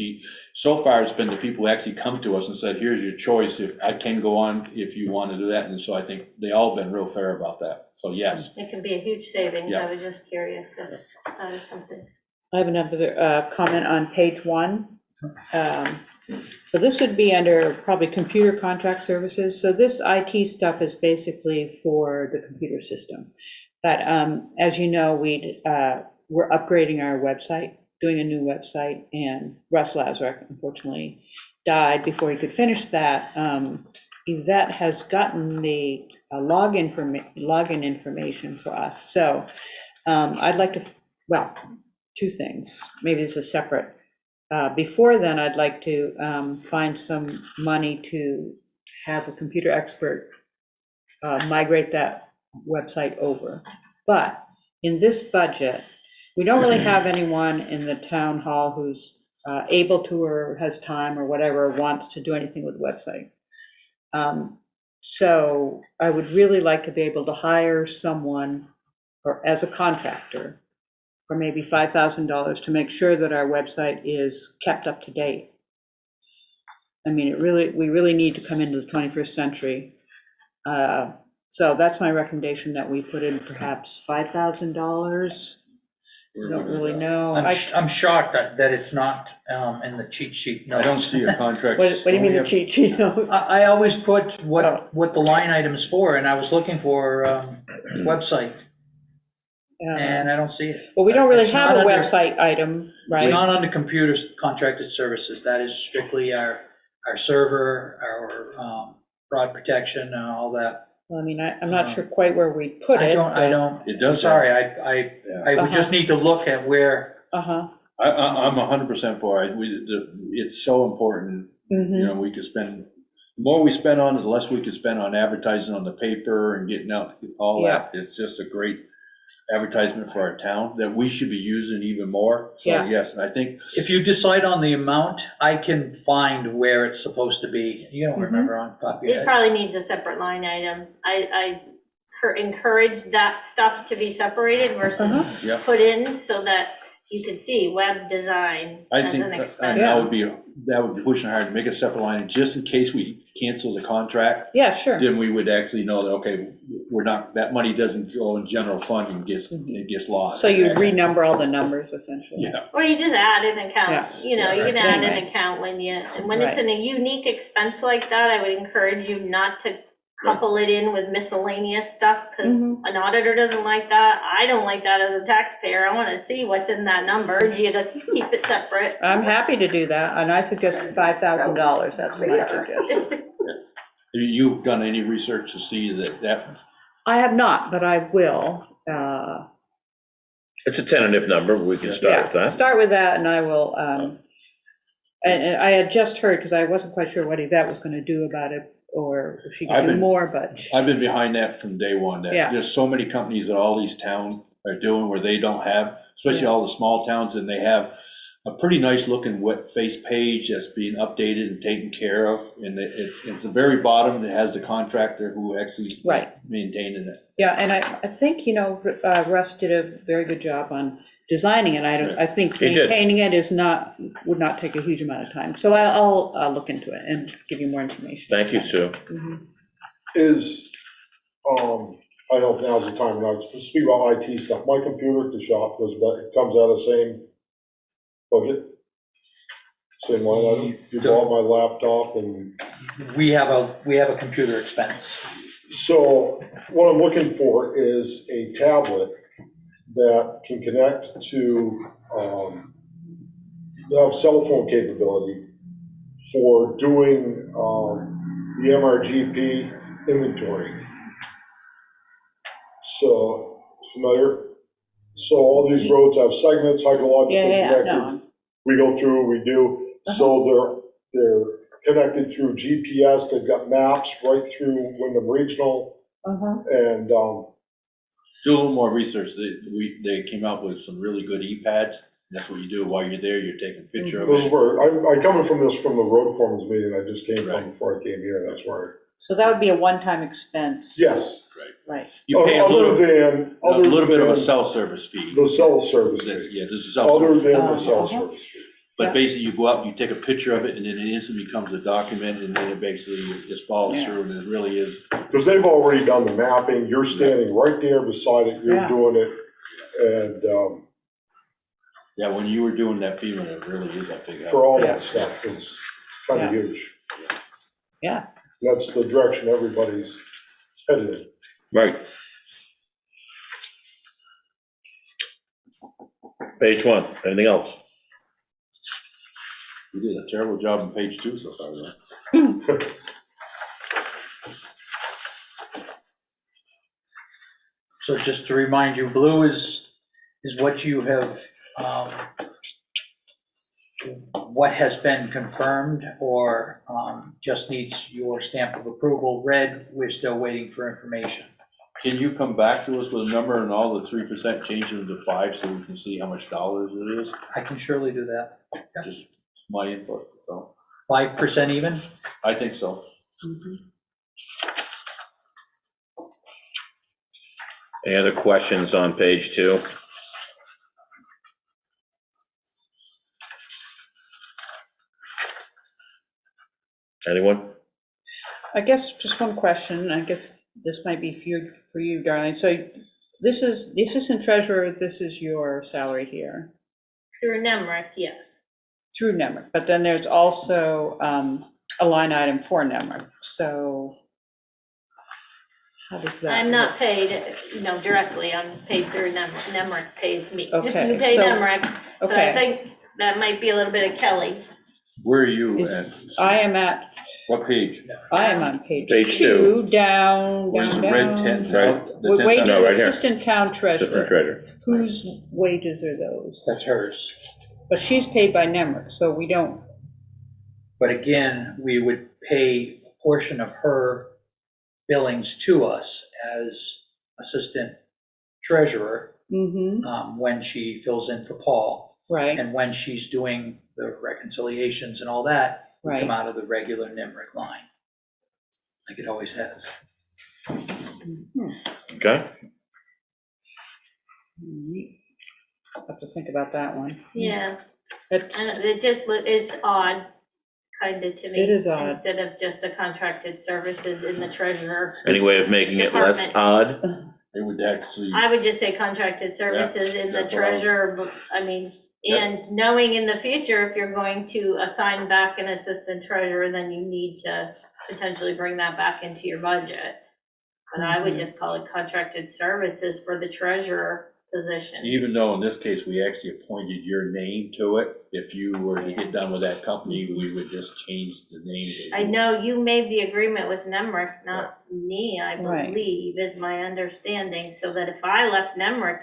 [SPEAKER 4] so far it's been the people who actually come to us and said, here's your choice, if I can go on, if you want to do that, and so I think they all been real fair about that, so yes.
[SPEAKER 2] It can be a huge savings,
[SPEAKER 4] Yeah.
[SPEAKER 2] I was just curious if that is something.
[SPEAKER 6] I have another comment on page 1. So this would be under probably computer contract services. So this IT stuff is basically for the computer system. But as you know, we're upgrading our website, doing a new website, and Russ Lazarek unfortunately died before he could finish that. Yvette has gotten the login information for us. So I'd like to, well, 2 things. Maybe this is separate. Before then, I'd like to find some money to have a computer expert migrate that website over. But in this budget, we don't really have anyone in the town hall who's able to, or has time or whatever, wants to do anything with the website. So I would really like to be able to hire someone, or as a contractor, for maybe $5,000 to make sure that our website is kept up to date. I mean, we really need to come into the 21st century. So that's my recommendation, that we put in perhaps $5,000. I don't really know.
[SPEAKER 5] I'm shocked that it's not in the cheat sheet
[SPEAKER 4] I don't
[SPEAKER 5] notes.
[SPEAKER 4] see a contract.
[SPEAKER 6] What do you mean the cheat sheet notes?
[SPEAKER 5] I always put what the line item's for, and I was looking for website. And I don't see it.
[SPEAKER 6] Well, we don't really
[SPEAKER 5] It's
[SPEAKER 6] have
[SPEAKER 5] not
[SPEAKER 6] a
[SPEAKER 5] under-
[SPEAKER 6] website item,
[SPEAKER 5] It's
[SPEAKER 6] right?
[SPEAKER 5] not under computers contracted services. That is strictly our server, our fraud protection and all that.
[SPEAKER 6] Well, I mean, I'm not sure quite where we put
[SPEAKER 5] I
[SPEAKER 6] it.
[SPEAKER 5] don't,
[SPEAKER 4] It
[SPEAKER 5] I'm
[SPEAKER 4] does.
[SPEAKER 5] sorry, I would just need to look at where,
[SPEAKER 6] Uh-huh.
[SPEAKER 4] I'm 100% for it. It's so important, you know, we could spend, the more we spend on it, the less we could spend on advertising on the paper and getting out all that. It's just a great advertisement for our town that we should be using even more. So
[SPEAKER 6] Yeah.
[SPEAKER 4] yes, I think,
[SPEAKER 5] if you decide on the amount, I can find where it's supposed to be. You don't remember on top of your
[SPEAKER 2] It
[SPEAKER 5] head.
[SPEAKER 2] probably needs a separate line item. I encourage that stuff to be separated versus
[SPEAKER 4] yeah,
[SPEAKER 2] put in so that you can see web design
[SPEAKER 4] I
[SPEAKER 2] as
[SPEAKER 4] think
[SPEAKER 2] an
[SPEAKER 4] that
[SPEAKER 2] expense.
[SPEAKER 4] would be pushing hard to make a separate line, just in case we cancel the contract.
[SPEAKER 6] Yeah, sure.
[SPEAKER 4] Then we would actually know that, okay, we're not, that money doesn't go in general fund and it gets lost.
[SPEAKER 6] So you renumber all the numbers essentially.
[SPEAKER 4] Yeah,
[SPEAKER 2] Or you just add an account,
[SPEAKER 6] Yeah.
[SPEAKER 2] you know, you can
[SPEAKER 6] Right.
[SPEAKER 2] add an
[SPEAKER 6] Anyway.
[SPEAKER 2] account when it's in a unique expense like that, I would encourage you not to couple it in with miscellaneous stuff, because
[SPEAKER 6] Mhm.
[SPEAKER 2] an auditor doesn't like that. I don't like that as a taxpayer. I want to see what's in that number. You to keep it separate.
[SPEAKER 6] I'm happy to do that, and I suggest $5,000. That's my suggestion.
[SPEAKER 4] you've done any research to see that,
[SPEAKER 6] I have not, but I will.
[SPEAKER 3] It's a tentative number, we can start with that.
[SPEAKER 6] Start with that, and I will, and I had just heard, because I wasn't quite sure what Yvette was going to do about it, or if she could do more, but.
[SPEAKER 4] I've been behind that from day one, that
[SPEAKER 6] Yeah.
[SPEAKER 4] there's so many companies that all these towns are doing where they don't have, especially all the small towns, and they have a pretty nice looking web face page that's being updated and taken care of, and it's the very bottom that has the contractor who actually
[SPEAKER 6] Right.
[SPEAKER 4] maintaining it.
[SPEAKER 6] Yeah, and I think, Russ did a very good job on designing it. I think
[SPEAKER 3] He did.
[SPEAKER 6] maintaining it would not take a huge amount of time. So I'll look into it and give you more information.
[SPEAKER 3] Thank you, Sue.
[SPEAKER 6] Mhm.
[SPEAKER 8] I don't know if now's the time, now, to speak about IT stuff, my computer at the shop it comes out of the same budget? Same line item? You bought my laptop and,
[SPEAKER 5] We have a computer expense.
[SPEAKER 8] so what I'm looking for is a tablet that can connect to, have cell phone capability for doing, the MRGP inventory. So, familiar? So all these roads have segments, hydrologically
[SPEAKER 6] Yeah,
[SPEAKER 8] connected.
[SPEAKER 6] no,
[SPEAKER 8] We go through, we do, so they're connected through GPS, they've got maps right through Wyndham Regional, and,
[SPEAKER 4] Do a little more research, they came out with some really good e-pads, that's what you do while you're there, you're taking a picture of
[SPEAKER 8] those
[SPEAKER 4] it.
[SPEAKER 8] were, I coming from the road foreman's meeting I just came
[SPEAKER 4] Right.
[SPEAKER 8] from before I came here, that's where,
[SPEAKER 6] So that would be a one-time expense.
[SPEAKER 8] yes.
[SPEAKER 6] Right.
[SPEAKER 4] You pay a
[SPEAKER 8] Other
[SPEAKER 4] little bit of a
[SPEAKER 8] than
[SPEAKER 4] cell service fee.
[SPEAKER 8] the cell service
[SPEAKER 4] That's-
[SPEAKER 8] fee,
[SPEAKER 4] Yeah, this is cell
[SPEAKER 8] other
[SPEAKER 4] service.
[SPEAKER 8] than the
[SPEAKER 6] Uh-huh.
[SPEAKER 8] cell service fee.
[SPEAKER 4] But basically, you go out, you take a picture of it, and then it instantly becomes a document, and then it basically just follows
[SPEAKER 6] Yeah.
[SPEAKER 4] through, and it really is.
[SPEAKER 8] Because they've already done the mapping, you're standing right there beside it, you're
[SPEAKER 6] Yeah.
[SPEAKER 8] doing it, and,
[SPEAKER 4] Yeah, when you were doing that FEMA, it really is that big help.
[SPEAKER 8] for all
[SPEAKER 6] Yeah.
[SPEAKER 8] that stuff, it's kind of huge.
[SPEAKER 6] Yeah.
[SPEAKER 8] That's the direction everybody's headed in.
[SPEAKER 3] Right. Page 1, anything else?
[SPEAKER 4] You did a terrible job on page 2 so far, though.
[SPEAKER 5] So just to remind you, blue is what you have, what has been confirmed or just needs your stamp of approval. Red, we're still waiting for information.
[SPEAKER 4] Can you come back to us with a number and all the 3% changing to 5 so we can see how much dollars it is?
[SPEAKER 5] I can surely do that.
[SPEAKER 4] Just my input, so,
[SPEAKER 5] 5% even?
[SPEAKER 4] I think so.
[SPEAKER 3] Any other questions on page 2? Anyone?
[SPEAKER 6] I guess just one question, I guess this might be for you, Darlene. So this is the assistant treasurer, this is your salary here,
[SPEAKER 2] Through NEMRIC, yes.
[SPEAKER 6] through NEMRIC, but then there's also a line item for NEMRIC. So How does that?
[SPEAKER 2] I'm not
[SPEAKER 6] work?
[SPEAKER 2] paid, directly, I'm paid through Nemrick pays me.
[SPEAKER 6] Okay,
[SPEAKER 2] You pay
[SPEAKER 6] so-
[SPEAKER 2] Nemrick, but I
[SPEAKER 6] Okay,
[SPEAKER 2] think that might be a little bit of Kelly.
[SPEAKER 4] Where are you at?
[SPEAKER 6] I am
[SPEAKER 4] What page?
[SPEAKER 6] on page
[SPEAKER 3] Page
[SPEAKER 6] 2, down,
[SPEAKER 4] Where's
[SPEAKER 6] down,
[SPEAKER 4] the red
[SPEAKER 6] down.
[SPEAKER 4] tent?
[SPEAKER 3] Right.
[SPEAKER 4] The
[SPEAKER 6] Wages,
[SPEAKER 3] No, right here.
[SPEAKER 6] assistant town
[SPEAKER 3] Assistant
[SPEAKER 6] treasurer.
[SPEAKER 3] treasurer.
[SPEAKER 6] Whose wages are those?
[SPEAKER 5] That's hers.
[SPEAKER 6] But she's paid by Nemrick, so we don't,
[SPEAKER 5] But again, we would pay a portion of her billings to us as assistant treasurer when she fills in for Paul.
[SPEAKER 6] right,
[SPEAKER 5] And when she's doing the reconciliations and all that, we
[SPEAKER 6] right.
[SPEAKER 5] come out of the regular NIMRIC line, like it always has.
[SPEAKER 3] Okay,
[SPEAKER 6] Have to think about that one.
[SPEAKER 2] Yeah,
[SPEAKER 6] It's,
[SPEAKER 2] and it just is odd, kind of, to me.
[SPEAKER 6] It is odd.
[SPEAKER 2] Instead of just a contracted services in the treasurer.
[SPEAKER 3] any way of making it less
[SPEAKER 2] Department.
[SPEAKER 3] odd?
[SPEAKER 4] It would actually,
[SPEAKER 2] I would just say contracted services in the
[SPEAKER 4] that's what I was-
[SPEAKER 2] treasurer, but, I mean, and knowing in the future, if you're going to assign back an assistant treasurer, then you need to potentially bring that back into your budget. But I would just call it contracted services for the treasurer position.
[SPEAKER 4] even though in this case, we actually appointed your name to it, if you were to get done with that company, we would just change the name.
[SPEAKER 2] I know you made the agreement with Nemrick, not me, I
[SPEAKER 6] Right.
[SPEAKER 2] believe, is my understanding, so that if I left Nemrick,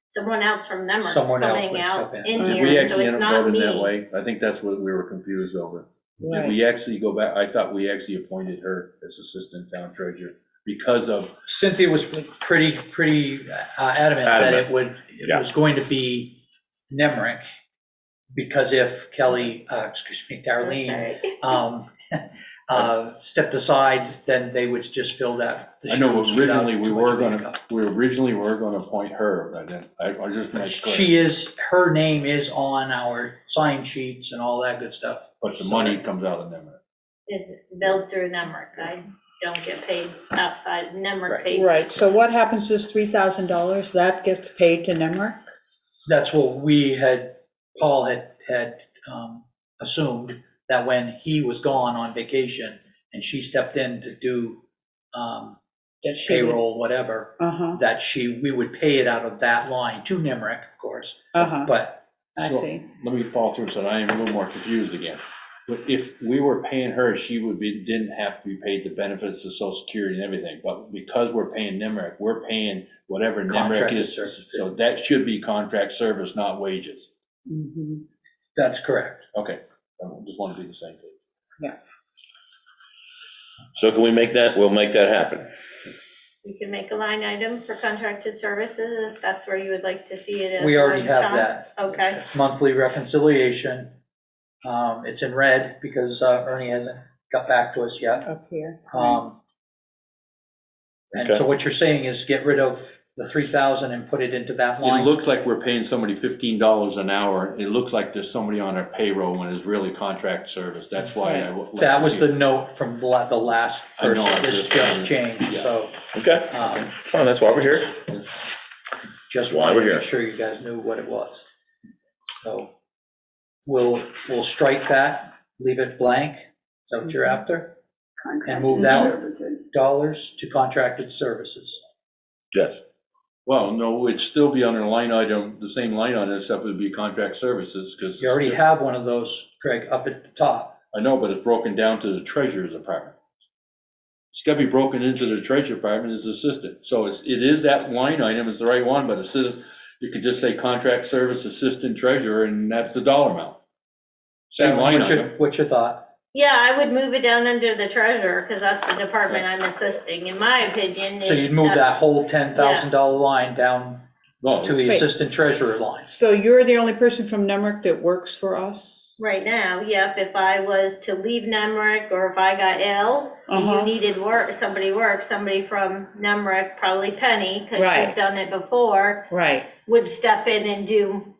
[SPEAKER 2] someone else from Nemrick's
[SPEAKER 5] Someone else
[SPEAKER 2] coming
[SPEAKER 5] would
[SPEAKER 2] out
[SPEAKER 5] step in.
[SPEAKER 2] in
[SPEAKER 4] Did we
[SPEAKER 2] here, so
[SPEAKER 4] actually
[SPEAKER 2] it's
[SPEAKER 4] end up
[SPEAKER 2] not
[SPEAKER 4] voting that
[SPEAKER 2] me.
[SPEAKER 4] way? I think that's what we were confused over. Did
[SPEAKER 6] right.
[SPEAKER 4] we actually go back? I thought we actually appointed her as assistant town treasurer because of,
[SPEAKER 5] Cynthia was pretty adamant that it
[SPEAKER 3] Yeah.
[SPEAKER 5] was going to be NIMRIC, because if Kelly, Darlene, stepped aside, then they would just fill that. the
[SPEAKER 4] I know
[SPEAKER 5] shoes without
[SPEAKER 4] originally we
[SPEAKER 5] too
[SPEAKER 4] were
[SPEAKER 5] much
[SPEAKER 4] gonna,
[SPEAKER 5] makeup.
[SPEAKER 4] appoint her, but then I just make clear.
[SPEAKER 5] She is, her name is on our sign sheets and all that good stuff.
[SPEAKER 4] But the money comes out of them.
[SPEAKER 2] Is billed through Nemrick, I don't get paid outside, Nemrick
[SPEAKER 5] Right.
[SPEAKER 2] pays.
[SPEAKER 6] Right, so what happens to this $3,000? That gets paid to Nemrick?
[SPEAKER 5] That's what Paul had assumed, that when he was gone on vacation and she stepped in to do
[SPEAKER 6] That she-
[SPEAKER 5] payroll, whatever,
[SPEAKER 6] Uh-huh,
[SPEAKER 5] that we would pay it out of that line to NIMRIC, of course,
[SPEAKER 6] uh-huh,
[SPEAKER 5] but
[SPEAKER 6] I
[SPEAKER 4] So,
[SPEAKER 6] see.
[SPEAKER 4] Let me fall through so that I am a little more confused again. But if we were paying her, she didn't have to be paid the benefits of social security and everything, but because we're paying NIMRIC, we're paying whatever NIMRIC
[SPEAKER 5] Contracted
[SPEAKER 4] is.
[SPEAKER 5] service.
[SPEAKER 4] So that should be contract service, not wages.
[SPEAKER 6] Mhm.
[SPEAKER 5] that's correct.
[SPEAKER 4] Okay, I just want to be the same thing.
[SPEAKER 3] So can we make that, we'll make that happen.
[SPEAKER 2] You can make a line item for contracted services, if that's where you would like to see it. as
[SPEAKER 5] We already
[SPEAKER 2] one
[SPEAKER 5] have
[SPEAKER 2] chunk.
[SPEAKER 5] that.
[SPEAKER 2] Okay,
[SPEAKER 5] Monthly reconciliation. It's in red because Ernie hasn't got back to us yet.
[SPEAKER 6] Up here.
[SPEAKER 5] And
[SPEAKER 3] Okay.
[SPEAKER 5] so what you're saying is get rid of the 3,000 and put it into that
[SPEAKER 4] It
[SPEAKER 5] line?
[SPEAKER 4] looks like we're paying somebody $15 an hour. It looks like there's somebody on our payroll when it's really contract service. That's why I would like
[SPEAKER 5] That
[SPEAKER 4] to
[SPEAKER 5] was
[SPEAKER 4] see
[SPEAKER 5] the
[SPEAKER 4] it.
[SPEAKER 5] note from the last
[SPEAKER 4] I know,
[SPEAKER 5] person.
[SPEAKER 4] I'm
[SPEAKER 5] This
[SPEAKER 4] just-
[SPEAKER 5] just changed,
[SPEAKER 4] yeah.
[SPEAKER 5] so
[SPEAKER 3] Okay, fine, that's why we're here.
[SPEAKER 5] just
[SPEAKER 3] Why
[SPEAKER 5] wanted
[SPEAKER 3] we're
[SPEAKER 5] to
[SPEAKER 3] here.
[SPEAKER 5] make sure you guys knew what it was. So we'll strike that, leave it blank. Is that what you're after?
[SPEAKER 1] Contracted
[SPEAKER 5] move that.
[SPEAKER 1] services.
[SPEAKER 5] Dollars to contracted services.
[SPEAKER 3] Yes,
[SPEAKER 4] Well, no, it'd still be on a line item, the same line item, except it would be contract services, because.
[SPEAKER 5] You already have one of those, Craig, up at the top.
[SPEAKER 4] I know, but it's broken down to the treasurer's department. It's gotta be broken into the treasurer department as assistant, so it is that line item, it's the right one, but it says, you could just say contract service assistant treasurer, and that's the dollar amount. Same line item.
[SPEAKER 5] What's your thought?
[SPEAKER 2] yeah, I would move it down under the treasurer, because that's the department I'm assisting, in my opinion.
[SPEAKER 5] So
[SPEAKER 2] is
[SPEAKER 5] you'd move that whole $10,000 line down
[SPEAKER 4] No,
[SPEAKER 5] to the
[SPEAKER 6] Wait.
[SPEAKER 5] assistant treasurer line.
[SPEAKER 6] So you're the only person from Nemrick that works for us?
[SPEAKER 2] Right now, yep, if I was to leave Nemrick, or if I got ill, and
[SPEAKER 6] Uh-huh.
[SPEAKER 2] you needed somebody from Nemrick, probably Penny, because she's
[SPEAKER 6] Right.
[SPEAKER 2] done it before,
[SPEAKER 6] Right,
[SPEAKER 2] would step in and do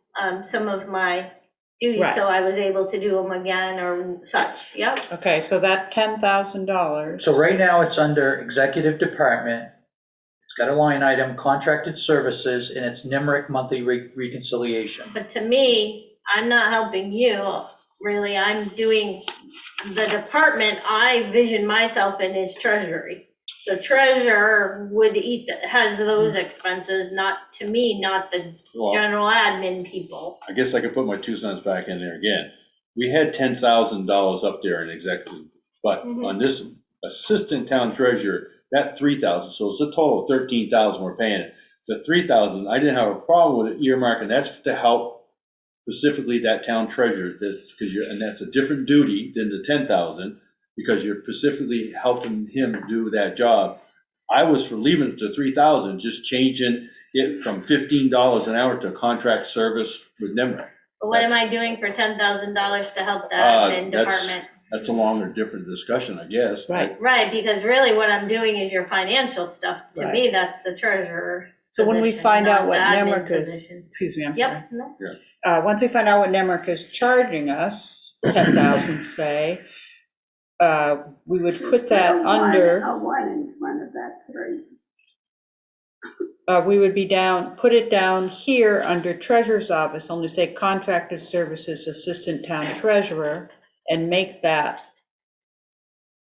[SPEAKER 2] some of my duties
[SPEAKER 6] Right.
[SPEAKER 2] till I was able to do them again or such, yep.
[SPEAKER 6] okay, so that $10,000.
[SPEAKER 5] So right now, it's under executive department. It's got a line item, contracted services, and it's NIMRIC monthly reconciliation.
[SPEAKER 2] But to me, I'm not helping you, really, I'm doing the department I vision myself in is treasury. So treasurer would eat, has those expenses, not, to me, not the
[SPEAKER 4] Well,
[SPEAKER 2] general admin people.
[SPEAKER 4] I guess I could put my 2 cents back in there again. We had $10,000 up there in executive, but on this assistant town treasurer, that 3,000, so it's a total of 13,000 we're paying it. The 3,000, I didn't have a problem with it earmarking, that's to help specifically that town treasurer, that's, because you're, and that's a different duty than the 10,000, because you're specifically helping him do that job. I was for leaving it to 3,000, just changing it from $15 an hour to a contract service with NEMRIC.
[SPEAKER 2] But what am I doing for $10,000 to help the admin
[SPEAKER 4] That's-
[SPEAKER 2] department?
[SPEAKER 4] That's a longer, different discussion, I guess.
[SPEAKER 6] Right.
[SPEAKER 2] Right, because really what I'm doing is your financial stuff. To
[SPEAKER 6] Right.
[SPEAKER 2] me, that's the treasurer
[SPEAKER 6] So when we
[SPEAKER 2] position,
[SPEAKER 6] find
[SPEAKER 2] not
[SPEAKER 6] out what
[SPEAKER 2] the admin
[SPEAKER 6] NEMRIC is,
[SPEAKER 2] position.
[SPEAKER 6] excuse me, I'm sorry.
[SPEAKER 2] Yep, no,
[SPEAKER 6] Once we find out what NEMRIC is charging us, 10,000, say, we would put that under,
[SPEAKER 1] A one in front of that three.
[SPEAKER 6] we would be down, put it down here under treasurer's office, only say contracted services assistant town treasurer, and make that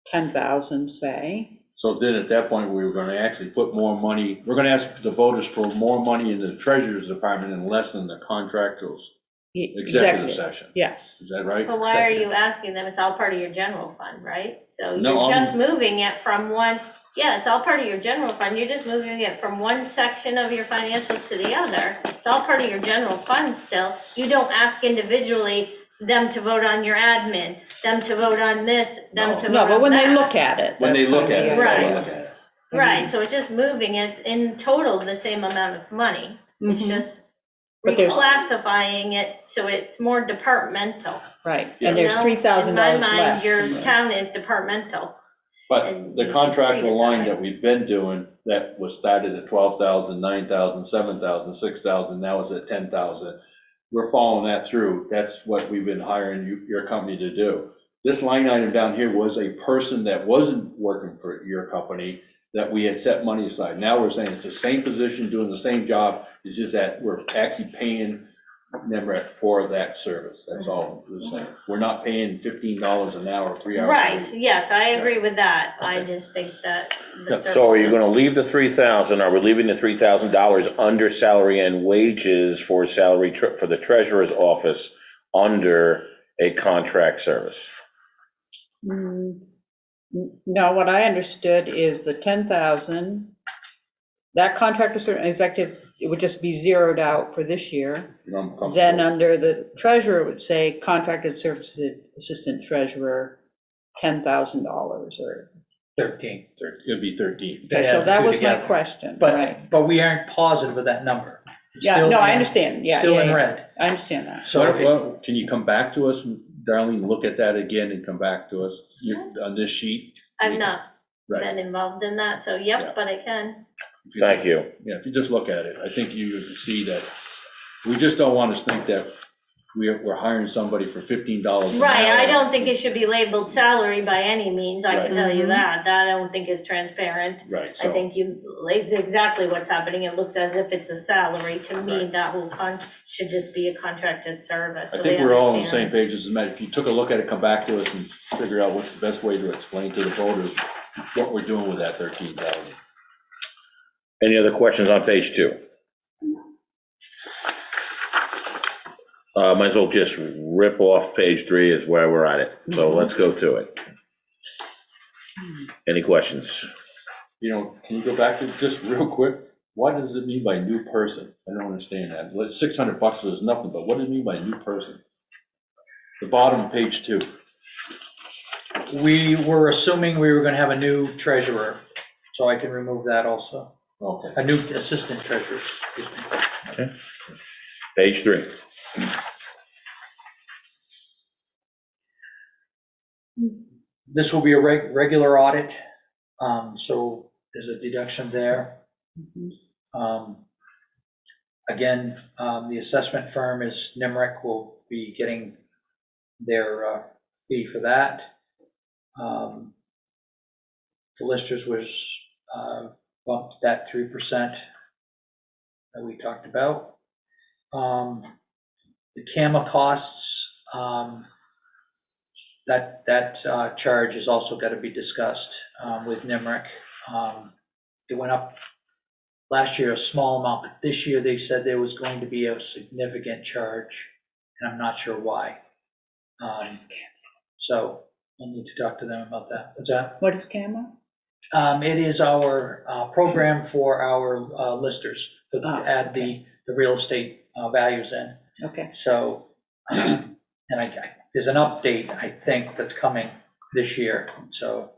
[SPEAKER 6] 10,000, say.
[SPEAKER 4] So then at that point, we were gonna actually put more money, we're gonna ask the voters for more money in the treasurer's department and less in the contractors executive session.
[SPEAKER 6] Yes.
[SPEAKER 4] Is that right?
[SPEAKER 2] but why are you asking them? It's all part of your general fund, right? So
[SPEAKER 4] No,
[SPEAKER 2] you're just moving it from one, yeah, it's all part of your general fund. You're just moving it from one section of your financials to the other. It's all part of your general fund still. You don't ask individually them to vote on your admin, them to vote on this, them to vote on that.
[SPEAKER 6] No, but when they look at it.
[SPEAKER 4] When they
[SPEAKER 6] that's
[SPEAKER 4] look
[SPEAKER 6] kind
[SPEAKER 4] at
[SPEAKER 6] of
[SPEAKER 4] it.
[SPEAKER 6] the
[SPEAKER 2] Right.
[SPEAKER 6] idea.
[SPEAKER 4] Look at it.
[SPEAKER 2] Right, so it's just moving, it's in total the same amount of money. It's
[SPEAKER 6] Mhm.
[SPEAKER 2] just
[SPEAKER 6] But there's-
[SPEAKER 2] reclassifying it so it's more departmental.
[SPEAKER 6] Right,
[SPEAKER 4] Yeah.
[SPEAKER 6] and there's
[SPEAKER 2] You know?
[SPEAKER 6] $3,000
[SPEAKER 2] In my mind,
[SPEAKER 6] less.
[SPEAKER 2] your
[SPEAKER 6] in the-
[SPEAKER 2] town is departmental.
[SPEAKER 4] But
[SPEAKER 2] And
[SPEAKER 4] the
[SPEAKER 2] you should
[SPEAKER 4] contractor
[SPEAKER 2] treat it that
[SPEAKER 4] line
[SPEAKER 2] way.
[SPEAKER 4] that we've been doing, that was started at 12,000, 9,000, 7,000, 6,000, now it's at 10,000. We're following that through. That's what we've been hiring your company to do. This line item down here was a person that wasn't working for your company that we had set money aside. Now we're saying it's the same position, doing the same job. It's just that we're actually paying NEMRIC for that service. That's all we're saying. We're not paying $15 an hour, 3 hours.
[SPEAKER 2] Right, yes, I agree with that. I
[SPEAKER 4] Okay.
[SPEAKER 2] just think that the
[SPEAKER 3] So are you gonna
[SPEAKER 2] services-
[SPEAKER 3] leave the 3,000, are we leaving the $3,000 under salary and wages for salary for the treasurer's office under a contract service?
[SPEAKER 6] No, what I understood is the 10,000, that contractor certain executive, it would just be zeroed out for this year.
[SPEAKER 4] I'm comfortable.
[SPEAKER 6] Then under the treasurer, it would say contracted services assistant treasurer, $10,000 or,
[SPEAKER 5] 13.
[SPEAKER 4] It'd be 13.
[SPEAKER 5] They
[SPEAKER 6] so
[SPEAKER 5] add the
[SPEAKER 6] that
[SPEAKER 5] two
[SPEAKER 6] was my
[SPEAKER 5] together.
[SPEAKER 6] question, right?
[SPEAKER 5] But we aren't positive of that number. It's
[SPEAKER 6] Yeah,
[SPEAKER 5] still
[SPEAKER 6] no, I
[SPEAKER 5] in-
[SPEAKER 6] understand, yeah.
[SPEAKER 5] Still
[SPEAKER 6] yeah,
[SPEAKER 5] in
[SPEAKER 6] yeah.
[SPEAKER 5] red.
[SPEAKER 6] I understand that.
[SPEAKER 5] So
[SPEAKER 4] Well, can you come back to us, Darlene, look at that again and come back to us on this sheet?
[SPEAKER 2] I've not
[SPEAKER 4] Right.
[SPEAKER 2] been involved in that, so
[SPEAKER 4] Yeah.
[SPEAKER 2] yep, but I can.
[SPEAKER 3] Thank you.
[SPEAKER 4] Yeah, if you just look at it, I think you would see that, we just don't want to think that we're hiring somebody for $15 an hour.
[SPEAKER 2] Right, I don't think it should be labeled salary by any means, I
[SPEAKER 4] Right.
[SPEAKER 2] can tell you
[SPEAKER 6] Mhm.
[SPEAKER 2] that. That I don't think is transparent.
[SPEAKER 4] Right,
[SPEAKER 2] I
[SPEAKER 4] so,
[SPEAKER 2] think you, exactly what's happening, it looks as if it's a salary. To me,
[SPEAKER 4] Right.
[SPEAKER 2] that whole should just be a contracted service.
[SPEAKER 4] I
[SPEAKER 2] so
[SPEAKER 4] think
[SPEAKER 2] they
[SPEAKER 4] we're all on the same
[SPEAKER 2] understand.
[SPEAKER 4] page as Matt. If you took a look at it, come back to us and figure out what's the best way to explain to the voters what we're doing with that 13,000.
[SPEAKER 3] Any other questions on page 2? Might as well just rip off page 3 is where we're at it, so let's go to it. Any questions?
[SPEAKER 4] You know, can you go back to just real quick? What does it mean by new person? I don't understand that. Well, $600 is nothing, but what does it mean by new person? The bottom of page 2.
[SPEAKER 5] we were assuming we were gonna have a new treasurer, so I can remove that also.
[SPEAKER 4] Okay.
[SPEAKER 5] A new assistant treasurer, excuse me.
[SPEAKER 3] Page 3.
[SPEAKER 5] This will be a regular audit, so there's a deduction there. Again, the assessment firm is NEMRIC, will be getting their fee for that. The listers was bumped that 3% that we talked about. The CAMA costs, that charge has also got to be discussed with NEMRIC. It went up last year a small amount, but this year they said there was going to be a significant charge, and I'm not sure why. So we'll need to talk to them about that. What's that?
[SPEAKER 6] What is CAMA?
[SPEAKER 5] It is our program for our listers, to add the real estate values in.
[SPEAKER 6] Okay.
[SPEAKER 5] So, and there's an update, I think, that's coming this year. So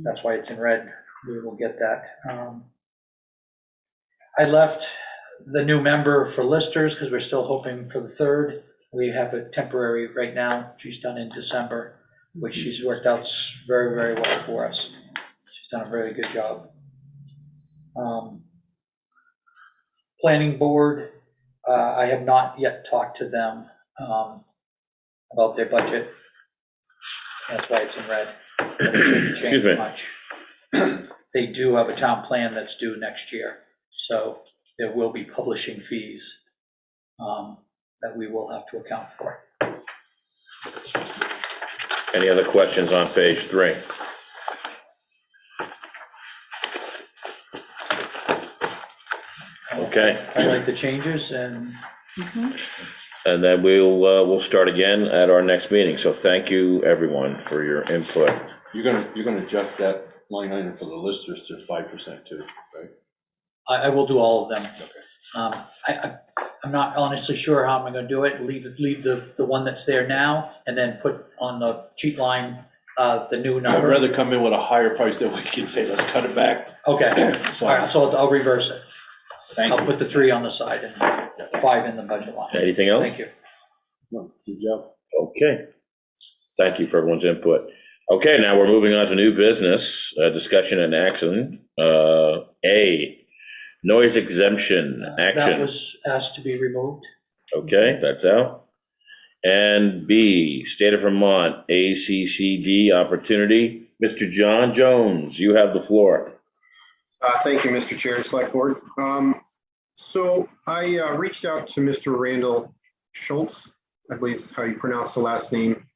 [SPEAKER 5] that's why it's in red. We will get that. I left the new member for listers because we're still hoping for the 3rd. We have a temporary right now. She's done in December, which she's worked out very, very well for us. She's done a very good job. Planning board, I have not yet talked to them about their budget. That's why it's in red. But it shouldn't change much. They do have a town plan that's due next year, so there will be publishing fees that we will have to account for.
[SPEAKER 3] Any other questions on page 3? Okay.
[SPEAKER 5] I like the changes, and
[SPEAKER 3] And then we'll start again at our next meeting. So thank you, everyone, for your input.
[SPEAKER 4] You're gonna adjust that line item for the listers to 5% too, right?
[SPEAKER 5] I will do all of them. I'm not honestly sure how I'm gonna do it. Leave the one that's there now, and then put on the cheat line the new
[SPEAKER 4] I'd
[SPEAKER 5] number.
[SPEAKER 4] rather come in with a higher price than we can say, let's cut it back.
[SPEAKER 5] Okay,
[SPEAKER 4] So-
[SPEAKER 5] all right, so I'll reverse it.
[SPEAKER 4] Thank
[SPEAKER 5] I'll
[SPEAKER 4] you.
[SPEAKER 5] put the 3 on the side and 5 in the budget line.
[SPEAKER 3] Anything else?
[SPEAKER 5] Thank you.
[SPEAKER 4] Good job.
[SPEAKER 3] Okay. Thank you for everyone's input. Okay, now we're moving on to new business, discussion and action. A, noise exemption
[SPEAKER 5] That
[SPEAKER 3] action.
[SPEAKER 5] was asked to be removed.
[SPEAKER 3] Okay, that's out. And B, State of Vermont, ACCD opportunity. Mr. John Jones, you have the floor.
[SPEAKER 7] Thank you, Mr. Chair and Select Board. So I reached out to Mr. Randall Schultz, I believe is how you pronounce the last name.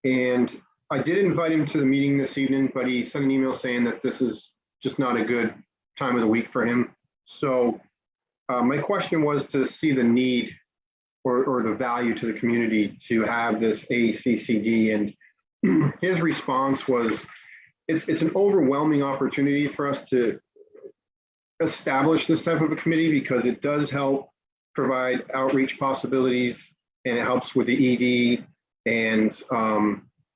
[SPEAKER 7] And I did invite him to the meeting this evening, but he sent an email saying that this is just not a good time of the week for him. So my question was to see the need or the value to the community to have this ACCD. And his response was, it's an overwhelming opportunity for us to establish this type of a committee because it does help provide outreach possibilities, and it helps with the ED, and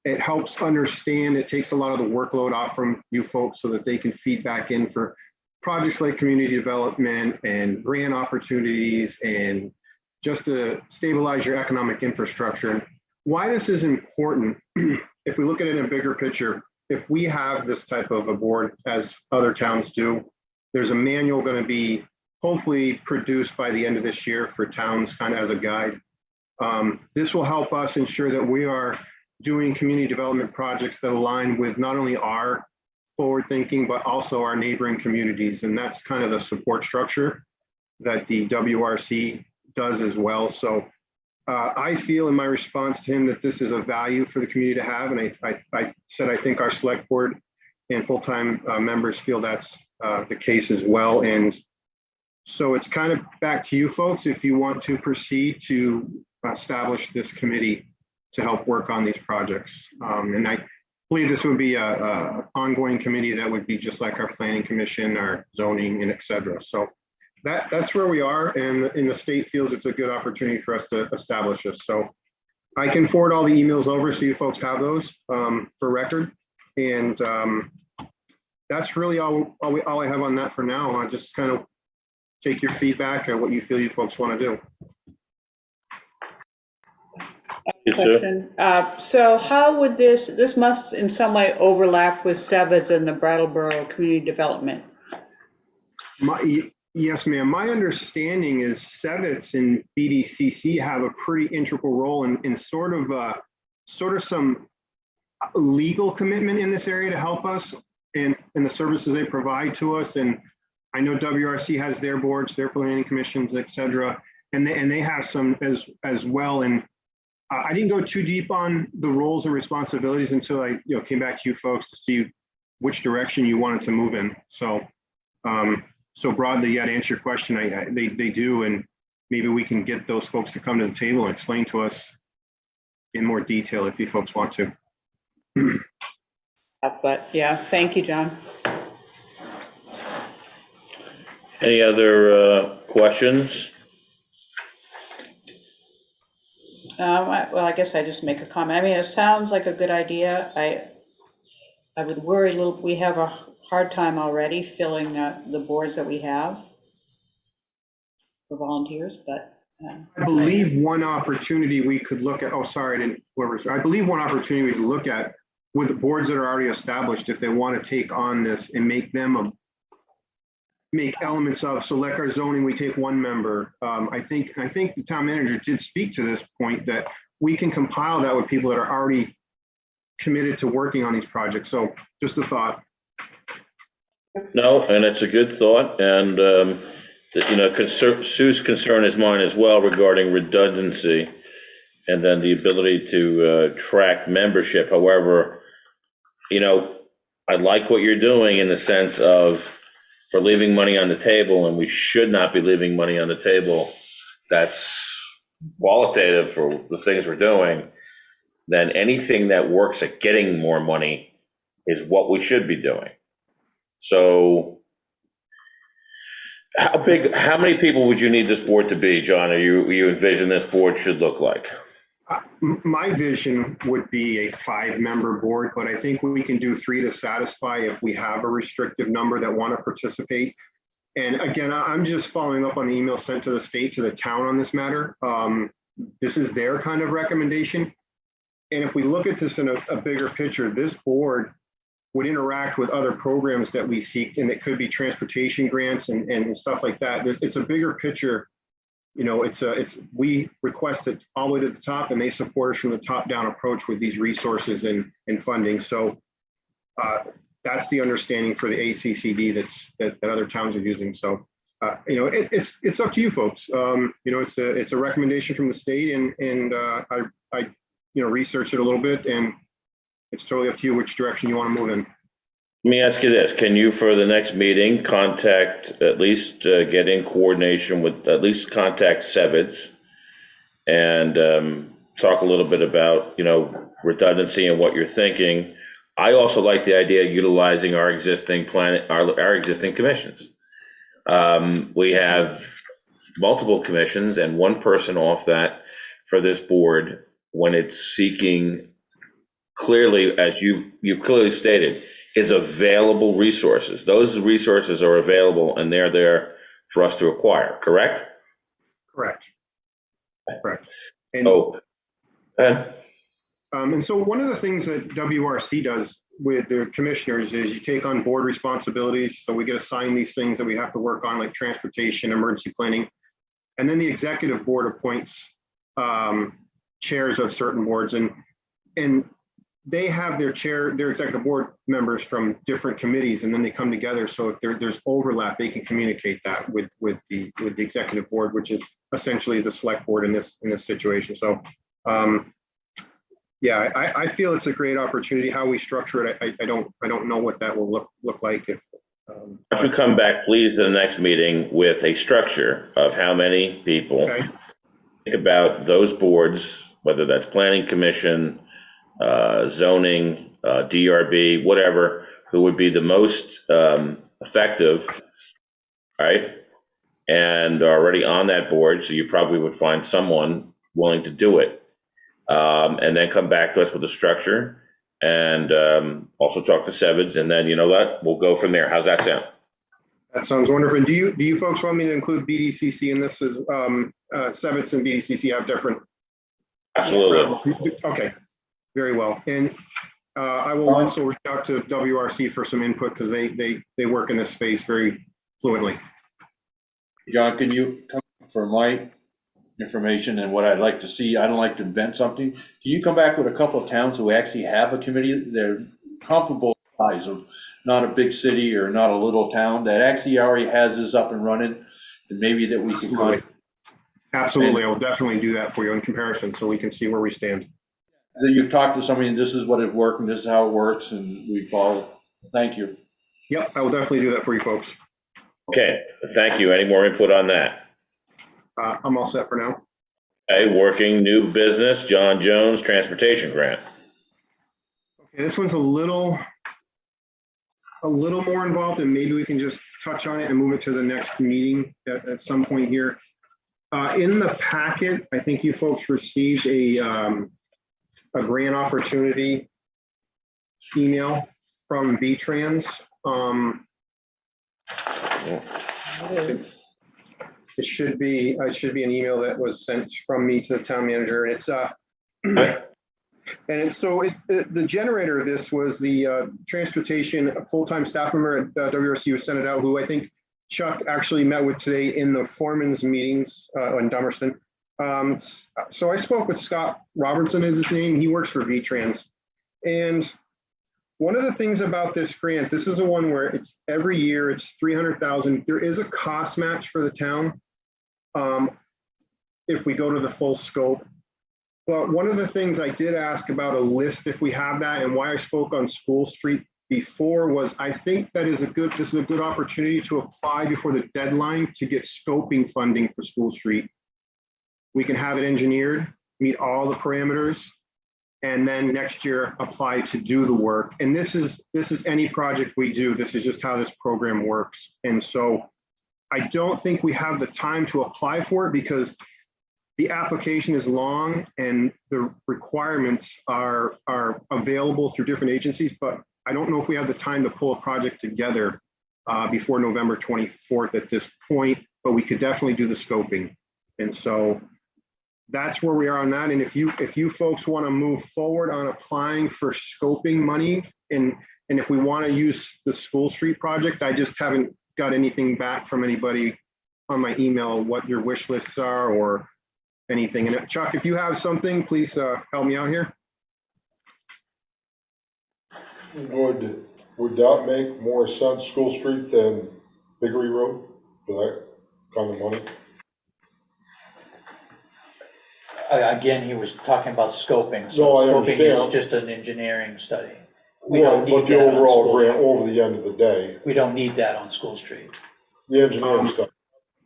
[SPEAKER 7] it helps understand, it takes a lot of the workload off from you folks so that they can feed back in for projects like community development and grant opportunities and just to stabilize your economic infrastructure. Why this is important, if we look at it in a bigger picture, if we have this type of a board as other towns do, there's a manual going to be hopefully produced by the end of this year for towns kind of as a guide. This will help us ensure that we are doing community development projects that align with not only our forward thinking, but also our neighboring communities. And that's kind of the support structure that the WRC does as well. So I feel in my response to him that this is a value for the community to have. And I said, I think our select board and full-time members feel that's the case as well. And so it's kind of back to you folks if you want to proceed to establish this committee to help work on these projects. And I believe this would be a ongoing committee that would be just like our planning commission, our zoning, and et cetera. So that's where we are, and the state feels it's a good opportunity for us to establish this. So I can forward all the emails over so you folks have those for record. And that's really all I have on that for now. I'll just kind of take your feedback and what you feel you folks want to do.
[SPEAKER 3] Yes, sir.
[SPEAKER 6] Question. So how would this must in some way overlap with Sevitz and the Brattleboro Community Development?
[SPEAKER 7] Yes, ma'am. My understanding is Sevitz and BDCC have a pretty integral role in sort of some legal commitment in this area to help us in the services they provide to us. And I know WRC has their boards, their planning commissions, et cetera, and they have some as well. And I didn't go too deep on the roles and responsibilities until I came back to you folks to see which direction you wanted to move in. So, so broadly, yeah, to answer your question, they do, and maybe we can get those folks to come to the table and explain to us in more detail if you folks want to.
[SPEAKER 6] But yeah, thank you, John.
[SPEAKER 3] Any other questions?
[SPEAKER 6] Well, I guess I just make a comment. I mean, it sounds like a good idea. I would worry a little, we have a hard time already filling the boards that we have for volunteers, but.
[SPEAKER 7] I believe one opportunity we could look at, oh, sorry, I didn't, I believe one opportunity we could look at with the boards that are already established, if they want to take on this and make them make elements of, so like our zoning, we take one member. I think the town manager did speak to this point that we can compile that with people that are already committed to working on these projects. So just a thought.
[SPEAKER 3] No, and it's a good thought, and you know, Sue's concern is mine as well regarding redundancy, and then the ability to track membership. However, you know, I like what you're doing in the sense of for leaving money on the table, and we should not be leaving money on the table. That's qualitative for the things we're doing. Then anything that works at getting more money is what we should be doing. So how many people would you need this board to be, John? You envision this board should look like?
[SPEAKER 7] My vision would be a 5-member board, but I think we can do 3 to satisfy if we have a restrictive number that want to participate. And again, I'm just following up on the email sent to the state, to the town on this matter. This is their kind of recommendation. And if we look at this in a bigger picture, this board would interact with other programs that we seek, and it could be transportation grants and stuff like that. It's a bigger picture. You know, we request it all the way to the top, and they support us from the top down approach with these resources and funding. So that's the understanding for the ACCD that other towns are using. So you know, it's up to you folks. You know, it's a recommendation from the state, and I you know, research it a little bit, and it's totally up to you which direction you want to move in.
[SPEAKER 3] Let me ask you this. Can you, for the next meeting, contact, at least get in coordination with, at least contact Sevitz and talk a little bit about, you know, redundancy and what you're thinking. I also like the idea of utilizing our existing our existing commissions. We have multiple commissions, and one person off that for this board when it's seeking clearly, as you've clearly stated, is available resources. Those resources are available, and they're there for us to acquire, correct?
[SPEAKER 7] Correct. And, and so one of the things that WRC does with their commissioners is you take on board responsibilities. So we get assigned these things that we have to work on, like transportation, emergency planning. And then the executive board appoints chairs of certain boards, and they have their executive board members from different committees, and then they come together. So if there's overlap, they can communicate that with the executive board, which is essentially the select board in this situation. So yeah, I feel it's a great opportunity. How we structure it, I don't know what that will look like if
[SPEAKER 3] you come back, please, to the next meeting with a structure of how many people.
[SPEAKER 7] Okay.
[SPEAKER 3] Think about those boards, whether that's planning commission, zoning, DRB, whatever, who would be the most effective, right? And already on that board, so you probably would find someone willing to do it. And then come back to us with a structure, and also talk to Sevitz, and then, you know what, we'll go from there. How's that sound?
[SPEAKER 7] That sounds wonderful. Do you folks want me to include BDCC in this? As Sevitz and BDCC have different.
[SPEAKER 3] Absolutely.
[SPEAKER 7] Okay, very well. And I will also reach out to WRC for some input, because they work in this space very fluently.
[SPEAKER 4] John, can you come for my information and what I'd like to see? I don't like to invent something. Can you come back with a couple of towns who actually have a committee? They're comparable size, of not a big city or not a little town, that actually already has this up and running, and maybe that we can contact.
[SPEAKER 7] Absolutely, I will definitely do that for you in comparison, so we can see where we stand.
[SPEAKER 4] Then you talk to somebody, and this is what it worked, and this is how it works, and we follow. Thank you.
[SPEAKER 7] Yep, I will definitely do that for you folks.
[SPEAKER 3] Okay, thank you. Any more input on that?
[SPEAKER 7] I'm all set for now.
[SPEAKER 3] Okay, working new business, John Jones Transportation Grant.
[SPEAKER 7] Okay, this one's a little more involved, and maybe we can just touch on it and move it to the next meeting at some point here. In the packet, I think you folks received a grant opportunity email from VTrans. It should be an email that was sent from me to the town manager, and it's the generator of this was the transportation full-time staff member at WRC who sent it out, who I think Chuck actually met with today in the foreman's meetings in Dummerston. So I spoke with Scott Robertson is his name. He works for VTrans. And one of the things about this grant, this is the one where it's every year, it's $300,000. There is a cost match for the town if we go to the full scope. But one of the things I did ask about a list, if we have that, and why I spoke on School Street before was I think this is a good opportunity to apply before the deadline to get scoping funding for School Street. We can have it engineered, meet all the parameters, and then next year apply to do the work. And this is any project we do. This is just how this program works. And so I don't think we have the time to apply for it because the application is long and the requirements are available through different agencies, but I don't know if we have the time to pull a project together before November 24th at this point, but we could definitely do the scoping. And so that's where we are on that. And if you folks want to move forward on applying for scoping money, and if we want to use the School Street project, I just haven't got anything back from anybody on my email, what your wish lists are or anything. And Chuck, if you have something, please help me out here.
[SPEAKER 8] Would that make more sense, School Street, than Biggery Road for that kind of money?
[SPEAKER 5] Again, he was talking about scoping, so
[SPEAKER 8] No, I
[SPEAKER 5] scoping is
[SPEAKER 8] understand.
[SPEAKER 5] just an engineering study. We don't
[SPEAKER 8] Right,
[SPEAKER 5] need
[SPEAKER 8] but the
[SPEAKER 5] that on
[SPEAKER 8] overall
[SPEAKER 5] School
[SPEAKER 8] grant
[SPEAKER 5] Street.
[SPEAKER 8] over the end of the day,
[SPEAKER 5] We don't need that on School Street.
[SPEAKER 8] the engineering stuff.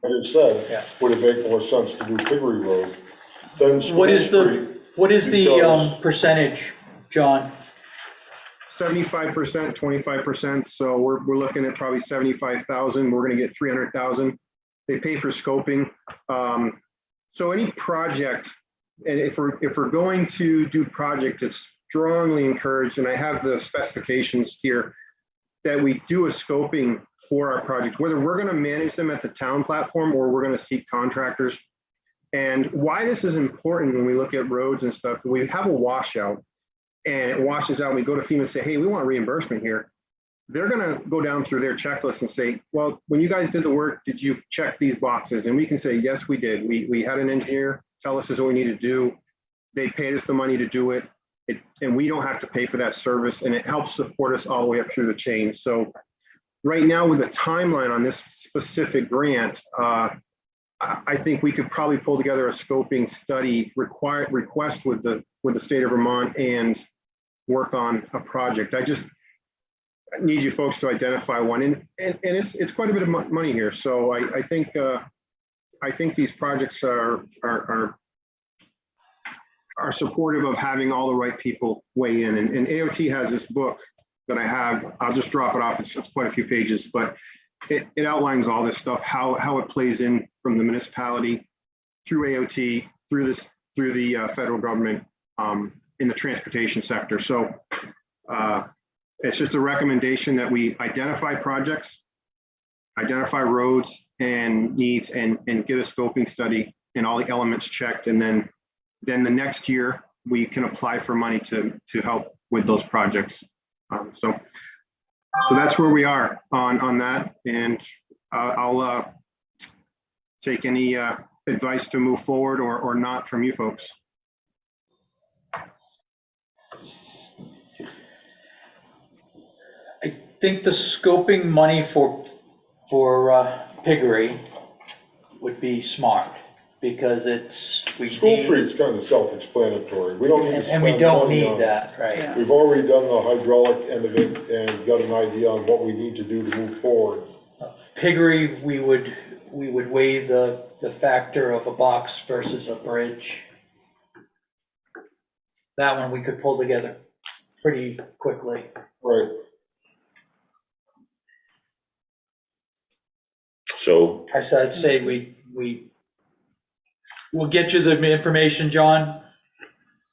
[SPEAKER 8] I just said,
[SPEAKER 5] Yeah.
[SPEAKER 8] would it make more sense to do Biggery Road than School
[SPEAKER 5] What is
[SPEAKER 8] Street?
[SPEAKER 5] what is the
[SPEAKER 8] because-
[SPEAKER 5] percentage, John?
[SPEAKER 7] 75%, 25%. So we're looking at probably 75,000. We're going to get 300,000. They pay for scoping. So any project, and if we're going to do project, it's strongly encouraged, and I have the specifications here, that we do a scoping for our project, whether we're going to manage them at the town platform or we're going to seek contractors. And why this is important when we look at roads and stuff, we have a washout and it washes out, and we go to FEMA and say, hey, we want reimbursement here. They're going to go down through their checklist and say, well, when you guys did the work, did you check these boxes? And we can say, yes, we did. We had an engineer tell us this is what we need to do. They paid us the money to do it. And we don't have to pay for that service, and it helps support us all the way up through the chain. So right now with the timeline on this specific grant, I think we could probably pull together a scoping study request with the state of Vermont and work on a project. I just need you folks to identify one, and it's quite a bit of money here. So I think these projects are supportive of having all the right people weigh in. And AOT has this book that I have. I'll just drop it off. It's quite a few pages, but it outlines all this stuff, how it plays in from the municipality through AOT, through the federal government in the transportation sector. So it's just a recommendation that we identify projects, identify roads and needs, and get a scoping study and all the elements checked. And then the next year we can apply for money to help with those projects. So that's where we are on that. And I'll take any advice to move forward or not from you folks.
[SPEAKER 5] I think the scoping money for Piggery would be smart. because we
[SPEAKER 8] School
[SPEAKER 5] need,
[SPEAKER 8] tree's kind of self-explanatory. We don't need to
[SPEAKER 5] and
[SPEAKER 8] spend
[SPEAKER 5] we don't
[SPEAKER 8] money
[SPEAKER 5] need
[SPEAKER 8] on it.
[SPEAKER 5] that, right?
[SPEAKER 6] Yeah.
[SPEAKER 8] We've already done the hydraulic end of it and got an idea on what we need to do to move forward.
[SPEAKER 5] Piggery, we would weigh the factor of a box versus a bridge. That one we could pull together pretty quickly.
[SPEAKER 8] Right.
[SPEAKER 3] So,
[SPEAKER 5] I'd say we'll get you the information, John.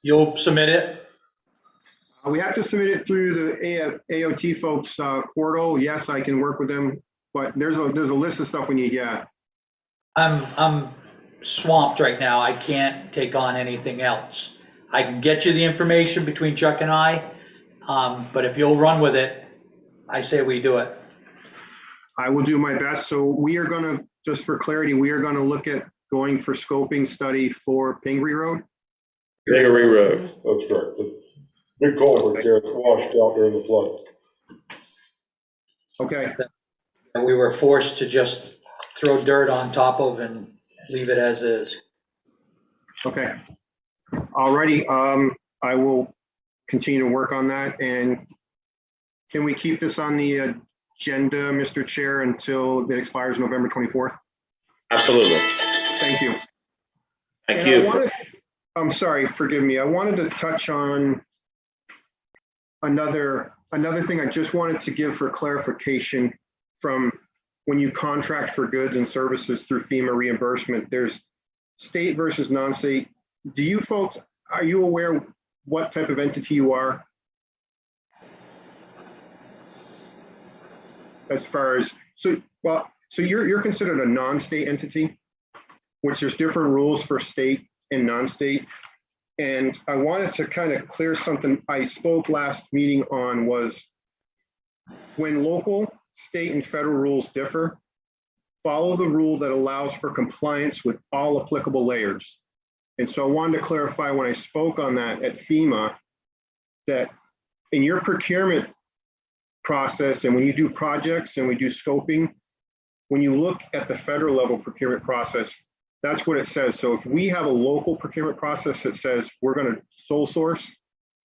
[SPEAKER 5] You'll submit it.
[SPEAKER 7] We have to submit it through the AOT folks portal. Yes, I can work with them, but there's a list of stuff we need, yeah.
[SPEAKER 5] I'm swamped right now. I can't take on anything else. I can get you the information between Chuck and I, but if you'll run with it, I say we do it.
[SPEAKER 7] I will do my best. So we are gonna, just for clarity, we are gonna look at going for scoping study for Pingree Road.
[SPEAKER 3] Piggery Road.
[SPEAKER 8] That's correct. The big culvert there that washed out during the flood.
[SPEAKER 7] Okay,
[SPEAKER 5] We were forced to just throw dirt on top of and leave it as is.
[SPEAKER 7] okay. Alrighty, I will continue to work on that. And can we keep this on the agenda, Mr. Chair, until it expires November 24th?
[SPEAKER 3] Absolutely.
[SPEAKER 7] Thank you.
[SPEAKER 3] Thank
[SPEAKER 7] And
[SPEAKER 3] you.
[SPEAKER 7] I'm sorry, forgive me. I wanted to touch on another thing I just wanted to give for clarification from when you contract for goods and services through FEMA reimbursement, there's state versus non-state. Do you folks, are you aware what type of entity you are? As far as, so you're considered a non-state entity, which there's different rules for state and non-state. And I wanted to kind of clear something I spoke last meeting on was when local, state, and federal rules differ, follow the rule that allows for compliance with all applicable layers. And so I wanted to clarify when I spoke on that at FEMA, that in your procurement process and when you do projects and we do scoping, when you look at the federal level procurement process, that's what it says. So if we have a local procurement process that says we're going to sole source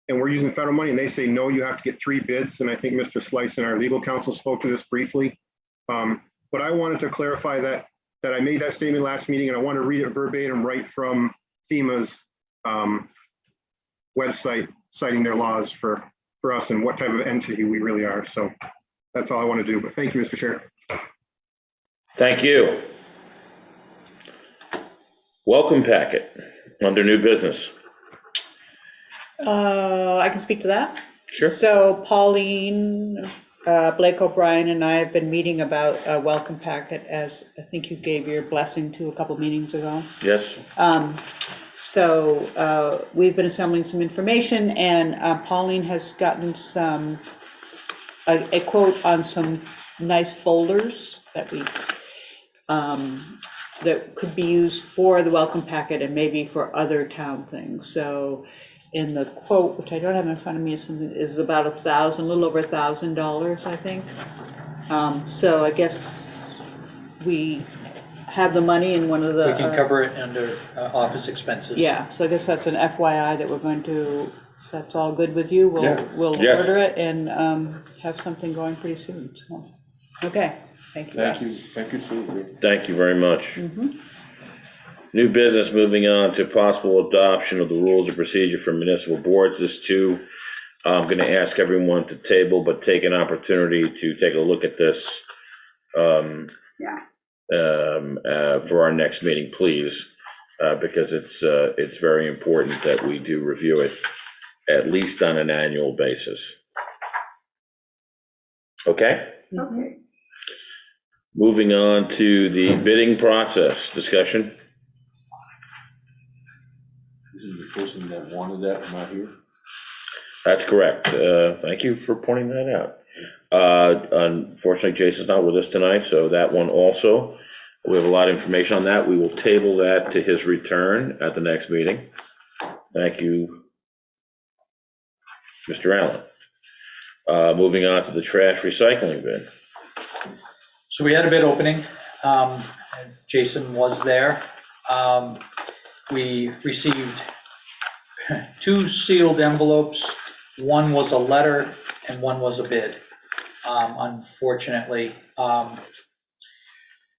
[SPEAKER 7] and we're using federal money and they say, no, you have to get 3 bids. And I think Mr. Slice and our legal counsel spoke to this briefly. But I wanted to clarify that I made that statement last meeting and I want to read it verbatim right from FEMA's website, citing their laws for us and what type of entity we really are. So that's all I want to do. But thank you, Mr. Chair.
[SPEAKER 3] Thank you. Welcome packet under new business.
[SPEAKER 6] I can speak to that.
[SPEAKER 3] Sure.
[SPEAKER 6] So Pauline, Blake O'Brien and I have been meeting about a welcome packet, as I think you gave your blessing to a couple meetings ago.
[SPEAKER 3] Yes.
[SPEAKER 6] So we've been assembling some information, and Pauline has gotten a quote on some nice folders that that could be used for the welcome packet and maybe for other town things. So in the quote, which I don't have in front of me, is about a little over $1,000, I think. So I guess we have the money in one of the.
[SPEAKER 5] We can cover it under office expenses.
[SPEAKER 6] Yeah, so I guess that's an FYI that we're going to, if that's all good with you, we'll
[SPEAKER 3] Yes.
[SPEAKER 6] order it and have something going pretty soon, so. Okay, thank you, Russ.
[SPEAKER 4] Thank you, Sue.
[SPEAKER 3] Thank you very much. New business, moving on to possible adoption of the rules of procedure for municipal boards. This too, I'm going to ask everyone to table, but take an opportunity to take a look at this
[SPEAKER 1] Yeah.
[SPEAKER 3] For our next meeting, please, because it's very important that we do review it at least on an annual basis. Okay?
[SPEAKER 1] Okay.
[SPEAKER 3] Moving on to the bidding process discussion.
[SPEAKER 4] Isn't the person that wanted that not here?
[SPEAKER 3] That's correct. Thank you for pointing that out. Unfortunately, Jason's not with us tonight, so that one also, we have a lot of information on that. We will table that to his return at the next meeting. Thank you, Mr. Allen. Moving on to the trash recycling bid.
[SPEAKER 5] So we had a bid opening. Jason was there. We received 2 sealed envelopes. One was a letter and one was a bid, unfortunately.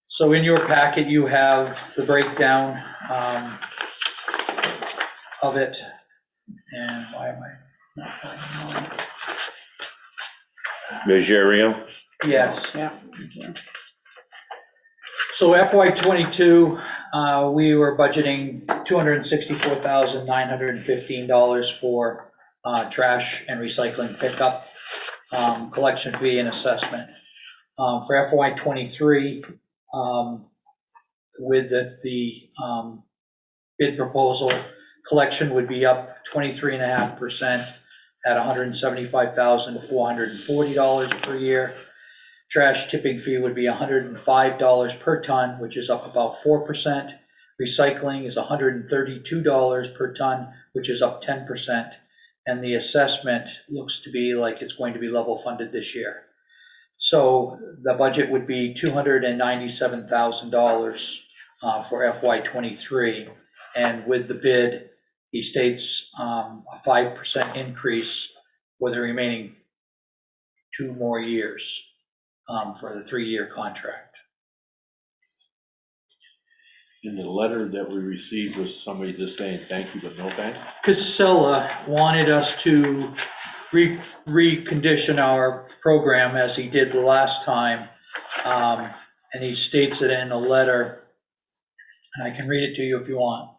[SPEAKER 5] So in your packet, you have the breakdown of it. And why am I not finding it?
[SPEAKER 3] Vegerio?
[SPEAKER 5] Yes.
[SPEAKER 6] Yeah.
[SPEAKER 5] So FY '22, we were budgeting $264,915 for trash and recycling pickup, collection fee and assessment. For FY '23, with the bid proposal, collection would be up 23.5% at $175,440 per year. Trash tipping fee would be $105 per ton, which is up about 4%. Recycling is $132 per ton, which is up 10%. And the assessment looks to be like it's going to be level funded this year. So the budget would be $297,000 for FY '23. And with the bid, he states a 5% increase for the remaining 2 more years. For the 3-year contract.
[SPEAKER 4] In the letter that we received was somebody just saying thank you, but no thanks?
[SPEAKER 5] Casella wanted us to recondition our program as he did the last time. And he states it in a letter, and I can read it to you if you want.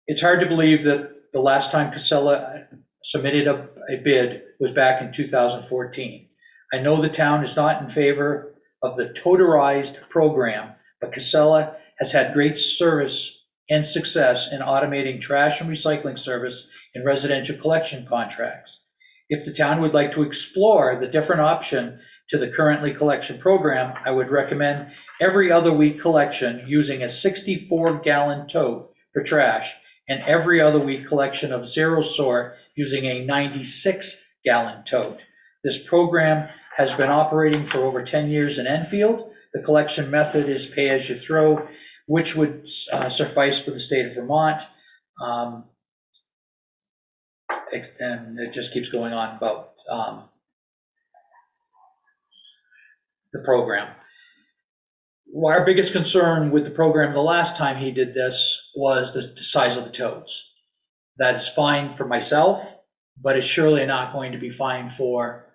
[SPEAKER 5] It's hard to believe that the last time Casella submitted a bid was back in 2014. I know the town is not in favor of the toterized program, but Casella has had great service and success in automating trash and recycling service in residential collection contracts. If the town would like to explore the different option to the currently collection program, I would recommend every other week collection using a 64-gallon tote for trash and every other week collection of zero sort using a 96-gallon tote. This program has been operating for over 10 years in Enfield. The collection method is pay-as-you-throw, which would suffice for the state of Vermont. And it just keeps going on about the program. Well, our biggest concern with the program the last time he did this was the size of the totes. That is fine for myself, but it's surely not going to be fine for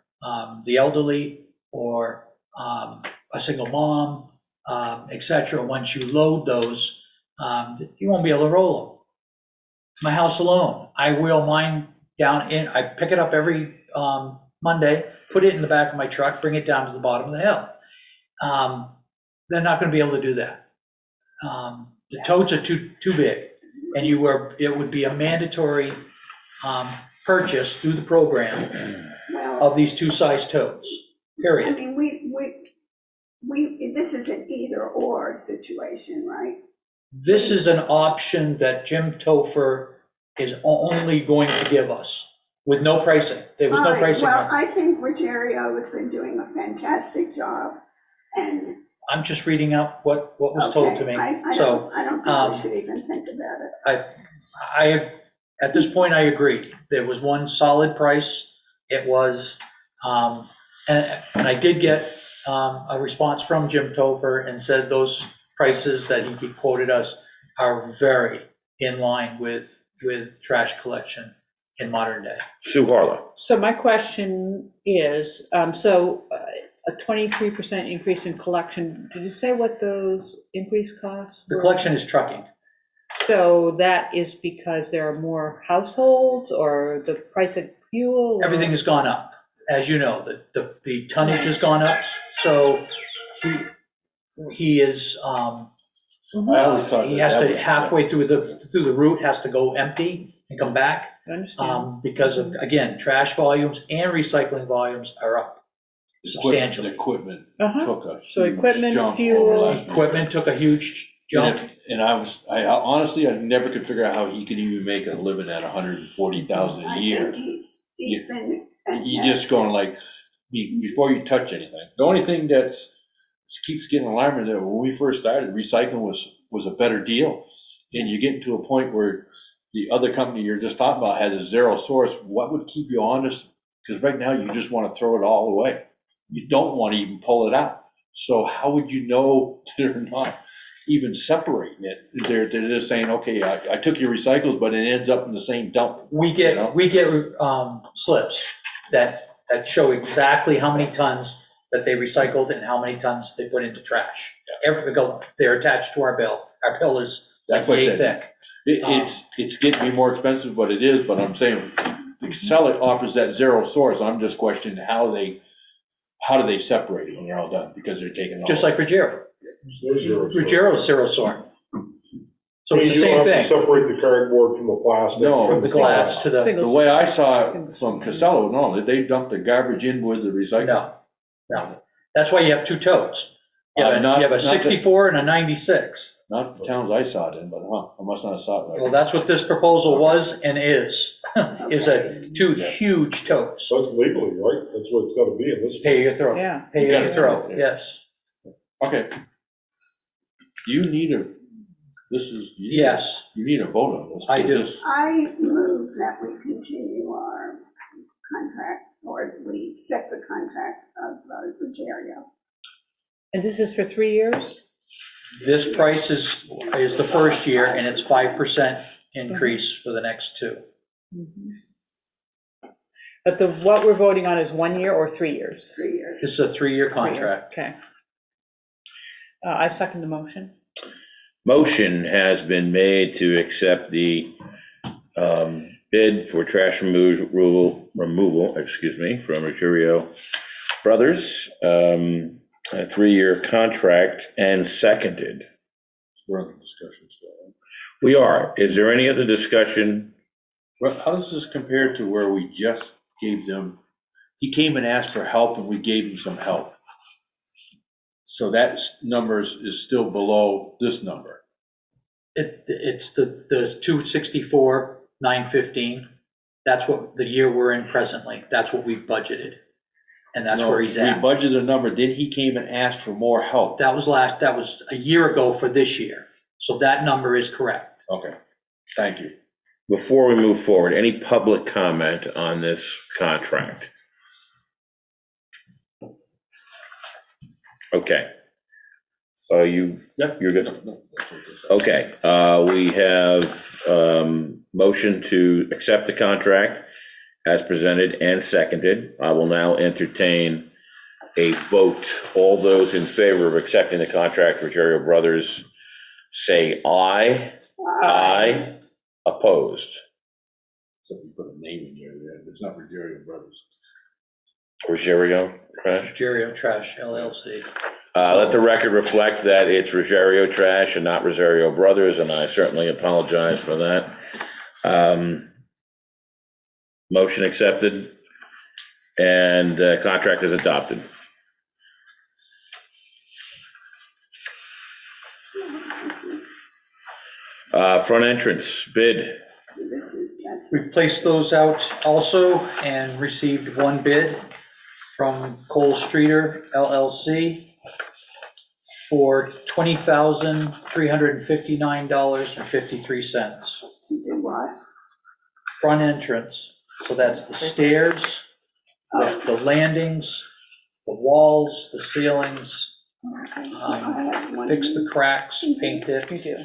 [SPEAKER 5] the elderly or a single mom, etc. Once you load those, you won't be able to roll them. My house alone, I wheel mine down in, I pick it up every Monday, put it in the back of my truck, bring it down to the bottom of the hill. They're not going to be able to do that. The totes are too big, and it would be a mandatory purchase through the program
[SPEAKER 1] Well,
[SPEAKER 5] of these 2-size totes,
[SPEAKER 1] I
[SPEAKER 5] period.
[SPEAKER 1] mean, this is an either or situation, right?
[SPEAKER 5] This is an option that Jim Topher is only going to give us with no pricing. There was no
[SPEAKER 1] Fine.
[SPEAKER 5] pricing.
[SPEAKER 1] Well, I think Ruggiero has been doing a fantastic job, and.
[SPEAKER 5] I'm just reading out what was told to me.
[SPEAKER 1] I
[SPEAKER 5] So
[SPEAKER 1] don't think we should even think about it.
[SPEAKER 5] I, at this point, I agree. There was one solid price. It was, and I did get a response from Jim Topher and said those prices that he quoted us are very in line with trash collection in modern day.
[SPEAKER 3] Sue Harlow.
[SPEAKER 6] So my question is, a 23% increase in collection, did you say what those increased costs
[SPEAKER 5] The
[SPEAKER 6] were?
[SPEAKER 5] collection is trucking.
[SPEAKER 6] So that is because there are more households, or the price of fuel? or-
[SPEAKER 5] Everything has gone up, as you know, the tonnage has gone up, so he is,
[SPEAKER 4] I always thought
[SPEAKER 5] he
[SPEAKER 4] that
[SPEAKER 5] has
[SPEAKER 4] that
[SPEAKER 5] to,
[SPEAKER 4] was-
[SPEAKER 5] halfway through the route, has to go empty and come back,
[SPEAKER 6] I understand.
[SPEAKER 5] because of, again, trash volumes and recycling volumes are up substantially.
[SPEAKER 4] The equipment
[SPEAKER 6] Uh-huh.
[SPEAKER 4] took a
[SPEAKER 6] So
[SPEAKER 4] huge
[SPEAKER 6] equipment,
[SPEAKER 4] jump
[SPEAKER 6] fuel-
[SPEAKER 4] over last year.
[SPEAKER 5] Equipment took a huge jump.
[SPEAKER 4] And I honestly, I never could figure out how he could even make a living at 140,000 a
[SPEAKER 1] I
[SPEAKER 4] year.
[SPEAKER 1] think he's been
[SPEAKER 4] You just going like, before you touch anything. The only thing keeps getting alarming that when we first started, recycling was was a better deal. And you get to a point where the other company you're just talking about had a zero source, what would keep you honest? Because right now you just want to throw it all away. You don't want to even pull it out. So how would you know they're not even separating it? They're just saying, okay, I took your recycles, but it ends up in the same dump.
[SPEAKER 5] We get slips that show exactly how many tons that they recycled and how many tons they put into trash. They're attached to our bill. Our bill is like
[SPEAKER 4] That's what I
[SPEAKER 5] yay
[SPEAKER 4] said.
[SPEAKER 5] thick.
[SPEAKER 4] It's getting to be more expensive, but it is, but I'm saying, Casella offers that zero source, I'm just questioning how do they separate it when they're all done, because they're taking all.
[SPEAKER 5] Just like Ruggiero. Ruggiero's zero sort. So it's the
[SPEAKER 8] You
[SPEAKER 5] same
[SPEAKER 8] don't have to
[SPEAKER 5] thing,
[SPEAKER 8] separate the cardboard from the plastic.
[SPEAKER 4] No,
[SPEAKER 5] from the glass to the,
[SPEAKER 4] The way I saw it from Casella, no, they dumped the garbage in with the recycle.
[SPEAKER 5] no. That's why you have two totes. You have
[SPEAKER 4] Not
[SPEAKER 5] a
[SPEAKER 4] the-
[SPEAKER 5] 64 and a 96.
[SPEAKER 4] Not the towns I saw it in, but I must not have saw it
[SPEAKER 5] Well,
[SPEAKER 4] right.
[SPEAKER 5] that's what this proposal was and is two huge totes.
[SPEAKER 8] So it's legally, right? That's what it's gotta be in this.
[SPEAKER 5] Pay your throw.
[SPEAKER 6] Yeah.
[SPEAKER 5] Pay as you throw, yes.
[SPEAKER 4] Okay. You need
[SPEAKER 5] Yes,
[SPEAKER 4] you need a vote on this.
[SPEAKER 5] I do.
[SPEAKER 4] because this-
[SPEAKER 1] I move that we continue our contract, or we accept the contract of Ruggiero.
[SPEAKER 6] And this is for 3 years?
[SPEAKER 5] this price is the first year, and it's 5% increase for the next two.
[SPEAKER 6] But what we're voting on is 1 year or 3 years?
[SPEAKER 1] 3 years.
[SPEAKER 5] This is a 3-year contract.
[SPEAKER 6] Okay. I second the motion.
[SPEAKER 3] Motion has been made to accept the bid for trash removal, from Ruggiero Brothers, a 3-year contract, and seconded.
[SPEAKER 4] We're on the discussion still.
[SPEAKER 3] We are. Is there any other discussion?
[SPEAKER 4] Well, how does this compare to where we just gave them, he came and asked for help and we gave him some help? So that number is still below this number.
[SPEAKER 5] It's the 264, 915. That's what the year we're in presently. That's what we've budgeted. And that's where he's at.
[SPEAKER 4] We budgeted a number, then he came and asked for more help.
[SPEAKER 5] That was a year ago for this year. So that number is correct.
[SPEAKER 4] Okay, thank you.
[SPEAKER 3] Before we move forward, any public comment on this contract? Okay. You're good?
[SPEAKER 4] No, that's okay.
[SPEAKER 3] Okay, we have motion to accept the contract as presented and seconded. I will now entertain a vote. All those in favor of accepting the contract with Ruggiero Brothers, say aye. Aye. Opposed?
[SPEAKER 4] So we put a name in there, it's not Ruggiero Brothers.
[SPEAKER 3] Ruggiero Trash?
[SPEAKER 5] Ruggiero Trash LLC.
[SPEAKER 3] Let the record reflect that it's Ruggiero Trash and not Ruggiero Brothers, and I certainly apologize for that. Motion accepted, and contract is adopted. Front entrance bid.
[SPEAKER 5] We placed those out also and received one bid from Cole Streeter LLC for $20,359.53.
[SPEAKER 1] To do what?
[SPEAKER 5] Front entrance, so that's the stairs, the landings, the walls, the ceilings,
[SPEAKER 1] Okay. I have one.
[SPEAKER 5] fix the cracks, paint
[SPEAKER 6] You
[SPEAKER 5] it.
[SPEAKER 6] do.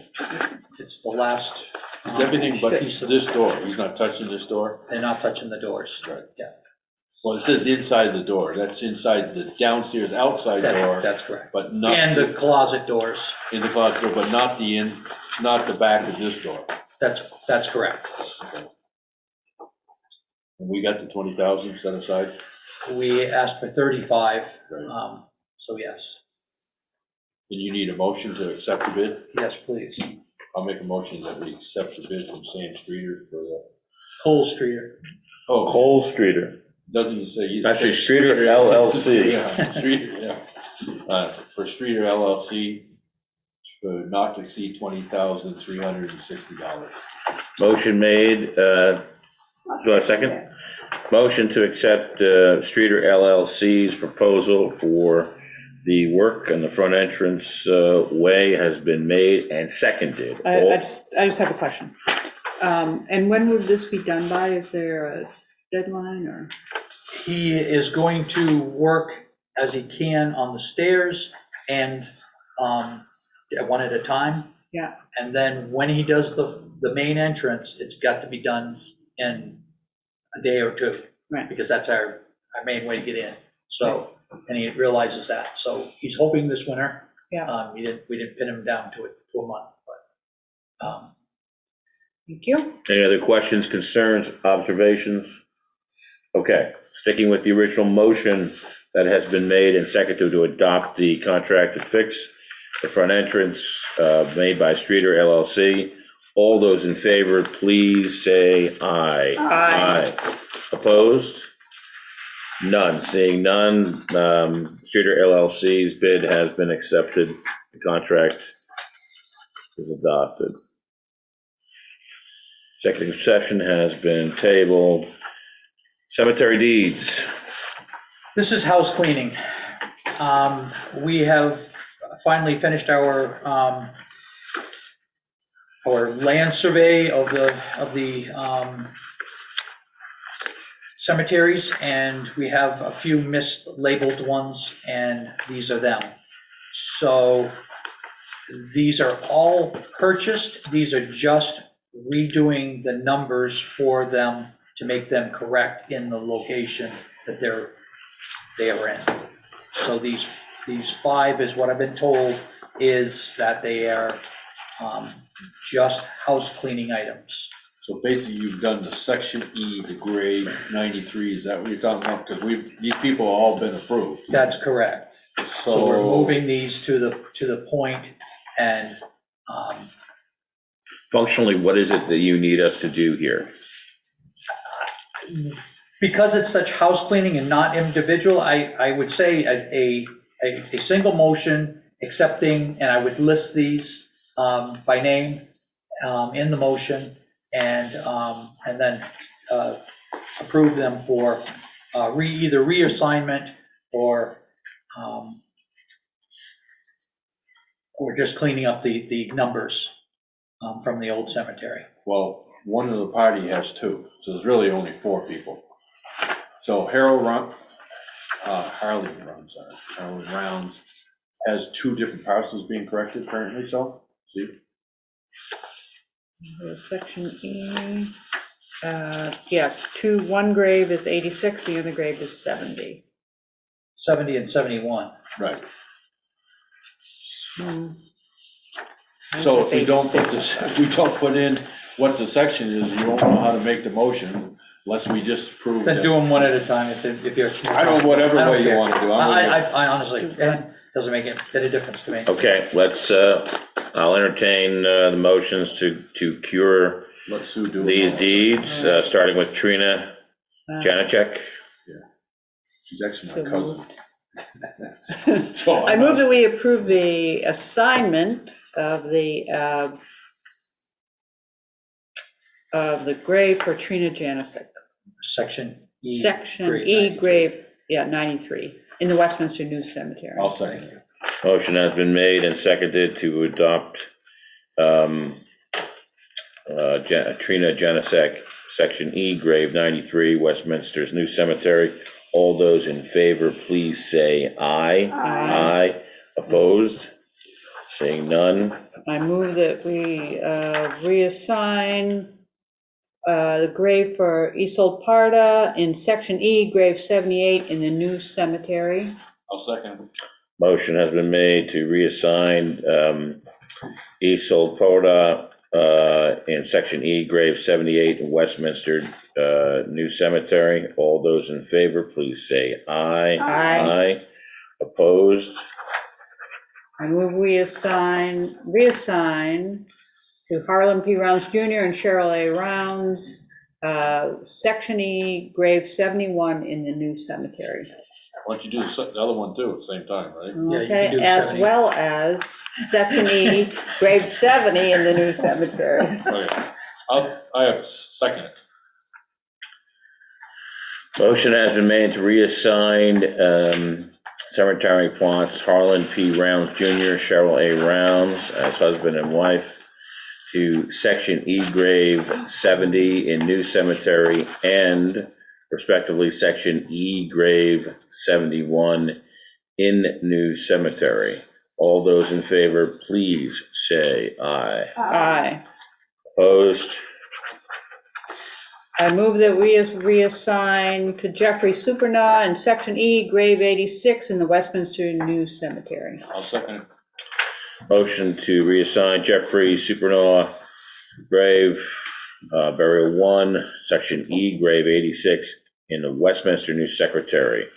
[SPEAKER 5] It's the last.
[SPEAKER 4] It's everything but
[SPEAKER 5] piece of-
[SPEAKER 4] this door, he's not touching this door?
[SPEAKER 5] They're not touching the doors.
[SPEAKER 4] Right.
[SPEAKER 5] Yeah,
[SPEAKER 4] Well, it says inside the door, that's inside the downstairs outside door,
[SPEAKER 5] that's correct.
[SPEAKER 4] but not.
[SPEAKER 5] And the closet doors,
[SPEAKER 4] In the closet door, but not not the back of this door.
[SPEAKER 5] that's correct.
[SPEAKER 4] And we got the 20,000 set aside?
[SPEAKER 5] We asked for 35,
[SPEAKER 4] Right.
[SPEAKER 5] so yes.
[SPEAKER 4] And you need a motion to accept the bid?
[SPEAKER 5] Yes, please.
[SPEAKER 4] I'll make a motion that we accept the bid from Sam Streeter for the,
[SPEAKER 5] Cole Streeter.
[SPEAKER 4] oh,
[SPEAKER 3] Cole Streeter.
[SPEAKER 4] doesn't even say you.
[SPEAKER 3] Actually, Streeter LLC.
[SPEAKER 4] Yeah, Streeter, yeah. For Streeter LLC, for not to exceed $20,360.
[SPEAKER 3] Motion made, do I second? Motion to accept Streeter LLC's proposal for The work on the front entrance way has been made and seconded.
[SPEAKER 6] I just have a question. And when would this be done by? Is there a deadline or?
[SPEAKER 5] He is going to work as he can on the stairs and one at a time.
[SPEAKER 6] Yeah. And
[SPEAKER 5] then when he does the main entrance, it's got to be done in a day or two.
[SPEAKER 6] Right.
[SPEAKER 5] Because that's our main way to get in. So, and he realizes that. So he's hoping this winter.
[SPEAKER 6] Yeah.
[SPEAKER 5] We didn't pin him down to a month, but.
[SPEAKER 6] Thank you.
[SPEAKER 3] Any other questions, concerns, observations? Okay, sticking with the original motion that has been made and seconded to adopt the contract to fix the front entrance made by Streeter LLC. All those in favor, please say aye.
[SPEAKER 6] Aye.
[SPEAKER 3] Opposed? None. Seeing none, Streeter LLC's bid has been accepted. The contract is adopted. Executive session has been tabled. Cemetery deeds.
[SPEAKER 5] This is house cleaning. We have finally finished our land survey of the cemeteries, and we have a few mislabeled ones, and these are them. So these are all purchased. These are just redoing the numbers for them to make them correct in the location that they are in. So these 5 is what I've been told is that they are just house cleaning items.
[SPEAKER 4] So basically, you've done the section E, the grade 93, is that what you're talking about? Because these people have all been approved.
[SPEAKER 5] That's correct. So we're moving these to the point, and
[SPEAKER 3] Functionally, what is it that you need us to do here?
[SPEAKER 5] because it's such house cleaning and not individual, I would say a single motion accepting, and I would list these by name in the motion, and then approve them for either reassignment or just cleaning up the numbers from the old cemetery.
[SPEAKER 4] Well, one of the party has 2, so there's really only 4 people. So Harley Rounds has 2 different parcels being corrected apparently, so, see?
[SPEAKER 6] Section E, yeah, one grave is 86, the other grave is 70.
[SPEAKER 5] 70 and 71.
[SPEAKER 4] Right.
[SPEAKER 6] So
[SPEAKER 4] if we don't put in what the section is, you won't know how to make the motion unless we just prove
[SPEAKER 5] Then
[SPEAKER 4] that.
[SPEAKER 5] do them one at a time if you're.
[SPEAKER 4] I don't know, whatever
[SPEAKER 5] I don't
[SPEAKER 4] way you
[SPEAKER 5] care.
[SPEAKER 4] want to do.
[SPEAKER 5] I honestly, it doesn't make a bit of difference to me.
[SPEAKER 3] Okay, let's, I'll entertain the motions to cure
[SPEAKER 4] Let Sue do it.
[SPEAKER 3] these deeds, starting with Trina Janacek.
[SPEAKER 4] She's actually
[SPEAKER 6] So
[SPEAKER 4] my cousin. So
[SPEAKER 6] I move that we approve the assignment of the grave for Trina Janusik.
[SPEAKER 5] Section E.
[SPEAKER 6] Section
[SPEAKER 5] grave
[SPEAKER 6] E
[SPEAKER 5] 93.
[SPEAKER 6] grave, 93, in the Westminster New Cemetery.
[SPEAKER 4] I'll second it.
[SPEAKER 3] Motion has been made and seconded to adopt Trina Janacek, Section E, grave 93, Westminster's New Cemetery. All those in favor, please say aye.
[SPEAKER 1] Aye.
[SPEAKER 3] Opposed? Seeing none.
[SPEAKER 6] I move that we reassign the grave for Isolde Parda in Section E, grave 78 in the New Cemetery.
[SPEAKER 4] I'll second.
[SPEAKER 3] Motion has been made to reassign Isolde Parda in Section E, grave 78 in Westminster New Cemetery. All those in favor, please say aye.
[SPEAKER 6] Aye.
[SPEAKER 3] Opposed?
[SPEAKER 6] I move we reassign to Harlan P. Rounds Jr. and Cheryl A. Rounds, Section E, grave 71 in the New Cemetery.
[SPEAKER 4] Why don't you do the other one too at the same time, right?
[SPEAKER 5] Yeah, you can
[SPEAKER 6] Okay,
[SPEAKER 5] do
[SPEAKER 6] as
[SPEAKER 5] 70.
[SPEAKER 6] well as Section E, grave 70 in the New Cemetery.
[SPEAKER 4] Okay. I have second it.
[SPEAKER 3] Motion has been made to reassign cemetery plots Harlan P. Rounds Jr., Cheryl A. Rounds as husband and wife to Section E grave 70 in New Cemetery and respectively Section E grave 71 in New Cemetery. All those in favor, please say aye.
[SPEAKER 6] Aye.
[SPEAKER 3] Opposed?
[SPEAKER 6] I move that we reassign to Jeffrey Supernaw in Section E, grave 86 in the Westminster New Cemetery.
[SPEAKER 4] I'll second it.
[SPEAKER 3] Motion to reassign Jeffrey Supernaw, grave burial 1, Section E, grave 86 in the Westminster New Cemetery.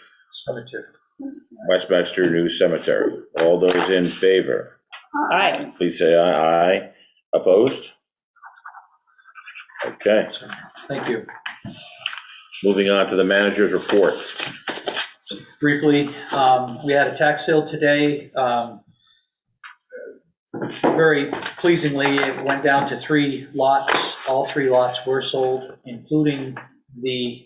[SPEAKER 3] Westminster New Cemetery. All those in favor,
[SPEAKER 6] Aye.
[SPEAKER 3] please say aye. Aye. Opposed? Okay,
[SPEAKER 5] Thank you.
[SPEAKER 3] moving on to the manager's report.
[SPEAKER 5] Briefly, we had a tax sale today. Very pleasingly, it went down to 3 lots. All 3 lots were sold, including the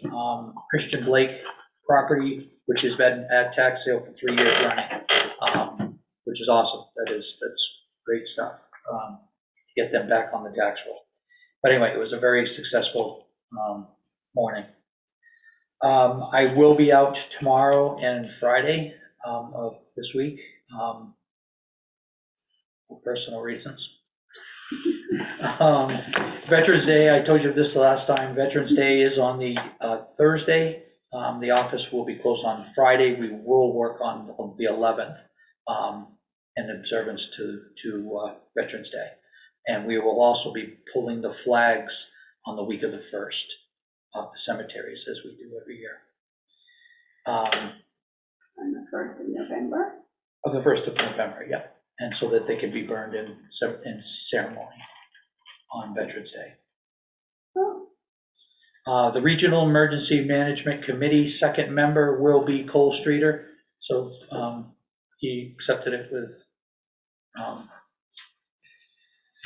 [SPEAKER 5] Christian Blake property, which has been at tax sale for 3 years running, which is awesome. That's great stuff. Get them back on the tax roll. But anyway, it was a very successful morning. I will be out tomorrow and Friday of this week for personal reasons. Veterans Day, I told you this the last time, Veterans Day is on the Thursday. The office will be closed on Friday. We will work on the 11th in observance to Veterans Day. And we will also be pulling the flags on the week of the 1st of the cemeteries, as we do every year.
[SPEAKER 1] On the 1st of November?
[SPEAKER 5] Of the 1st of November, yeah. And so that they can be burned in ceremony on Veterans Day.
[SPEAKER 1] Oh,
[SPEAKER 5] The Regional Emergency Management Committee second member will be Cole Streeter. So he accepted it with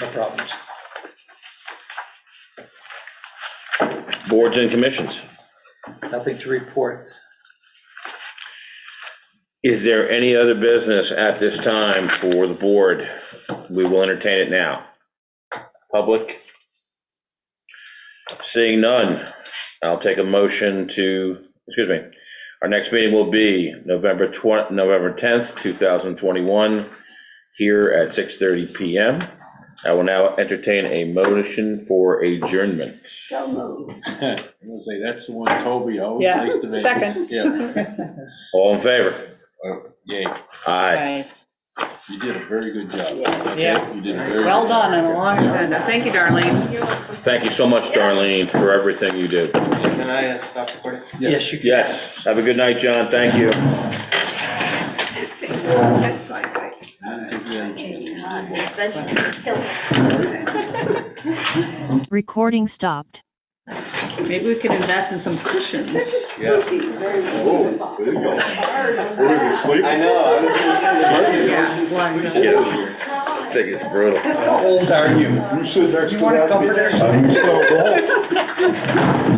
[SPEAKER 5] no problems.
[SPEAKER 3] Boards and commissions.
[SPEAKER 5] Nothing to report.
[SPEAKER 3] Is there any other business at this time for the board? We will entertain it now. Public? Seeing none, I'll take a motion to, our next meeting will be November 10th, 2021, here at 6:30 PM. I will now entertain a motion for adjournment.
[SPEAKER 1] so moved.
[SPEAKER 4] I'm gonna say, that's the one Toby always
[SPEAKER 6] Yeah,
[SPEAKER 4] likes to make.
[SPEAKER 6] second.
[SPEAKER 4] Yeah.
[SPEAKER 3] All in favor?
[SPEAKER 4] Yay,
[SPEAKER 3] Aye.
[SPEAKER 4] you did a very good job.
[SPEAKER 1] Yes.
[SPEAKER 6] Yeah.
[SPEAKER 4] You did a very.
[SPEAKER 6] Well done and a long agenda. Thank you, Darlene.
[SPEAKER 3] Thank you so much, Darlene, for everything you do.
[SPEAKER 9] Can I stop recording?
[SPEAKER 5] Yes, you can.
[SPEAKER 3] Yes, have a good night, John, thank you.
[SPEAKER 1] It was just like
[SPEAKER 10] Recording stopped.
[SPEAKER 6] Maybe we could invest in some cushions.
[SPEAKER 1] spooky, very
[SPEAKER 8] Oh, there you go. We're gonna sleep.
[SPEAKER 9] I know, I was gonna
[SPEAKER 6] Yeah.
[SPEAKER 3] Yes, I think it's brutal.
[SPEAKER 5] How old are you?
[SPEAKER 8] You sit next to
[SPEAKER 5] You want a
[SPEAKER 8] that.
[SPEAKER 5] comforter?
[SPEAKER 8] I'm still wrong.